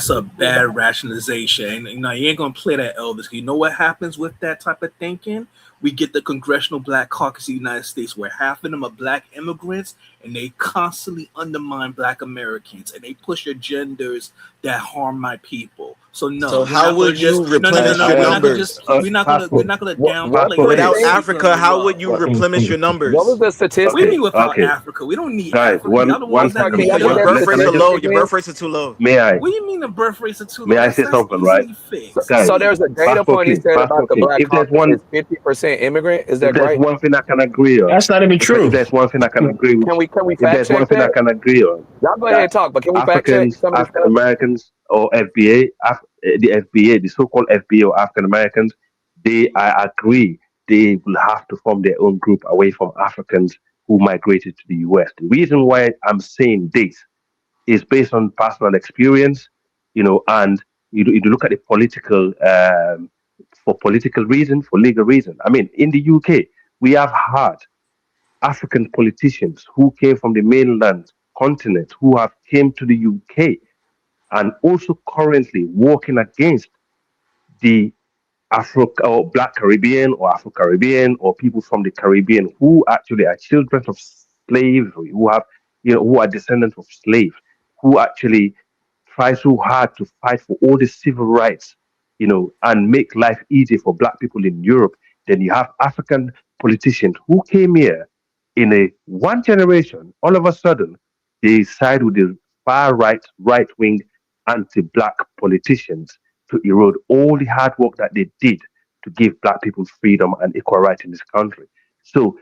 a bad rationalization. And you ain't gonna play that, Elvis. You know what happens with that type of thinking? We get the Congressional Black Caucus of the United States, where half of them are black immigrants, and they constantly undermine black Americans, and they push agendas that harm my people. So no, So how would you no, replenish your numbers? we're not gonna downplay Without racism Africa, how or would you love. replenish your numbers? What was the statistic? What do you mean without Okay. Africa? We don't need Guys, Africa. Y'all the ones that need Because us. your birth rates are low. Your birth rates are too low. May I? What do you mean the birth rates are too May low? I say That's something, right? easily fixed. Guys, So there's a data point he said about the Black If there's Caucus is 50% immigrant. Is if that there's right? one thing I can agree on, That's not even true. if there's one thing I can agree with, Can we if fact there's one check thing I that? can agree on, Y'all go ahead that and talk, but can we fact check Africans, some of the African stuff? Americans, or FBA, the FBA, the so-called FBA or African Americans, I agree, they will have to form their own group away from Africans who migrated to the US. The reason why I'm saying this is based on personal experience, and you look at the political, for political reason, for legal reason. I mean, in the UK, we have had African politicians who came from the mainland continent who have came to the UK and also currently working against the Afro or Black Caribbean or Afro Caribbean or people from the Caribbean who actually are children of slavery, who are descendants of slaves. who actually try so hard to fight for all the civil rights, and make life easy for black people in Europe. Then you have African politicians who came here in a one generation. All of a sudden, they side with the far right wing, anti-black politicians to erode all the hard work that they did to give black people freedom and equal rights in this country. So,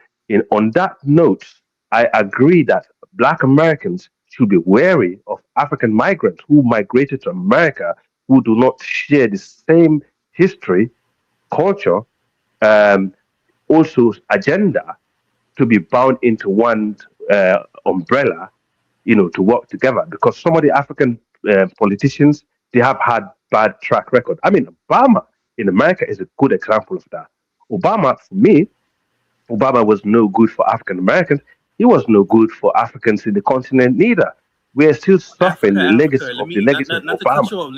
on that note, I agree that black Americans should be wary of African migrants who migrated to America, who do not share the same history, culture, also agenda, to be bound into one umbrella, to work together. Because some of the African politicians, they have had bad track record. I mean, Obama in America is a good example of that. Obama, for me, Obama was no good for African Americans. He was no good for Africans in the continent neither. We are still suffering the legacy of Not to cut Obama. you off.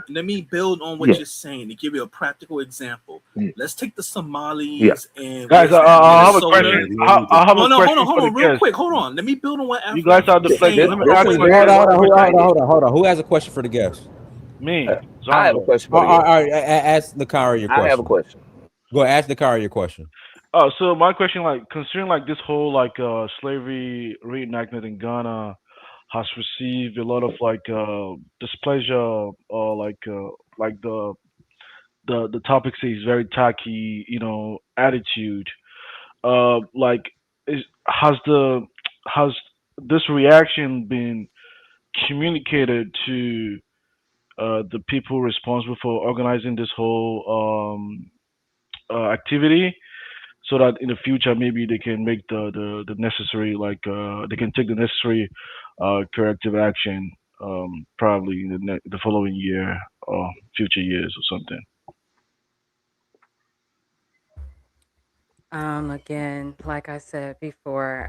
Let me build on what Yeah. you're saying to give you a practical example. Yeah. Let's take the Somalis Yeah. and Guys, where's that, I have a Minnesota. question. I have a question Hold for on, the real guest. quick. Hold on. Let me build on what You guys have the Africa flex. is Let me saying. ask Hold my question. on. Who has a question for the guest? Me. I have a Zongo. question for the All guest. right, ask Nakira your question. I have a question. Go ask Nakira your question. Oh, so my question, considering this whole slavery reenactment in Ghana has received a lot of displeasure, or the topic says very tacky, attitude. Like, has this reaction been communicated to the people responsible for organizing this whole activity, so that in the future maybe they can make the necessary they can take the necessary corrective action, probably in the following year or future years or something. Again, like I said before,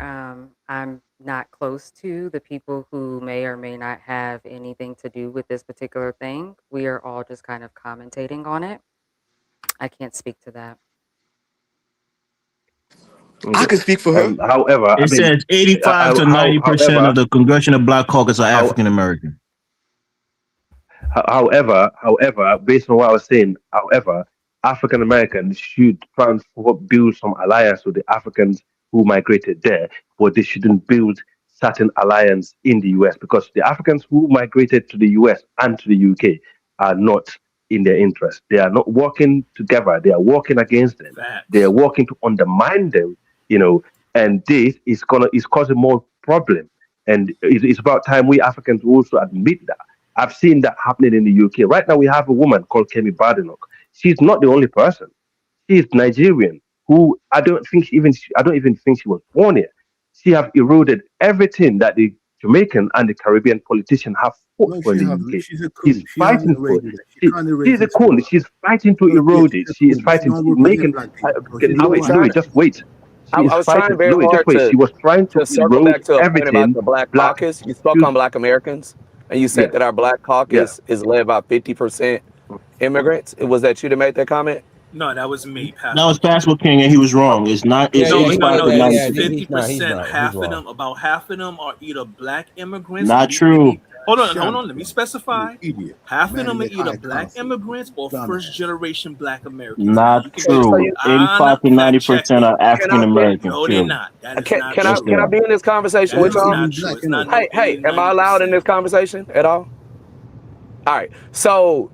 I'm not close to the people who may or may not have anything to do with this particular thing. We are all just kind of commentating on it. I can't speak to that. I can speak for her. However, It says 85 to 90% of the Congressional Black Caucus are African American. However, based on what I was saying, African Americans should try and build some alliance with the Africans who migrated there, but they shouldn't build certain alliance in the US, because the Africans who migrated to the US and to the UK are not in their interest. They are not working together. They are working against them. They are working to undermine them, and this is causing more problem. And it's about time we Africans also admit that. I've seen that happening in the UK. Right now, we have a woman called Kemi Badenoch. She's not the only person. She's Nigerian, who I don't even think she was born here. She have eroded everything that the Jamaican and the Caribbean politicians have fought for in the UK. She's fighting for it. She's a coon. She's fighting to erode it. She is fighting. She's making. Louis, just wait. I was trying very hard She was trying to circle erode back to a point everything. about the Black Caucus. You spoke on Black Americans, and you said that our Black Caucus is led by 50% immigrants. Was that you that made that comment? No, that was me. That was Pastor King, and he was wrong. It's not. It's 85 to 90%. 50%. About half of them are either Black immigrants. Not true. Hold on. Let me specify. Half of them are either Black immigrants or first-generation Black Americans. Not true. 85 to 90% are African American. No, they're not. Can I be in this conversation with y'all? Hey, am I allowed in this conversation at all? All right. So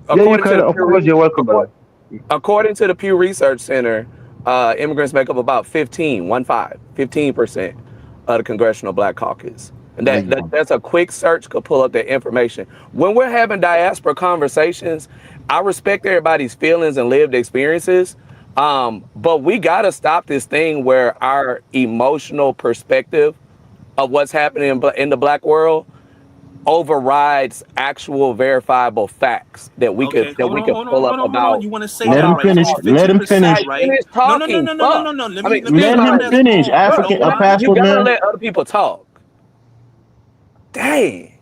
according to the Pew Research Center, immigrants make up about 15% of the Congressional Black Caucus. And that's a quick search, could pull up that information. When we're having diaspora conversations, I respect everybody's feelings and lived experiences, but we got to stop this thing where our emotional perspective of what's happening in the Black world overrides actual verifiable facts that we could pull up about. You want to say let him finish. Let him finish. Right? No. Let him finish. You gotta let other people talk. Dang.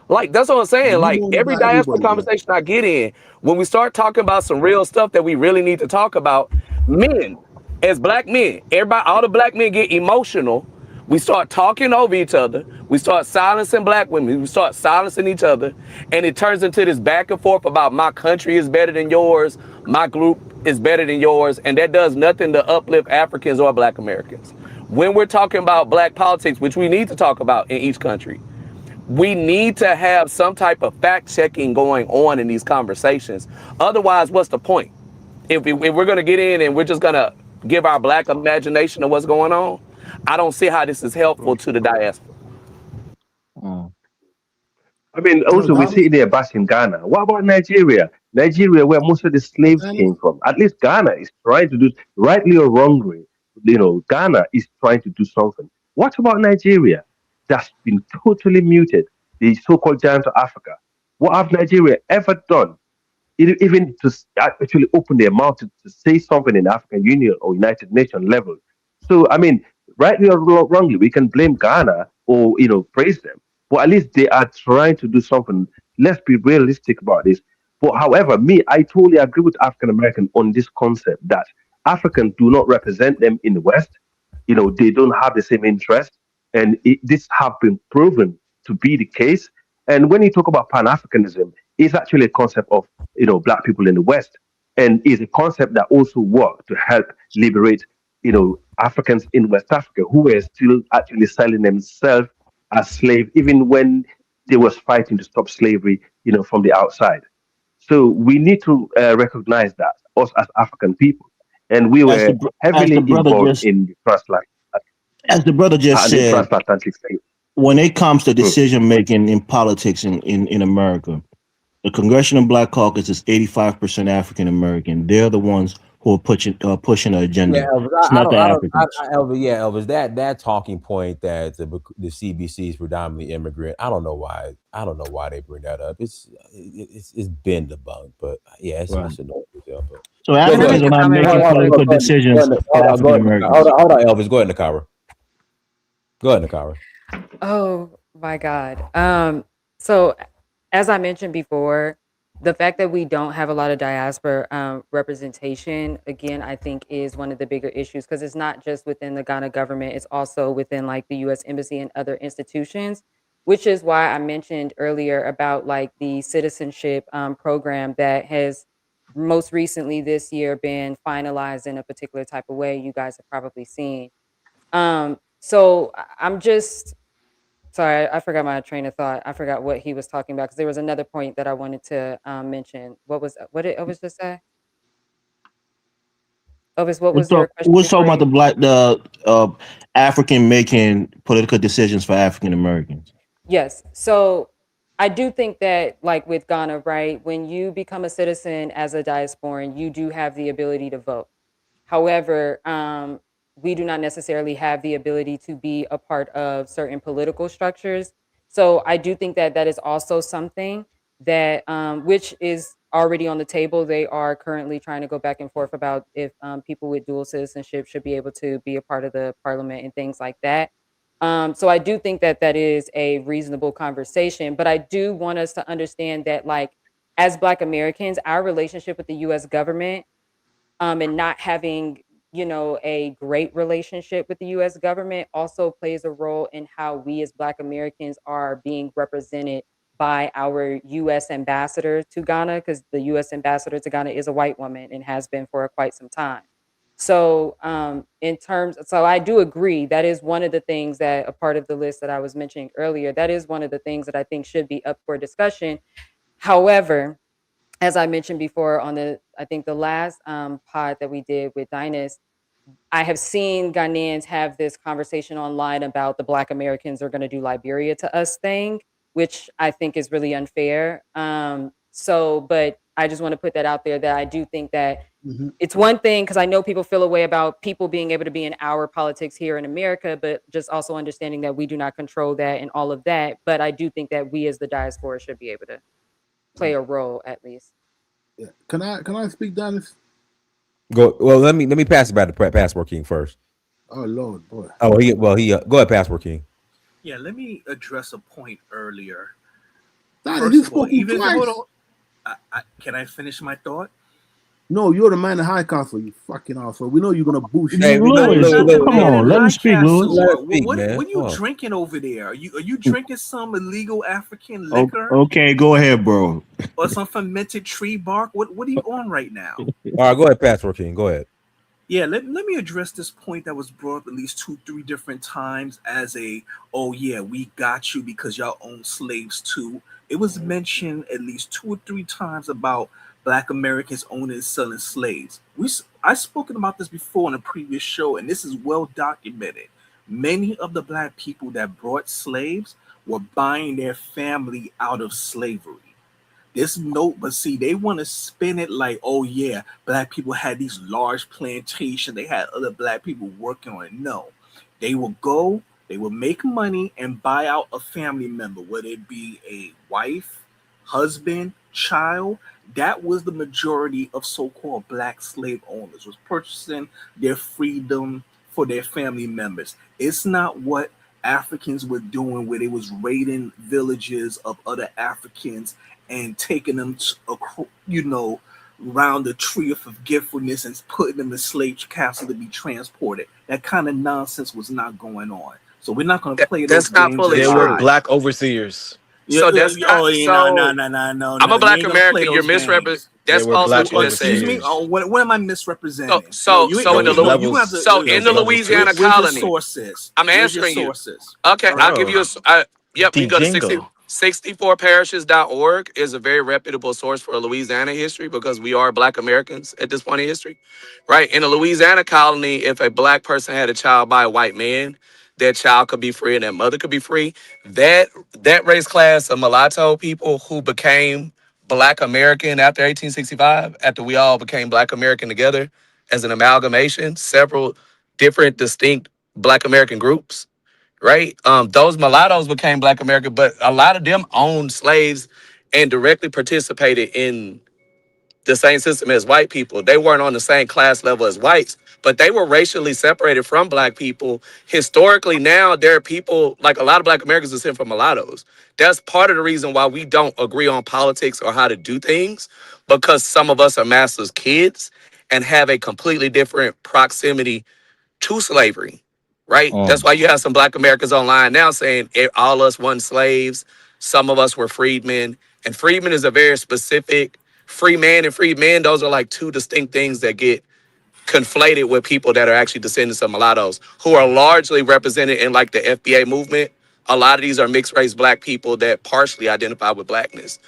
Like, that's what I'm saying. Like, every diaspora conversation I get in, when we start talking about some real stuff that we really need to talk about, men, as Black men, all the Black men get emotional We start talking over each other. We start silencing black women. We start silencing each other. And it turns into this back and forth about my country is better than yours. My group is better than yours. And that does nothing to uplift Africans or black Americans. When we're talking about black politics, which we need to talk about in each country, we need to have some type of fact checking going on in these conversations. Otherwise, what's the point? If we're going to get in and we're just going to give our black imagination of what's going on, I don't see how this is helpful to the diaspora. I mean, also we're sitting there bashing Ghana. What about Nigeria? Nigeria, where most of the slaves came from. At least Ghana is trying to do, rightly or wrongly, Ghana is trying to do something. What about Nigeria? That's been totally muted. The so-called giant of Africa. What have Nigeria ever done? Even to actually open their mouth to say something in the African Union or United Nations level. So, I mean, rightly or wrongly, we can blame Ghana or, praise them. But at least they are trying to do something. Let's be realistic about this. But however, I totally agree with African American on this concept that Africans do not represent them in the West. They don't have the same interest. And this have been proven to be the case. And when you talk about Pan-Africanism, it's actually a concept of black people in the West, and is a concept that also worked to help liberate Africans in West Africa who were still actually selling themselves as slaves, even when they was fighting to stop slavery, from the outside. So we need to recognize that us as African people, and we were heavily involved in the as the brother just said, transatlantic slave. When it comes to decision making in politics in America, the Congressional Black Caucus is 85% African American. They're the ones who are pushing the agenda. Yeah, Elvis, It's not the Africans. Elvis, that talking point that the CBC is predominantly immigrant. I don't know why they bring that up. It's been debunked, but yeah, it's annoying. But. So Africans are not making political decisions for African Americans. Hold on, Elvis. Go ahead, Nakira. Oh my God. So as I mentioned before, the fact that we don't have a lot of diaspora representation, again, I think is one of the bigger issues, because it's not just within the Ghana government, it's also within like the U.S. Embassy and other institutions, which is why I mentioned earlier about like the citizenship program that has most recently this year been finalized in a particular type of way. You guys have probably seen. So I'm just sorry, I forgot my train of thought. I forgot what he was talking about, because there was another point that I wanted to mention. What did Elvis just say? Elvis, what was your question? We're talking about the African making political decisions for African Americans. Yes. So I do think that, like with Ghana, right, when you become a citizen as a diasporan, you do have the ability to vote. However, we do not necessarily have the ability to be a part of certain political structures. So I do think that that is also something that, which is already on the table. They are currently trying to go back and forth about if people with dual citizenship should be able to be a part of the parliament and things like that. So I do think that that is a reasonable conversation, but I do want us to understand that, like, as Black Americans, our relationship with the U.S. government, and not having, a great relationship with the U.S. government also plays a role in how we as Black Americans are being represented by our U.S. ambassador to Ghana, because the U.S. ambassador to Ghana is a white woman and has been for quite some time. So so I do agree that is one of the things that, a part of the list that I was mentioning earlier, that is one of the things that I think should be up for discussion. However, as I mentioned before on I think the last pod that we did with Dynas, I have seen Ghanaians have this conversation online about the Black Americans are going to do Liberia to us thing, which I think is really unfair. But I just want to put that out there, that I do think that it's one thing, because I know people feel a way about people being able to be in our politics here in America, but just also understanding that we do not control that and all of that. But I do think that we as the diaspora should be able to play a role, at least. Yeah. Can I speak, Dennis? Go. Well, let me pass it back to Passport King first. Oh Lord, boy. Oh, he go ahead, Passport King. Yeah, let me address a point earlier. First of all, even hold on. Can I finish my thought? No, you're the man in high castle, you fucking asshole. We know you're gonna bullshit. Hey, Lewis, come on, let him speak, Lewis. What are you drinking over there? Are you drinking some illegal African liquor Okay, go ahead, bro. or some fermented tree bark? What are you on right now? All right, go ahead, Pastor King. Go ahead. Yeah, let me address this point that was brought up at least 2-3 different times as oh yeah, we got you because y'all own slaves too. It was mentioned at least 2 or 3 times about Black Americans owning and selling slaves. I've spoken about this before in a previous show, and this is well documented. Many of the Black people that brought slaves were buying their family out of slavery. But see, they want to spin it like, oh yeah, Black people had these large plantations. They had other Black people working on it. No, they will go, they will make money and buy out a family member, whether it be a wife, husband, child. That was the majority of so-called Black slave owners, was purchasing their freedom for their family members. It's not what Africans were doing where they was raiding villages of other Africans and taking them around the tree of forgetfulness and putting them in slave castle to be transported. That kind of nonsense was not going on. So we're not going to play those games. They were Black overseers. So that's no. I'm a Black American. You're misrepresenting. That's false. What you just said. Excuse me. What am I misrepresenting? So in the Louisiana colony. I'm answering you. Okay, I'll give you a. Yep, you go to 64parishes.org is a very reputable source for Louisiana history because we are Black Americans at this point in history, right? In a Louisiana colony, if a Black person had a child by a white man, that child could be free and that mother could be free. That race class of mulatto people who became Black American after 1865, after we all became Black American together as an amalgamation, several different distinct Black American groups, right? Those mulattoes became Black American, but a lot of them owned slaves and directly participated in the same system as white people. They weren't on the same class level as whites, but they were racially separated from Black people. Historically, now there are people, like a lot of Black Americans descend from mulattoes. That's part of the reason why we don't agree on politics or how to do things, because some of us are masters' kids and have a completely different proximity to slavery, right? That's why you have some Black Americans online now saying all us weren't slaves. Some of us were freedmen. And freedmen is a very specific, free man and freed men. Those are like two distinct things that get conflated with people that are actually descendants of mulattoes who are largely represented in like the FBA movement. A lot of these are mixed race Black people that partially identify with Blackness.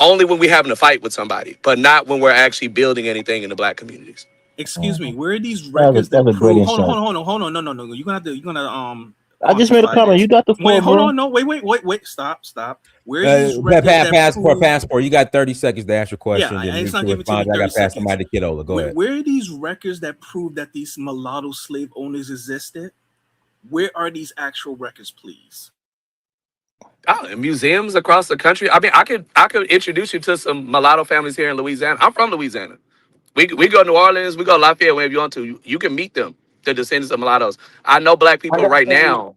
Only when we're having a fight with somebody, but not when we're actually building anything in the Black communities. Excuse me, where are these records that prove? Hold on, no. You're gonna I just made a comment. You got the floor, wait, hold bro. on, no, wait, stop. Where are these records passport. You got 30 seconds to ask your question. Yeah, then it's not to giving respond. to me I 30 got to pass the mic to Kiddola. Go ahead. Where are these records that prove that these mulatto slave owners existed? Where are these actual records, please? In museums across the country. I mean, I could introduce you to some mulatto families here in Louisiana. I'm from Louisiana. We go to New Orleans, we go to Lafayette whenever you want to. You can meet them, the descendants of mulattoes. I know Black people right now.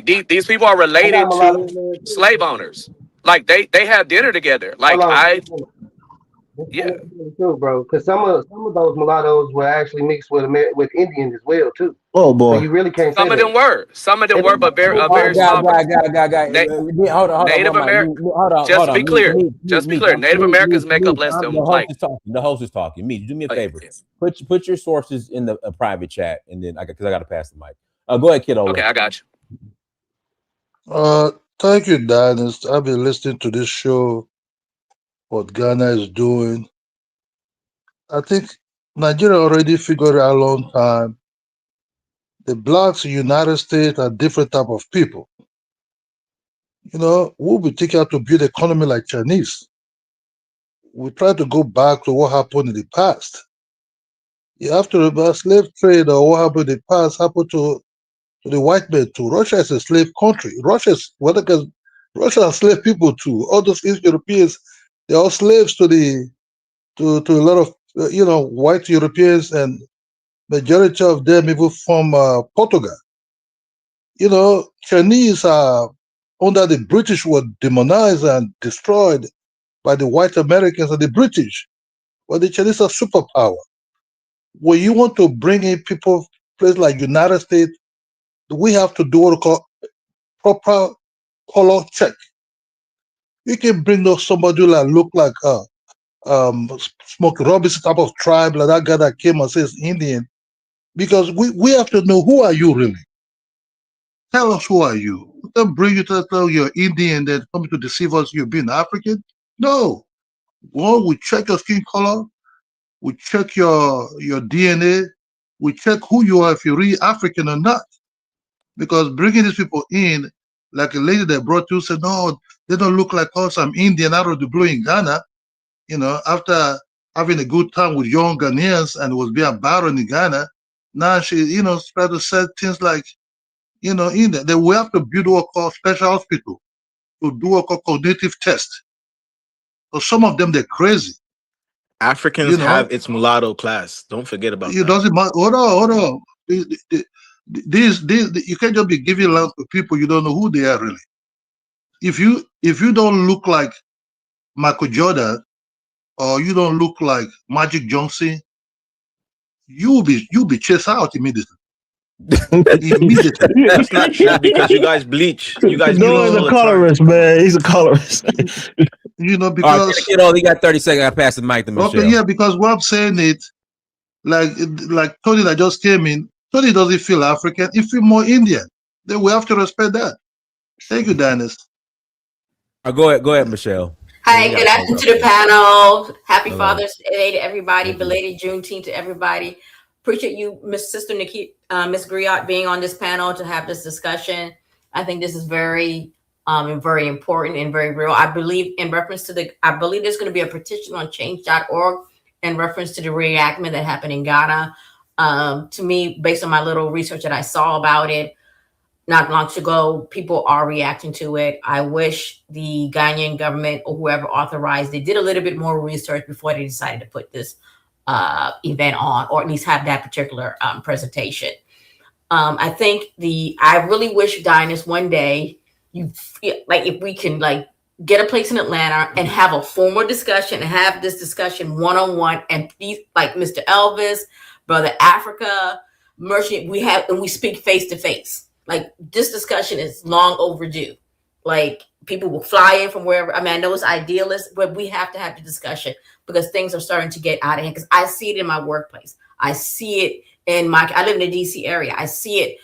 These people are related to slave owners. Like they have dinner together. Like yeah. Too, bro, because some of those mulattoes were actually mixed with Indians as well too. Oh boy, so you really can't. Some of them were, but very small. Native American. Just to be clear, Native Americans make up less than like. The host is talking. Me, do me a favor. Put your sources in the private chat, and then because I got to pass the mic. Go ahead, kiddo. Okay, I got you. Thank you, Dennis. I've been listening to this show. What Ghana is doing. I think Nigeria already figured out a long time. The Blacks in the United States are different type of people. You know, we'll be taking to build economy like Chinese. We try to go back to what happened in the past. You have to remember slave trade or what happened in the past happened to the white men too. Russia is a slave country. Russia enslaved people too. All those East Europeans, they're all slaves to a lot of white Europeans, and majority of them even from Portugal. You know, Chinese are under the British were demonized and destroyed by the white Americans and the British. Well, the Chinese are superpower. When you want to bring in people, places like United States, we have to do what we call proper color check. You can bring those somebody that look like Smokey Robinson type of tribe, like that guy that came and says Indian, because we have to know who are you really. Tell us who are you. We don't bring you to tell you're Indian that coming to deceive us you're being African. No. Well, we check your skin color, we check your DNA, we check who you are if you're really African or not. Because bringing these people in, like a lady that brought you said, no, they don't look like us. I'm Indian out of the blue in Ghana. After having a good time with young Ghanaians and was being battered in Ghana, now she, started to say things like, in that we have to build what called special hospital to do what called cognitive test. So some of them they're crazy. Africans have its mulatto class. Don't forget about It that. doesn't matter. Hold on. These you can't just be giving land to people you don't know who they are really. If you don't look like Michael Jordan or you don't look like Magic Johnson, you'll be chased out immediately. Immediately. That's not true because you guys bleach. You guys bleach No, he's all a the time. colorist, man. He's a colorist. Because all right, kiddo, you got 30 seconds. I pass the mic to Michelle. Okay, yeah, because what I'm saying it, like Tony that just came in, Tony doesn't feel African, he feel more Indian. Then we have to respect that. Thank you, Dennis. Go ahead, Michelle. Hi, good afternoon to the panel. Happy Hello. Father's Day to everybody. Thank you. Belated Juneteenth to everybody. Appreciate you, Miss Sister Nikki, Miss Griot, being on this panel to have this discussion. I think this is very very important and very real. I believe there's going to be a petition on change.org in reference to the reenactment that happened in Ghana. To me, based on my little research that I saw about it, not long ago, people are reacting to it. I wish the Ghanaian government or whoever authorized it did a little bit more research before they decided to put this event on, or at least have that particular presentation. I really wish, Dinus, one day if we can get a place in Atlanta and have a formal discussion and have this discussion one-on-one, and please, like Mr. Elvis, Brother Africa, Merchant, we speak face to face. Like, this discussion is long overdue. Like, people will fly in from wherever. I mean, I know it's idealist, but we have to have the discussion because things are starting to get out of hand. Because I see it in my workplace. I see it I live in the DC area. I see it,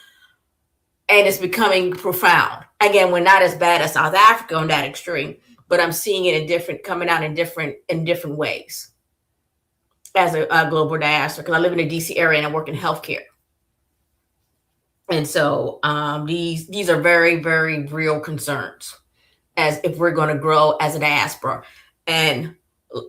and it's becoming profound. Again, we're not as bad as South Africa on that extreme, but I'm seeing it coming out in different ways as a global diaspora. Because I live in the DC area and I work in healthcare. And so these are very, very real concerns as if we're going to grow as a diaspora. And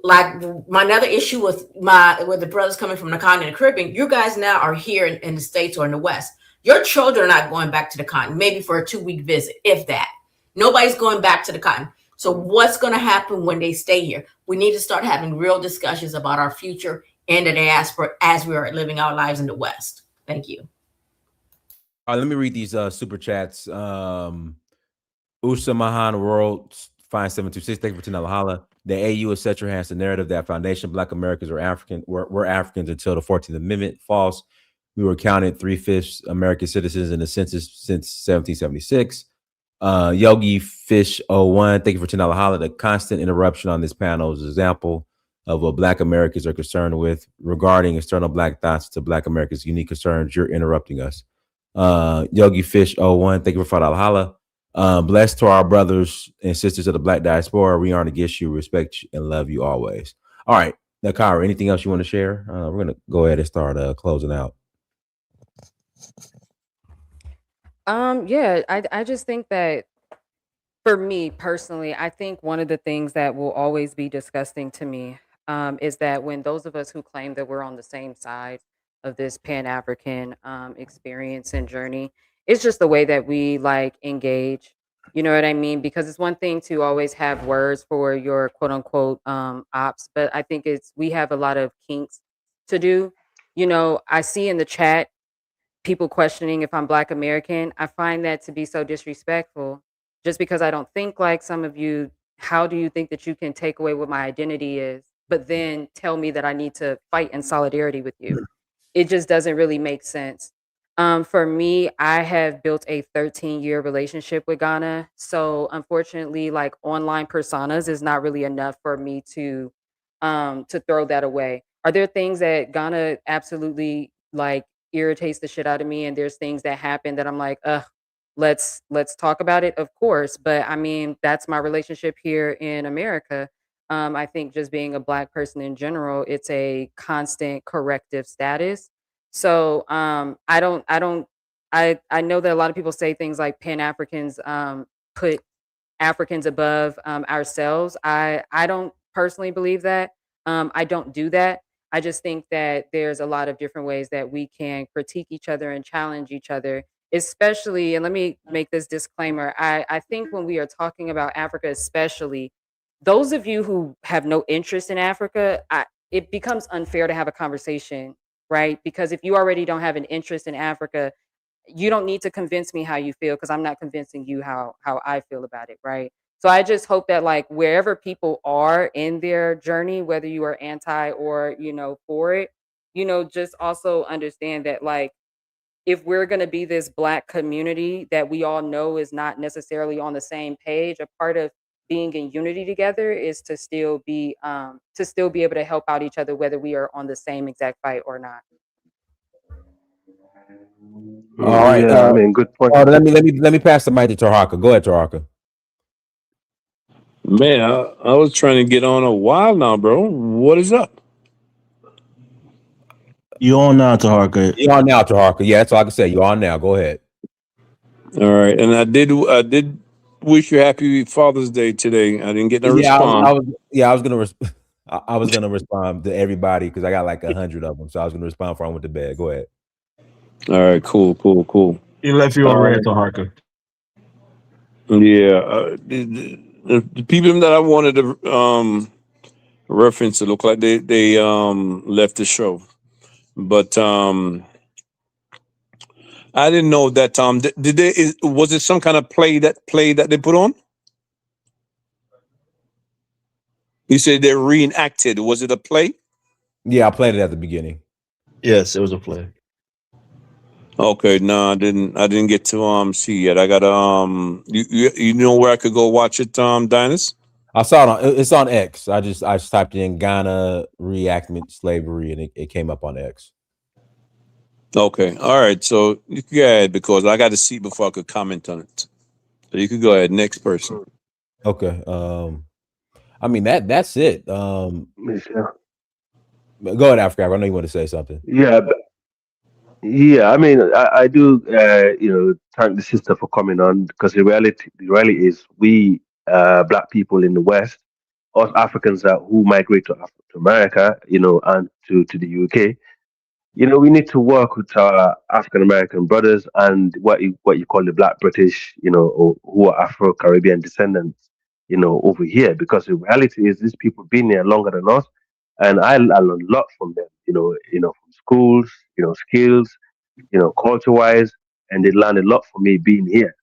like my another issue with the brothers coming from the continent and the Caribbean, you guys now are here in the States or in the West. Your children are not going back to the continent, maybe for a 2-week visit, if that. Nobody's going back to the continent. So what's going to happen when they stay here? We need to start having real discussions about our future in the diaspora as we are living our lives in the West. Thank you. All right, let me read these super chats. Usa Mahan World Fine 726. Thank you for $10 holla. The AU etc. has the narrative that foundation Black Americans were Africans until the 14th Amendment. False. We were counted 3/5 American citizens in the census since 1776. Yogi Fish 01. Thank you for $10 holla. The constant interruption on this panel is an example of what Black Americans are concerned with regarding external Black thoughts to Black Americans' unique concerns. You're interrupting us. Yogi Fish 01. Thank you for $5 holla. Blessed to our brothers and sisters of the Black diaspora. We aren't against you, respect you, and love you always. All right, Nakira, anything else you want to share? We're gonna go ahead and start closing out. Yeah, I just think that for me personally, I think one of the things that will always be disgusting to me is that when those of us who claim that we're on the same side of this Pan-African experience and journey, it's just the way that we engage. You know what I mean? Because it's one thing to always have words for your quote unquote ops, but I think we have a lot of kinks to do. You know, I see in the chat people questioning if I'm Black American. I find that to be so disrespectful. Just because I don't think like some of you, how do you think that you can take away what my identity is but then tell me that I need to fight in solidarity with you. It just doesn't really make sense. For me, I have built a 13-year relationship with Ghana. So unfortunately, like online personas is not really enough for me to throw that away. Are there things that Ghana absolutely like irritates the shit out of me? And there's things that happen that I'm like, let's talk about it, of course. But I mean, that's my relationship here in America. I think just being a Black person in general, it's a constant corrective status. So I know that a lot of people say things like Pan Africans put Africans above ourselves. I don't personally believe that. I don't do that. I just think that there's a lot of different ways that we can critique each other and challenge each other, especially, and let me make this disclaimer. I think when we are talking about Africa, especially, those of you who have no interest in Africa, it becomes unfair to have a conversation, right? Because if you already don't have an interest in Africa, you don't need to convince me how you feel because I'm not convincing you how I feel about it, right? So I just hope that like wherever people are in their journey, whether you are anti or for it, just also understand that like if we're going to be this Black community that we all know is not necessarily on the same page, a part of being in unity together is to still be able to help out each other whether we are on the same exact fight or not. All right. Yeah, I mean, good point. Let me pass the mic to Tarhaka. Go ahead, Tarhaka. Man, I was trying to get on a while now, bro. What is up? You on now, Taharka? You on now, Tarhaka? Yeah, that's all I can say. You on now? Go ahead. All right, and I did wish you happy Father's Day today. I didn't get no response. I was gonna respond to everybody because I got like 100 of them, so I was gonna respond before I went to bed. Go ahead. All right, cool. He left you on red, Taharka. Yeah, the people that I wanted to reference, it looked like they left the show, but I didn't know that did they was it some kind of play that they put on? You said they reenacted. Was it a play? Yeah, I played it at the beginning. Yes, it was a play. Okay, no, I didn't get to see yet. I got you know where I could go watch it, Dinus? I saw it's on X. I just typed in Ghana Re-Enactment slavery and it came up on X. Okay, all right. So you can go ahead because I got to see before I could comment on it. So you could go ahead. Next person. Okay. I mean that's it. Go ahead, Africa. I know you want to say something. Yeah, I mean, I do, thank the sister for coming on because the reality is we, Black people in the West, us Africans who migrate to America, and to the UK, we need to work with our African American brothers and what you call the Black British, or who are Afro Caribbean descendants, over here because the reality is these people been here longer than us, and I learn a lot from them, from schools, skills, culture wise, and they learned a lot from me being here.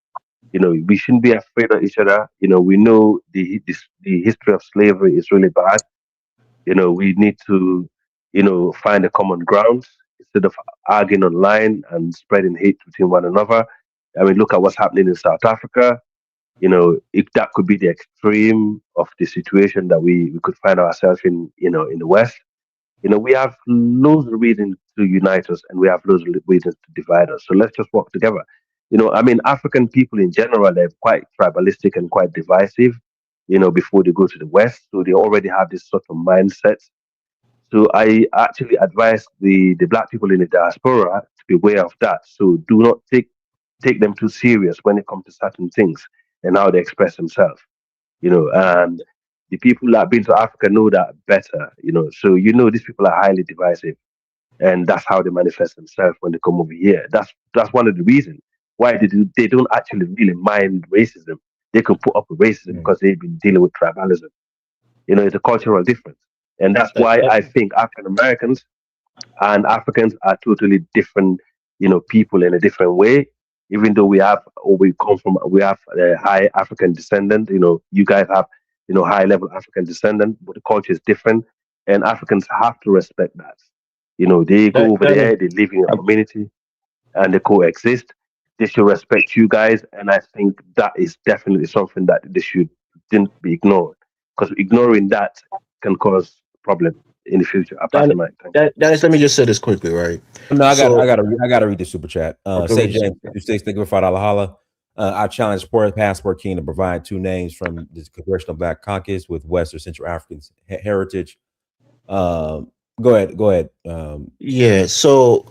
We shouldn't be afraid of each other. We know the history of slavery is really bad. We need to, find a common ground instead of arguing online and spreading hate between one another. I mean, look at what's happening in South Africa. If that could be the extreme of the situation that we could find ourselves in the West. We have loads of reasons to unite us and we have loads of reasons to divide us. So let's just work together. I mean, African people in general, they're quite tribalistic and quite divisive, before they go to the West. So they already have this sort of mindset. So I actually advise the Black people in the diaspora to be aware of that. So do not take them too serious when it comes to certain things and how they express themselves. And the people that have been to Africa know that better, So these people are highly divisive, and that's how they manifest themselves when they come over here. That's one of the reasons why they don't actually really mind racism. They can put up with racism because they've been dealing with tribalism. It's a cultural difference, and that's why I think African Americans and Africans are totally different, people in a different way. Even though we have high African descendant, you guys have, high level African descendant, but the culture is different. and Africans have to respect that. They go over there, they live in a community, and they coexist. They should respect you guys, and I think that is definitely something that they shouldn't be ignored, because ignoring that can cause problem in the future. I pass the mic. Thank you. Dennis, let me just say this quickly, right? No, I So, gotta read the super chat. okay, Say read the James super chat. 56, thank you for $5 holla. I challenge Sport Passport King to provide 2 names from the Congressional Black Caucus with West or Central African heritage. Go ahead. Yeah, so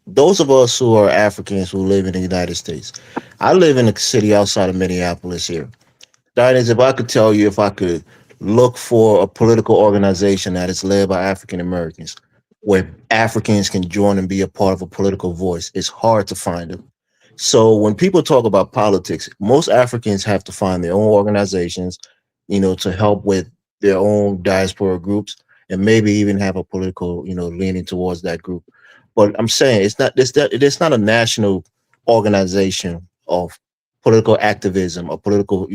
those of us who are Africans who live in the United States, I live in a city outside of Minneapolis here. That is, if I could tell you, if I could look for a political organization that is led by African Americans, where Africans can join and be a part of a political voice, it's hard to find them. So when people talk about politics, most Africans have to find their own organizations, to help with their own diaspora groups, and maybe even have a political, leaning towards that group. But I'm saying it's not a national organization of political activism or political,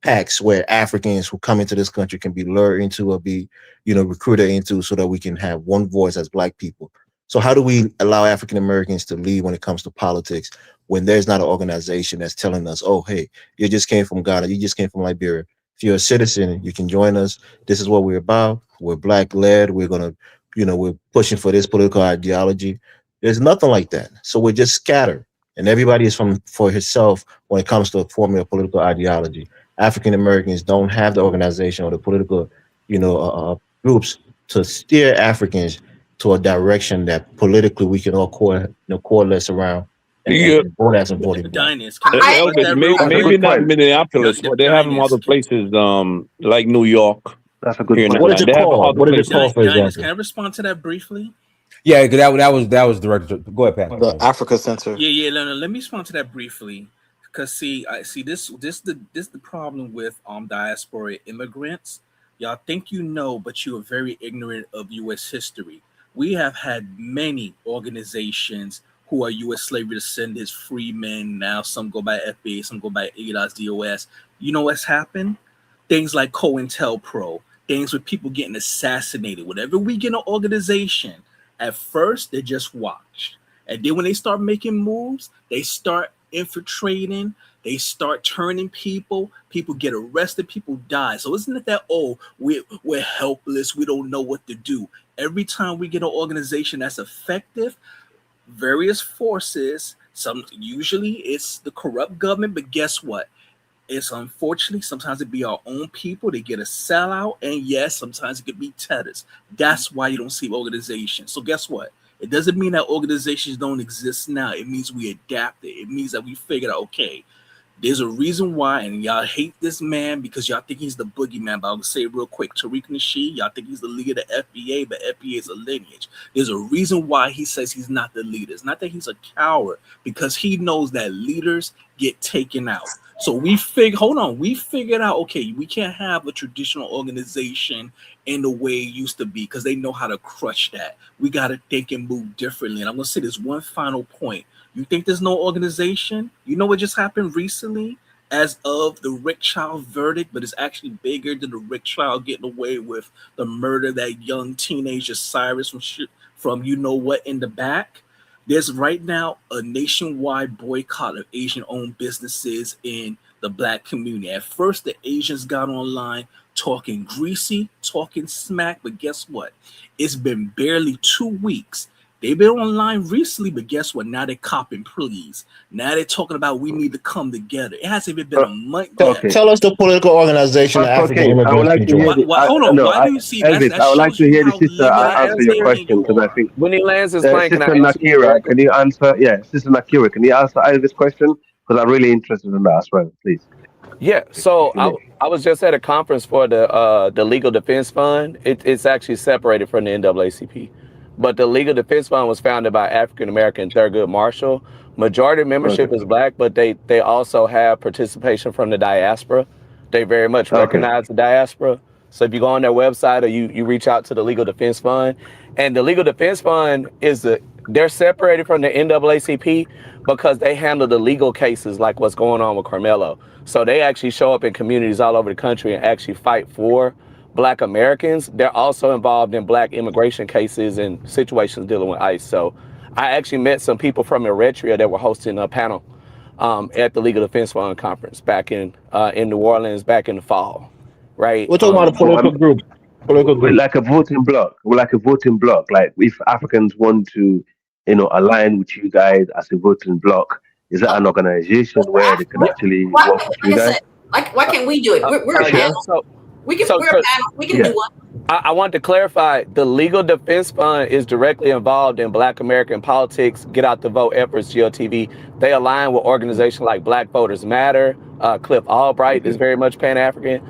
packs where Africans who come into this country can be lured into or be, recruited into, so that we can have one voice as Black people. So how do we allow African Americans to lead when it comes to politics when there's not an organization that's telling us, oh, hey, you just came from Ghana, you just came from Liberia. If you're a citizen, you can join us. This is what we're about. We're Black led. We're gonna, we're pushing for this political ideology. There's nothing like that. So we're just scattered, and everybody is for himself when it comes to forming a political ideology. African Americans don't have the organization or the political, groups to steer Africans to a direction that politically we can all coalesce around Yeah, and vote as a voting bloc. Dinus, can I I, respond to Elvis, that real that's a maybe good quick? not point. Minneapolis, but they have them Dinus, other places, like New York. That's a good Here in point. What is Atlanta, it they have called? other What is it places. called, for Dinus, example? can I respond to that briefly? Yeah, that was director. Go ahead, Pat. The Africa Center. Yeah. No, let me respond to that briefly. Cause see, I see this the problem with diaspora immigrants. Y'all think you know, but you are very ignorant of U.S. history. We have had many organizations who are U.S. slavery descendants, free men. Now some go by FBA, some go by ADOS, DOS. You know what's happened? Things like COINTELPRO, things with people getting assassinated. Whenever we get an organization, at first they just watch. And then when they start making moves, they start infiltrating, they start turning people get arrested, people die. So isn't it that, oh, we're helpless, we don't know what to do? Every time we get an organization that's effective, various forces, some usually it's the corrupt government, but guess what? It's unfortunately sometimes it be our own people. They get a sellout, and yes, sometimes it could be terrorists. That's why you don't see organizations. So guess what? It doesn't mean that organizations don't exist now. It means we adapted. It means that we figured out, okay, there's a reason why, and y'all hate this man because y'all think he's the boogeyman. But I'll say it real quick. Tariq Nasheed, y'all think he's the leader of the FBA, but FBA is a lineage. There's a reason why he says he's not the leader. It's not that he's a coward, because he knows that leaders get taken out. So we figured out, okay, we can't have a traditional organization in the way it used to be because they know how to crush that. We got to think and move differently. And I'm going to say this one final point. You think there's no organization? You know what just happened recently as of the Rick Child verdict, but it's actually bigger than the Rick Child getting away with the murder of that young teenager Cyrus from you know what in the back. There's right now a nationwide boycott of Asian-owned businesses in the Black community. At first, the Asians got online talking greasy, talking smack, but guess what? It's been barely 2 weeks. They've been online recently, but guess what? Now they're copping pleas. Now they're talking about we need to come together. It hasn't even been a month yet. Okay. Tell us the political organization that African immigrants I would like to hear. Hold on. Why do you see Elvis, that? I would like Shows to you hear the how sister limited answer your question, because I think When he lands his plane, can I Sister answer you Nakira, directly? can you answer? Yeah, Sister Nakira, can you answer Elvis' question? Because I'm really interested in that as well, please. Yeah, so If you may. I was just at a conference for the Legal Defense Fund. It's actually separated from the NAACP, but the Legal Defense Fund was founded by African American Thurgood Marshall. Majority membership Okay. is Black, but they also have participation from the diaspora. They very much Okay. recognize the diaspora. So if you go on their website or you reach out to the Legal Defense Fund, and the Legal Defense Fund they're separated from the NAACP because they handle the legal cases like what's going on with Carmelo. So they actually show up in communities all over the country and actually fight for Black Americans, they're also involved in Black immigration cases and situations dealing with ICE. So I actually met some people from Eritrea that were hosting a panel at the Legal Defense Fund conference back in New Orleans back in the fall, right? We're talking about a So political group. Political we're group. like a voting bloc. We're like a voting bloc. Like if Africans want to, align with you guys as a voting bloc, is that an organization where they can What, actually why, work with like you I guys? said, why can't we do it? We're a Yeah. panel. We're a panel. We can Yeah. do one. I want to clarify, the Legal Defense Fund is directly involved in Black American politics, Get Out the Vote efforts, GLTV. They align with organizations like Black Voters Matter. Cliff Albright is very much Pan-African.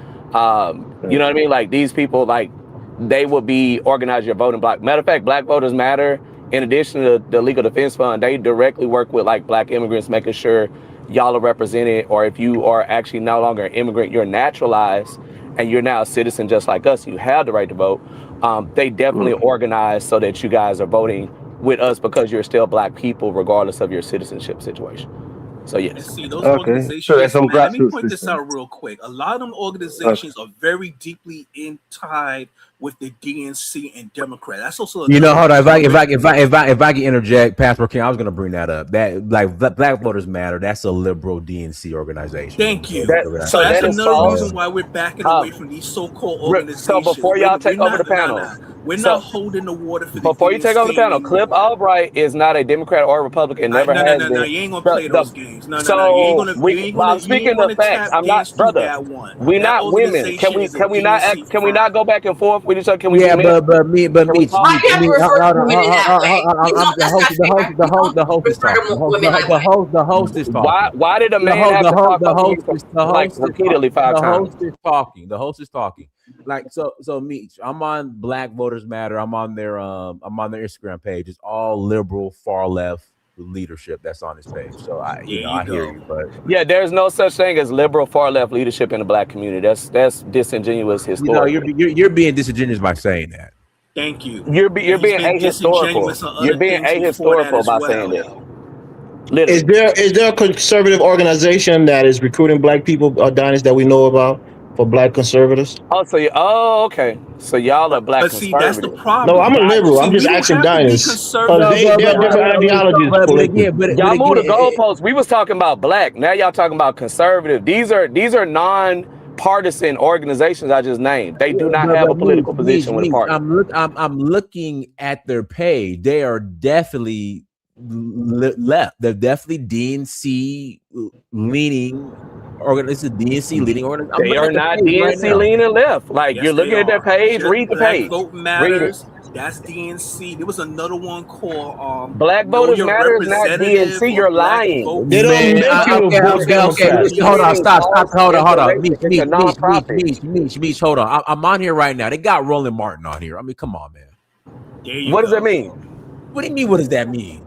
You know what I mean? Like these people, like they will be organizing your voting block. Matter of fact, Black Voters Matter, in addition to the Legal Defense Fund, they directly work with like Black immigrants, making sure y'all are represented, or if you are actually no longer an immigrant, you're naturalized, and you're now a citizen just like us, you have the right to vote. They definitely organize so that you guys are voting with us because you're still Black people, regardless of your citizenship situation. So And yes. see, those So organizations, there's some man, let me grassroots point this systems. out real quick. A lot of them organizations are very deeply tied with the DNC and Democrat. That's also You know, another hold on. reason If I can interject, Pastor King, I was going to bring that up. That like Black Voters Matter. That's a liberal DNC organization. Thank you. So So that's that is another reason false. why we're backing away from these so-called So organizations. before y'all take over the panel, We're so not holding the water for the before you take over the DNC panel, Cliff anymore. Albright is not a Democrat or a Republican. Never has No. been. You ain't gonna play those games. No. So You I'm ain't speaking gonna of facts. tap I'm not, dance through brother. that one. We That not women. organization is a Can we not DNC can we not go back and forth with each other? Can we be Yeah, men? but me, Can we talk? Why you have to refer to women in that way? the That's not fair. You don't host is refer talking. to women that way. The host is talking. Why did a man have to talk over me like repeatedly 5 the times? host is talking. The host is talking. Like so Meech, I'm on Black Voters Matter. I'm on their Instagram page. It's all liberal, far left leadership that's on this page. So I hear you, but Yeah, there's no such thing as liberal far left leadership in the Black community. That's disingenuous historically. you're being disingenuous by saying that. Thank you. You're And being he's been ahistorical. disingenuous on You're other being things before that ahistorical as by well. saying that. Literally. Is there a conservative organization that is recruiting Black people, Adonis, that we know about for Black conservatives? Okay. So y'all are Black But see, that's the conservatives. problem. No, I'm a liberal. See, I'm we just don't asking have to be Adonis conservative. because they have different ideologies politically. Y'all move the goalposts. We was talking about Black. Now y'all talking about conservative. These are non-partisan organizations I just named. They do not have a political position with a party. I'm looking at their page. They are definitely left. They're definitely DNC leaning. It's a DNC leading organization. They are not DNC leaning left. Like Yes, you're looking they at that are. page. Read the Black page. Vote Read it. Matters. That's DNC. There was another one called Black Know Voters Your Matter is not Representative DNC. or You're Black lying. Vote. They don't make you Okay. vote Democrat. Hold on. Stop. Hold on. It's a nonprofit. Meech. Hold on. I'm on here right now. They got Roland Martin on here. I mean, come on, man. There you What go. does that mean? What do you mean? What does that mean?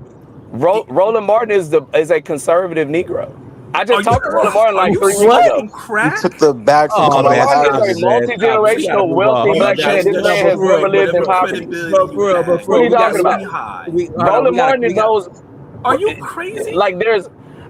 Roland Martin is a conservative Negro. I just talked to Roland Martin like 3 weeks ago. You took the bag from Oh, man, Roland Kamala Martin is Harris. a multi-generational, wealthy Black man. This man has never lived in poverty. What are you talking about? Roland Martin knows. Are you crazy? Like I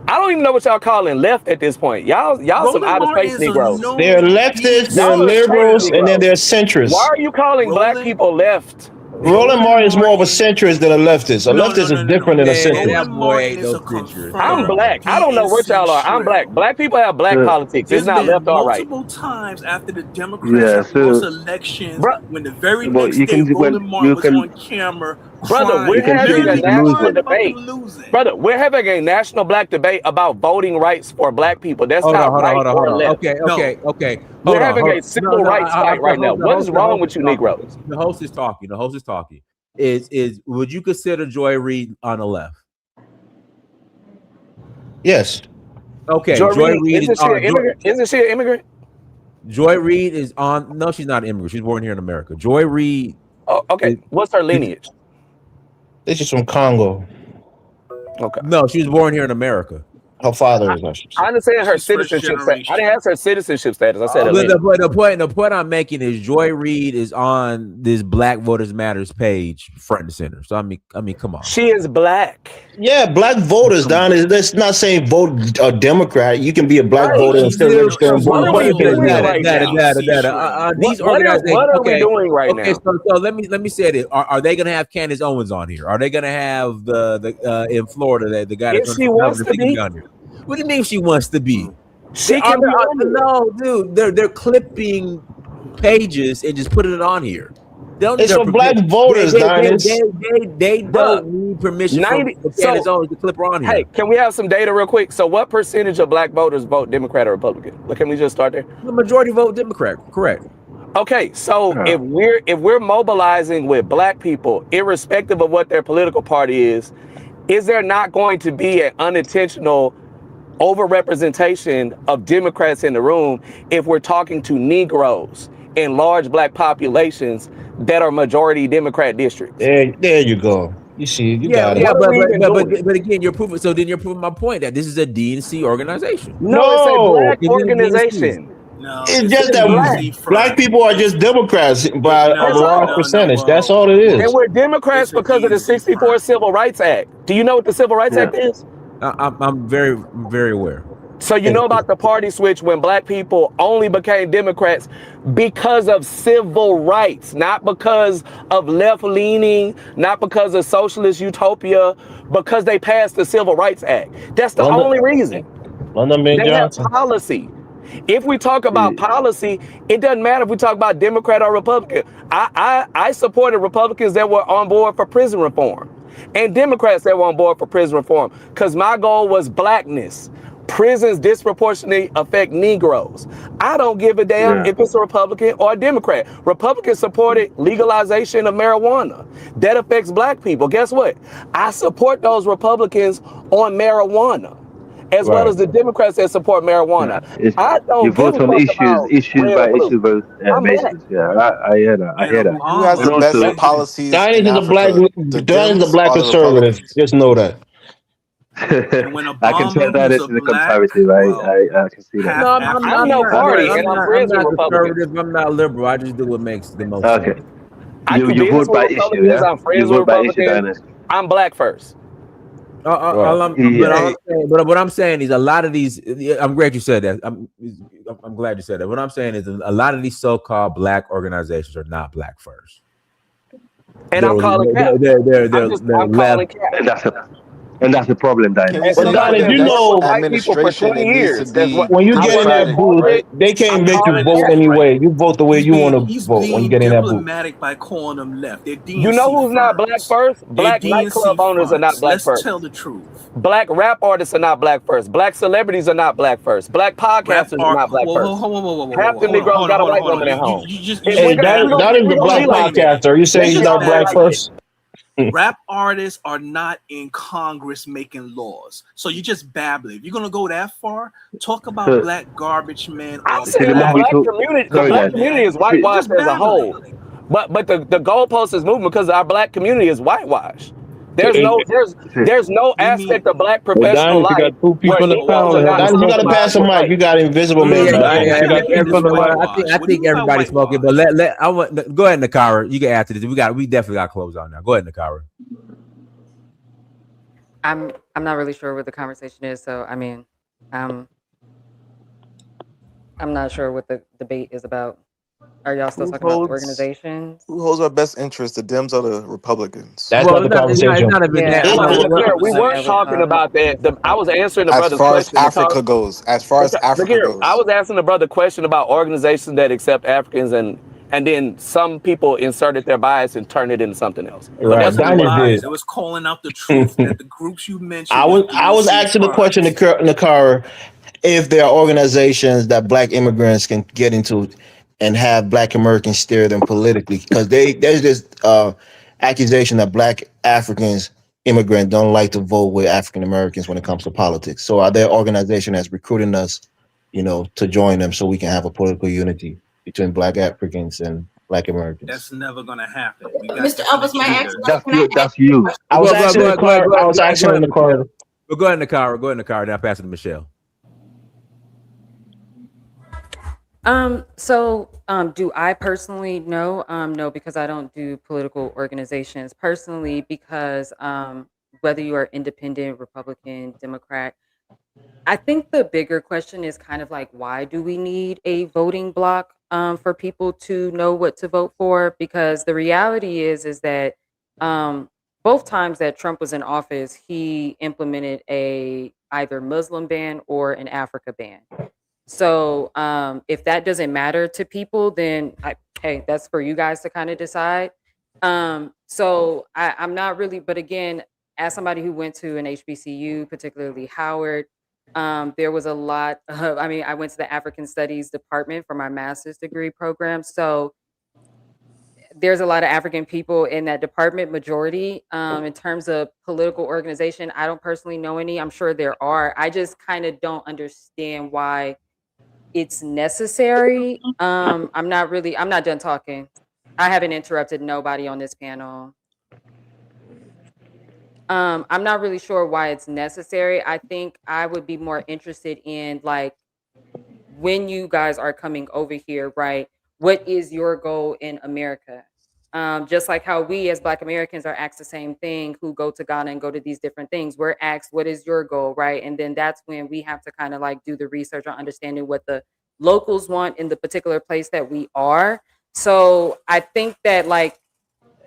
don't even know what y'all calling left at this point. Y'all some out of space Negroes. They're leftists, they're Y'all are space liberals, and then Negroes. they're centrists. Why are you calling Black people left? Roland Martin is more of a centrist than a leftist. A leftist is different than a centrist. That boy ain't no centrist. I'm Black. I don't know what y'all are. I'm Black. Black people have Black politics. It's not left or right. Multiple times after the Democrats have lost elections, when the very next day Roland Martin was on camera Brother, we're having a national debate. losing. Brother, we're having a national Black debate about voting rights for Black people. That's not right or left. Okay. We're having a civil rights fight right now. What is wrong with you Negroes? The host is talking. Is would you consider Joy Reid on the left? Yes. Okay. Joy Reid is on. Isn't she an immigrant? Joy Reid is on. No, she's not an immigrant. She's born here in America. Joy Reid. Oh, okay. What's her lineage? This is from Congo. Okay. No, she was born here in America. Her father is, I should say. I understand her She's first citizenship status. I didn't generation. ask her citizenship status. I said But alleged. the point I'm making is Joy Reid is on this Black Voters Matters page front and center. So I mean, come on. She is black. Yeah, black voters, Don. That's not saying vote a Democrat. You can be a black voter and still register and vote What are we Republican. doing right now? These What organizations. are we doing right Okay, now? so let me say this: Are they going to have Candace Owens on here? Are they going to have the in Florida the guy that's If she wants to be on here? What do you mean she wants to be? She can be on here. No, dude, they're clipping pages and just putting it on here. It's for black voters, Don. They don't need permission from Candace Owens to clip her on here. Hey, can we have some data real quick? So what percentage of black voters vote Democrat or Republican? Can we just start there? The majority vote Democrat, correct. Okay, so if we're mobilizing with black people, irrespective of what their political party is there not going to be an unintentional overrepresentation of Democrats in the room if we're talking to Negroes in large black populations that are majority Democrat districts? There you go. You see, you got it. But again, you're proving. So then you're proving my point that this is a DNC organization. No, it's a black organization. No, it's just that black people are just Democrats by a large percentage. That's all it is. And we're Democrats because of the '64 Civil Rights Act. Do you know what the Civil Rights Act is? I'm very, very aware. So you know about the party switch when black people only became Democrats because of civil rights, not because of left leaning, not because of socialist utopia, because they passed the Civil Rights Act. That's the only reason. They have policy. If we talk about policy, it doesn't matter if we talk about Democrat or Republican. I supported Republicans that were on board for prison reform and Democrats that were on board for prison reform because my goal was blackness. Prisons disproportionately affect Negroes. I don't give a damn if it's a Republican or a Democrat. Republicans supported legalization of marijuana. That affects black people. Guess what? I support those Republicans on marijuana, as well as the Democrats that support marijuana. I don't you vote on issues by issue basis. Yeah, I hear that. I hear that. Who has the best policies? Donnie is the black conservative. Just know that. I can tell that is the conservative. I can see that. No, I'm no party, and I'm friends with Republicans. I'm not liberal. I just do what makes the most sense. You vote by issue, yeah? I'm friends with Republicans. I'm black first. But what I'm saying is a lot of these. I'm glad you said that. I'm glad you said that. What I'm saying is a lot of these so-called black organizations are not black first. And I'm calling cap. They're left. And that's the problem, Diane. But Donnie, you know, when you get in that booth, they can't make you vote anyway. You vote the way you want to vote when you get in that booth. Diplomatic by calling them left. They're DNC You know who's not black first? Black nightclub owners are not black first. Let's tell the truth. Black rap artists are not black first. Black celebrities are not black first. Black podcasters are not black first. Half the Negroes got a white woman at home. Hey, that is the black podcaster. You say he's not black first? Rap artists are not in Congress making laws. So you just babbling. If you're going to go that far, talk about black garbage men. I said the black community is whitewashed as a whole. But the goalpost is moving because our black community is whitewashed. There's no aspect of black professional life. You got two people in the panel. You got to pass the mic. You got invisible man. I think everybody's smoking. But go ahead, Nakira. You can add to this. We definitely got to close on now. Go ahead, Nakira. I'm not really sure what the conversation is. So I mean, I'm not sure what the debate is about. Are y'all still talking about organizations? Who holds our best interest, the Dems or the Republicans? That's not the conversation. We weren't talking about that. I was answering the brother's question. As far as Africa goes. I was asking the brother question about organizations that accept Africans and then some people inserted their bias and turned it into something else. Right. It was calling out the truth that the groups you mentioned. I was asking the question, Nakira, if there are organizations that black immigrants can get into and have black Americans steer them politically, because there's this accusation that black Africans immigrants don't like to vote with African Americans when it comes to politics. So are there organizations that's recruiting us, to join them so we can have a political unity between black Africans and black Americans? That's never going to happen. Mr. Elvis, my That's you. I was asking the car. But go ahead, Nakira. Go ahead, Nakira. Now pass it to Michelle. Do I personally know? No, because I don't do political organizations personally, because whether you are independent, Republican, Democrat, I think the bigger question is kind of like, why do we need a voting block for people to know what to vote for? Because the reality is that um, both times that Trump was in office, he implemented a either Muslim ban or an Africa ban. So if that doesn't matter to people, then hey, that's for you guys to kind of decide. I'm not really, but again, as somebody who went to an HBCU, particularly Howard, there was a lot of, I mean, I went to the African Studies department for my master's degree program. So there's a lot of African people in that department, majority. In terms of political organization, I don't personally know any. I'm sure there are. I just kind of don't understand why it's necessary. I'm not done talking. I haven't interrupted nobody on this panel. I'm not really sure why it's necessary. I think I would be more interested in, like, when you guys are coming over here, right? What is your goal in America? Just like how we as Black Americans are asked the same thing, who go to Ghana and go to these different things. We're asked, what is your goal, right? And then that's when we have to kind of like do the research on understanding what the locals want in the particular place that we are. So I think that, like,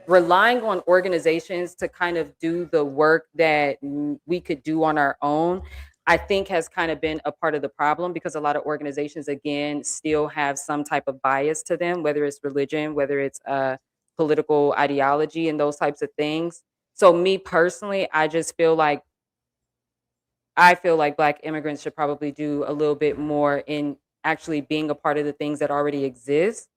relying on organizations to kind of do the work that we could do on our own, I think has kind of been a part of the problem, because a lot of organizations, again, still have some type of bias to them, whether it's religion, whether it's political ideology and those types of things. So me personally, I feel like Black immigrants should probably do a little bit more in actually being a part of the things that already exist.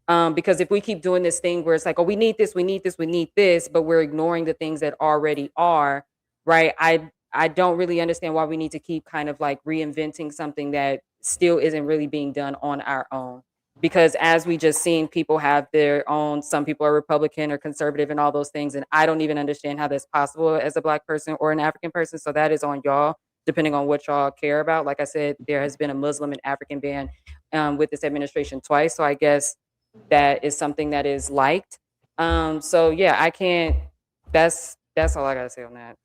Because if we keep doing this thing where it's like, oh, we need this, we need this, we need this, but we're ignoring the things that already are, right? I don't really understand why we need to keep kind of like reinventing something that still isn't really being done on our own. Because as we just seen, people have their own, some people are Republican or conservative and all those things. And I don't even understand how that's possible as a Black person or an African person. So that is on y'all, depending on what y'all care about. Like I said, there has been a Muslim and African ban with this administration twice. So I guess that is something that is liked. So yeah, I can't. That's all I gotta say on that.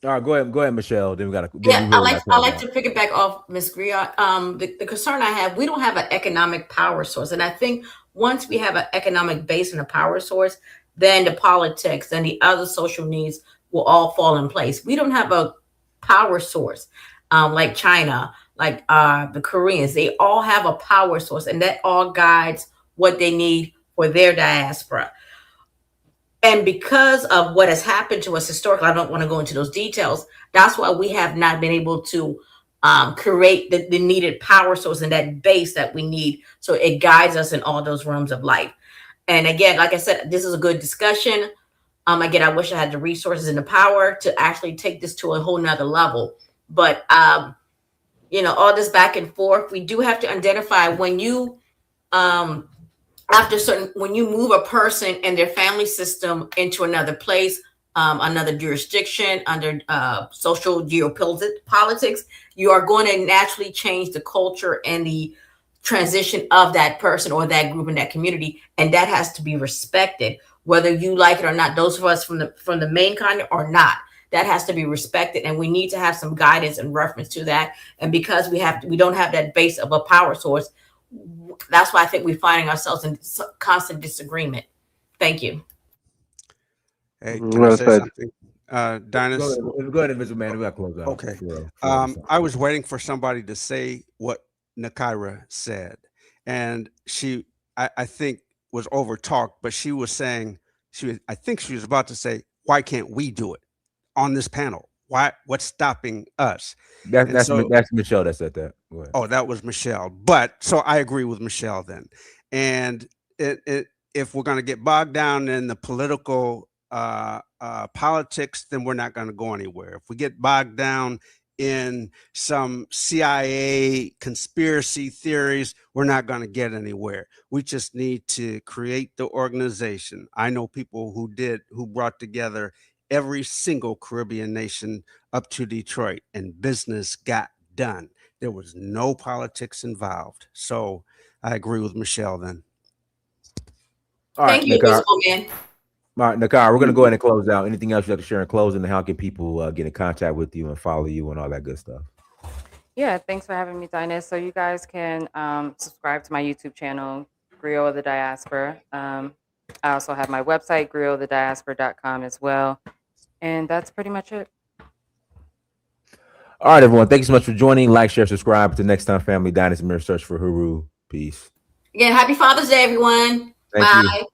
All right, go ahead, Michelle. Then we got to. Yeah, I like to pick it back off Ms. Griot. The concern I have, we don't have an economic power source, and I think once we have an economic base and a power source, then the politics and the other social needs will all fall in place. We don't have a power source like China, like the Koreans. They all have a power source, and that all guides what they need for their diaspora. And because of what has happened to us historically, I don't want to go into those details. That's why we have not been able to create the needed power source and that base that we need. So it guides us in all those realms of life. And again, like I said, this is a good discussion. Again, I wish I had the resources and the power to actually take this to a whole nother level. But, all this back and forth, we do have to identify when you, when you move a person and their family system into another place, another jurisdiction, under social geopolitics, you are going to naturally change the culture and the transition of that person or that group in that community, and that has to be respected, whether you like it or not. Those of us from the main continent or not, that has to be respected, and we need to have some guidance and reference to that. And because we don't have that base of a power source, that's why I think we're finding ourselves in constant disagreement. Thank you. Hey, can I say something? Dinus? Go ahead, Mr. Man. We got to close out. Okay. I was waiting for somebody to say what Nakira said, and she, I think, was over talked, but she was saying, I think she was about to say, why can't we do it on this panel? What's stopping us? That's Michelle that said that. Oh, that was Michelle. But so I agree with Michelle then. And if we're going to get bogged down in the political politics, then we're not going to go anywhere. If we get bogged down in some CIA conspiracy theories, we're not going to get anywhere. We just need to create the organization. I know people who brought together every single Caribbean nation up to Detroit, and business got done. There was no politics involved. So I agree with Michelle then. All right, Thank you, Nakira. Invisible Man. All right, Nakira, we're going to go ahead and close out. Anything else you like to share in closing, and how can people get in contact with you and follow you and all that good stuff? Yeah, thanks for having me, Dinah. So you guys can subscribe to my YouTube channel, Griot of the Diaspora. I also have my website, griotofthediaspora.com as well. And that's pretty much it. All right, everyone. Thank you so much for joining. Like, share, subscribe. Until next time, family. Dinah's Mirror Search for Huru. Peace. Again, happy Father's Day, everyone. Thank Bye. you.